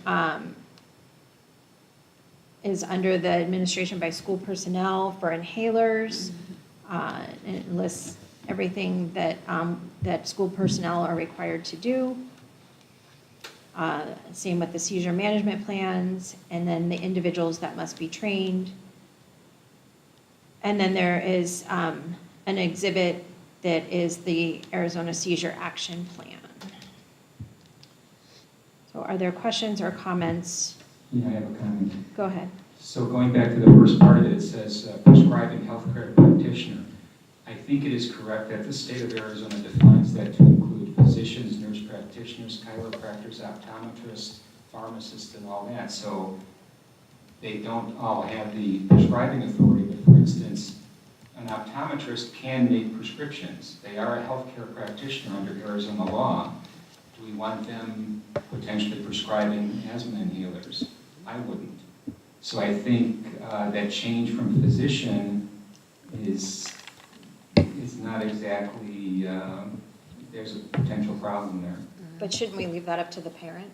A: is under the administration by school personnel for inhalers. And it lists everything that, that school personnel are required to do. Same with the seizure management plans, and then the individuals that must be trained. And then there is an exhibit that is the Arizona Seizure Action Plan. So are there questions or comments?
G: Yeah, I have a comment.
A: Go ahead.
G: So going back to the first part of it, it says prescribing healthcare practitioner. I think it is correct that the state of Arizona defines that to include physicians, nurse practitioners, chiropractors, optometrists, pharmacists, and all that. So they don't all have the prescribing authority, but for instance, an optometrist can make prescriptions. They are a healthcare practitioner under Arizona law. Do we want them potentially prescribing asthma inhalers? I wouldn't. So I think that change from physician is not exactly, there's a potential problem there.
A: But shouldn't we leave that up to the parent?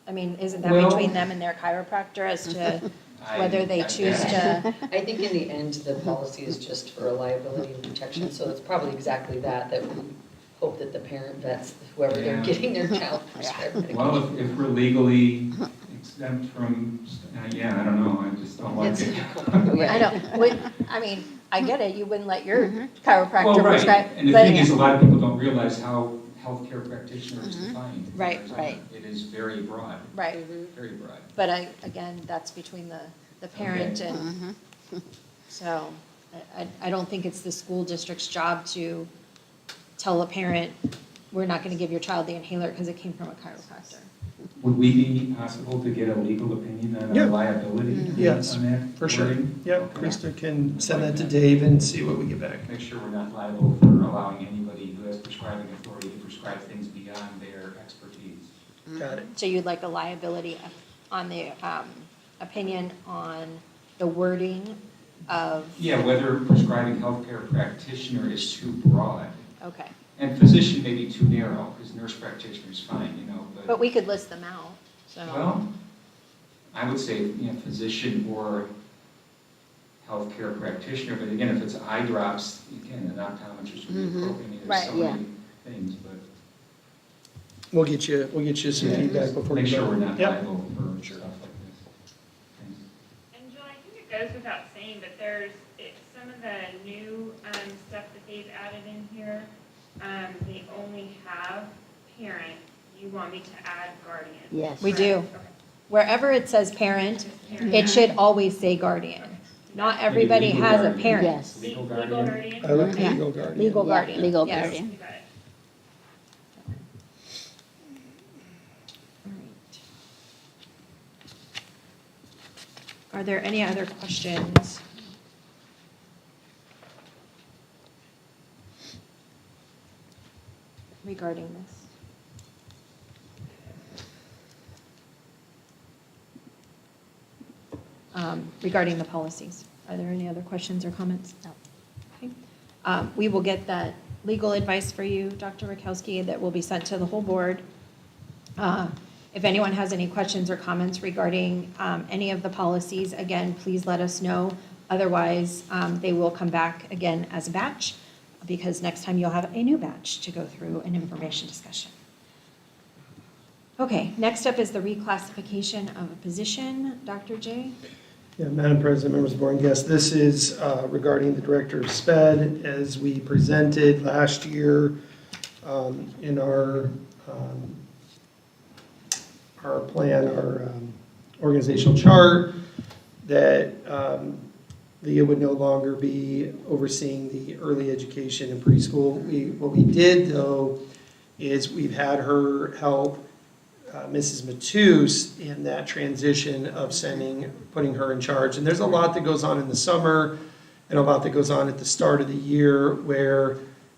A: I mean, isn't that
G: Well-
A: between them and their chiropractor as to whether they choose to?
D: I think in the end, the policy is just for a liability and protection, so it's probably exactly that we hope that the parent vets whoever they're
G: Yeah.
D: getting their child prescribed medication.
G: Well, if we're legally exempt from, yeah, I don't know, I just don't like
D: It's
G: it.
A: I know, I mean, I get it, you wouldn't let your chiropractor
G: Well, right,
A: prescribe.
G: and the
A: but-
G: thing is, a lot of people don't realize how healthcare practitioner is defined.
A: Right, right.
G: It is very broad,
A: Right,
G: very broad.
A: but again, that's between the parent
G: Okay.
A: and, so, I don't think it's the school district's job to tell a parent, we're not gonna give your child the inhaler because it came from a chiropractor.
G: Would we be possible to get a legal opinion on
C: Yeah.
G: our liability
C: Yes,
G: on that?
C: for sure.
G: wording?
C: Yeah,
G: Okay.
C: Krista can send that to Dave and see what we get back.
G: Make sure we're not liable for allowing anybody who has prescribing authority to prescribe things beyond their expertise.
C: Got it.
A: So you'd like a liability on the, opinion on the wording of,
G: Yeah, whether prescribing healthcare practitioner is too broad.
A: okay,
G: And physician may be too narrow, because nurse practitioner is fine, you know,
A: but we could list them out, so.
G: well, I would say, physician or healthcare practitioner, but again, if it's eye drops, again, an optometrist would be appropriate. I mean,
A: Right,
G: there's so many things, but
C: We'll get you some
G: Yeah,
C: feedback before we
G: make sure
C: go.
G: we're not
C: Yep.
G: liable for stuff like this. Thanks.
H: And Jill, I think it goes without saying, but some of the new stuff that they've added in here, they only have parent. You want me to add guardian?
B: Yes.
A: We do.
H: Okay.
A: Wherever it says parent,
H: Parent.
A: it should always say guardian. Not everybody
G: Legal
A: has a
G: guardian.
A: parent.
B: Yes.
G: Legal
H: Legal
G: guardian.
H: guardian?
C: I like
B: Yeah.
C: legal guardian.
A: Legal
B: Yeah,
A: guardian.
B: legal
A: yes.
B: guardian.
H: You got it.
A: Are there any other questions? Regarding this? Regarding the policies, are there any other questions or comments?
B: No.
A: Okay. We will get that legal advice for you, Dr. Rakowski, that will be sent to the whole board. If anyone has any questions or comments regarding any of the policies, again, please let us know. Otherwise, they will come back again as a batch, because next time you'll have a new batch to go through an information discussion. Okay, next up is the reclassification of a position. Dr. J?
C: Yeah, Madam President, members of the board and guests, this is regarding the Director of SPED. As we presented last year in our plan, our organizational chart, that Leah would no longer be overseeing the early education and preschool. What we did, though, is we've had her help Mrs. Matus in that transition of putting her in charge. And there's a lot that goes on in the summer and a lot that goes on at the start of the year where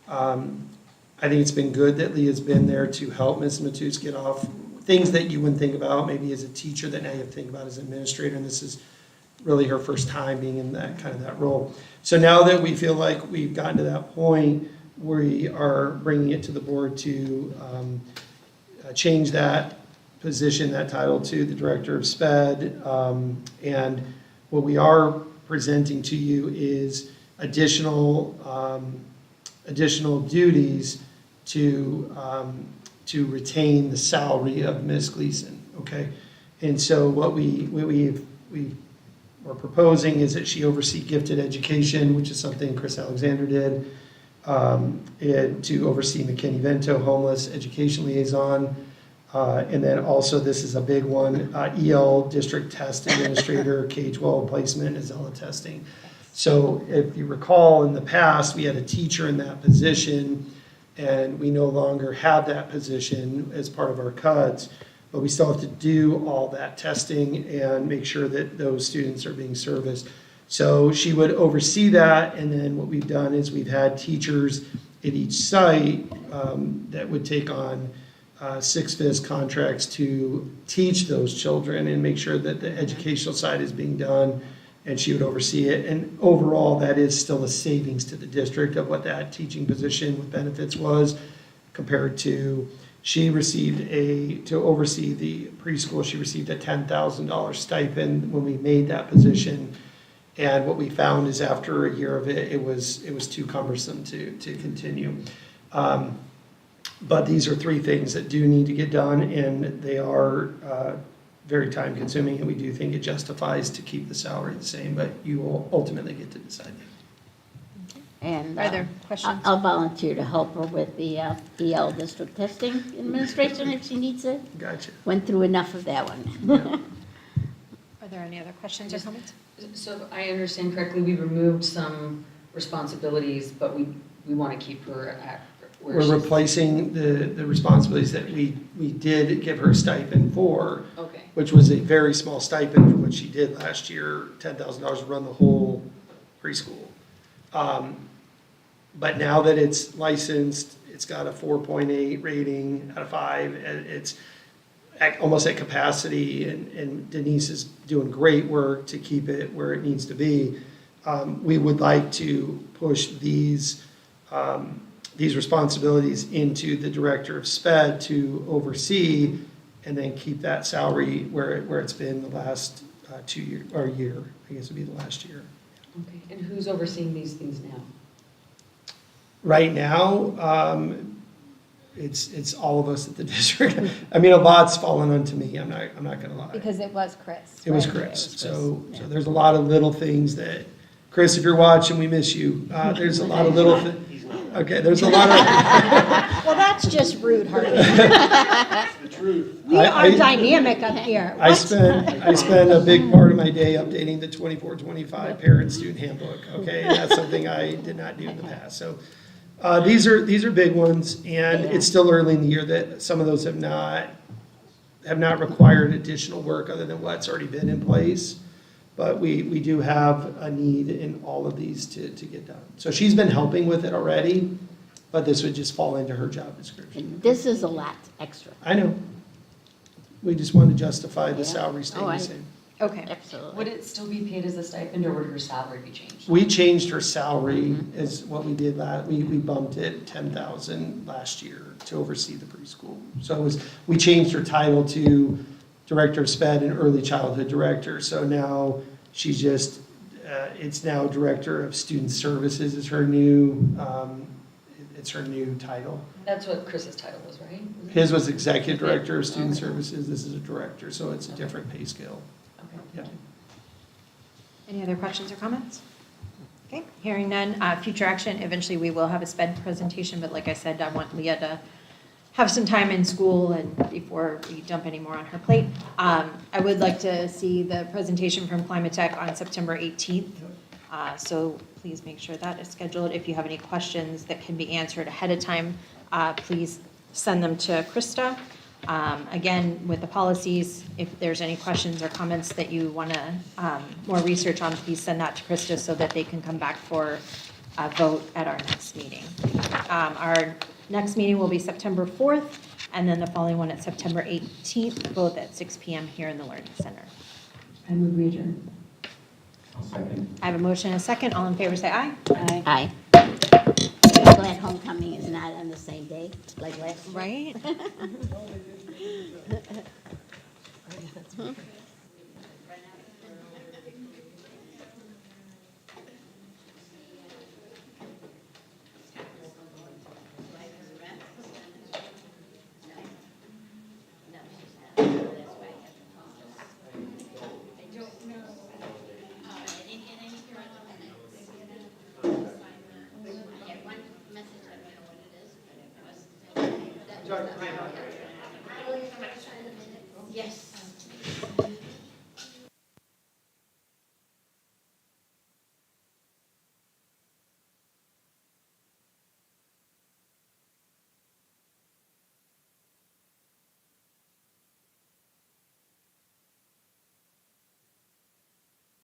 C: I think it's been good that Leah's been there to help Mrs. Matus get off things that you wouldn't think about maybe as a teacher that now you have to think about as an administrator. And this is really her first time being in that role. So now that we feel like we've gotten to that point, we are bringing it to the board to change that position, that title, to the Director of SPED. And what we are presenting to you is additional duties to retain the salary of Ms. Gleason, okay? And so what we're proposing is that she oversee gifted education, which is something Chris Alexander did, and to oversee McKinney-Vento, homeless education liaison, and then also, this is a big one, EL district test administrator, K-12 placement, Azella testing. So if you recall, in the past, we had a teacher in that position, and we no longer have that position as part of our cuts, but we still have to do all that testing and make sure that those students are being serviced. So she would oversee that, and then what we've done is we've had teachers at each site that would take on 6-FIS contracts to teach those children and make sure that the educational side is being done, and she would oversee it. And overall, that is still a savings to the district of what that teaching position with benefits was compared to She received to oversee the preschool, she received a $10,000 stipend when we made that position. And what we found is after a year of it, it was too cumbersome to continue. But these are three things that do need to get done, and they are very time consuming, and we do think it justifies to keep the salary the same, but you will ultimately get to decide.
B: And
A: Are there questions?
B: I'll volunteer to help her with the EL district testing administration if she needs it.
C: Gotcha.
B: Went through enough of that one.
A: Are there any other questions or comments?
D: So if I understand correctly, we removed some responsibilities, but we want to keep her at where she's.
C: We're replacing the responsibilities that we did give her a stipend for,
D: Okay.
C: which was a very small stipend for what she did last year, $10,000 to run the whole preschool. But now that it's licensed, it's got a 4.8 rating out of 5, and it's almost at capacity, and Denise is doing great work to keep it where it needs to be. We would like to push these responsibilities into the director of SPED to oversee, and then keep that salary where it's been the last 2 years, or year, I guess would be the last year.
D: Okay, and who's overseeing these things now?
C: Right now, it's all of us at the district. I mean, a lot's fallen onto me, I'm not gonna lie.
A: Because it was Chris.
C: It was
A: right?
C: Chris, so there's a lot of little things that, Chris, if you're watching, we miss you. There's a lot of little things. Okay, there's a lot of.
O: Well, that's just rude, Harvey.
C: The truth.
O: We are dynamic up here.
C: I spend a big part of my day updating the 24-25 parent-student handbook, okay? That's something I did not do in the past, so. These are big ones, and it's still early in the year that some of those have not required additional work other than what's already been in place. But we do have a need in all of these to get done. So she's been helping with it already, but this would just fall into her job description.
B: And this is a lot extra.
C: I know. We just want to justify the salary staying the same.
A: Okay.
B: Absolutely.
D: Would it still be paid as a stipend, or would her salary be changed?
C: We changed her salary is what we did we bumped it 10,000 last year to oversee the preschool. So we changed her title to Director of SPED and Early Childhood Director. So now she's just, it's now Director of Student Services is her new, it's her new title.
D: That's what Chris's title was, right?
C: His was Executive Director of Student Services, this is a Director, so it's a different pay scale.
D: Okay.
C: Yeah.
A: Any other questions or comments? Okay, hearing none. Future action, eventually we will have a SPED presentation, but like I said, I want Leah to have some time in school and before we dump any more on her plate. I would like to see the presentation from Climate Tech on September 18th. So please make sure that is scheduled. If you have any questions that can be answered ahead of time, please send them to Krista. Again, with the policies, if there's any questions or comments that you want to more research on, please send that to Krista so that they can come back for a vote at our next meeting. Our next meeting will be September 4th, and then the following one at September 18th, both at 6 p.m. here in the Learning Center.
D: I move we adjourn.
G: I'll second.
A: I have a motion and a second. All in favor, say aye.
B: Aye. I'm glad homecoming is not on the same day like last year.
A: Right?
B: Yes.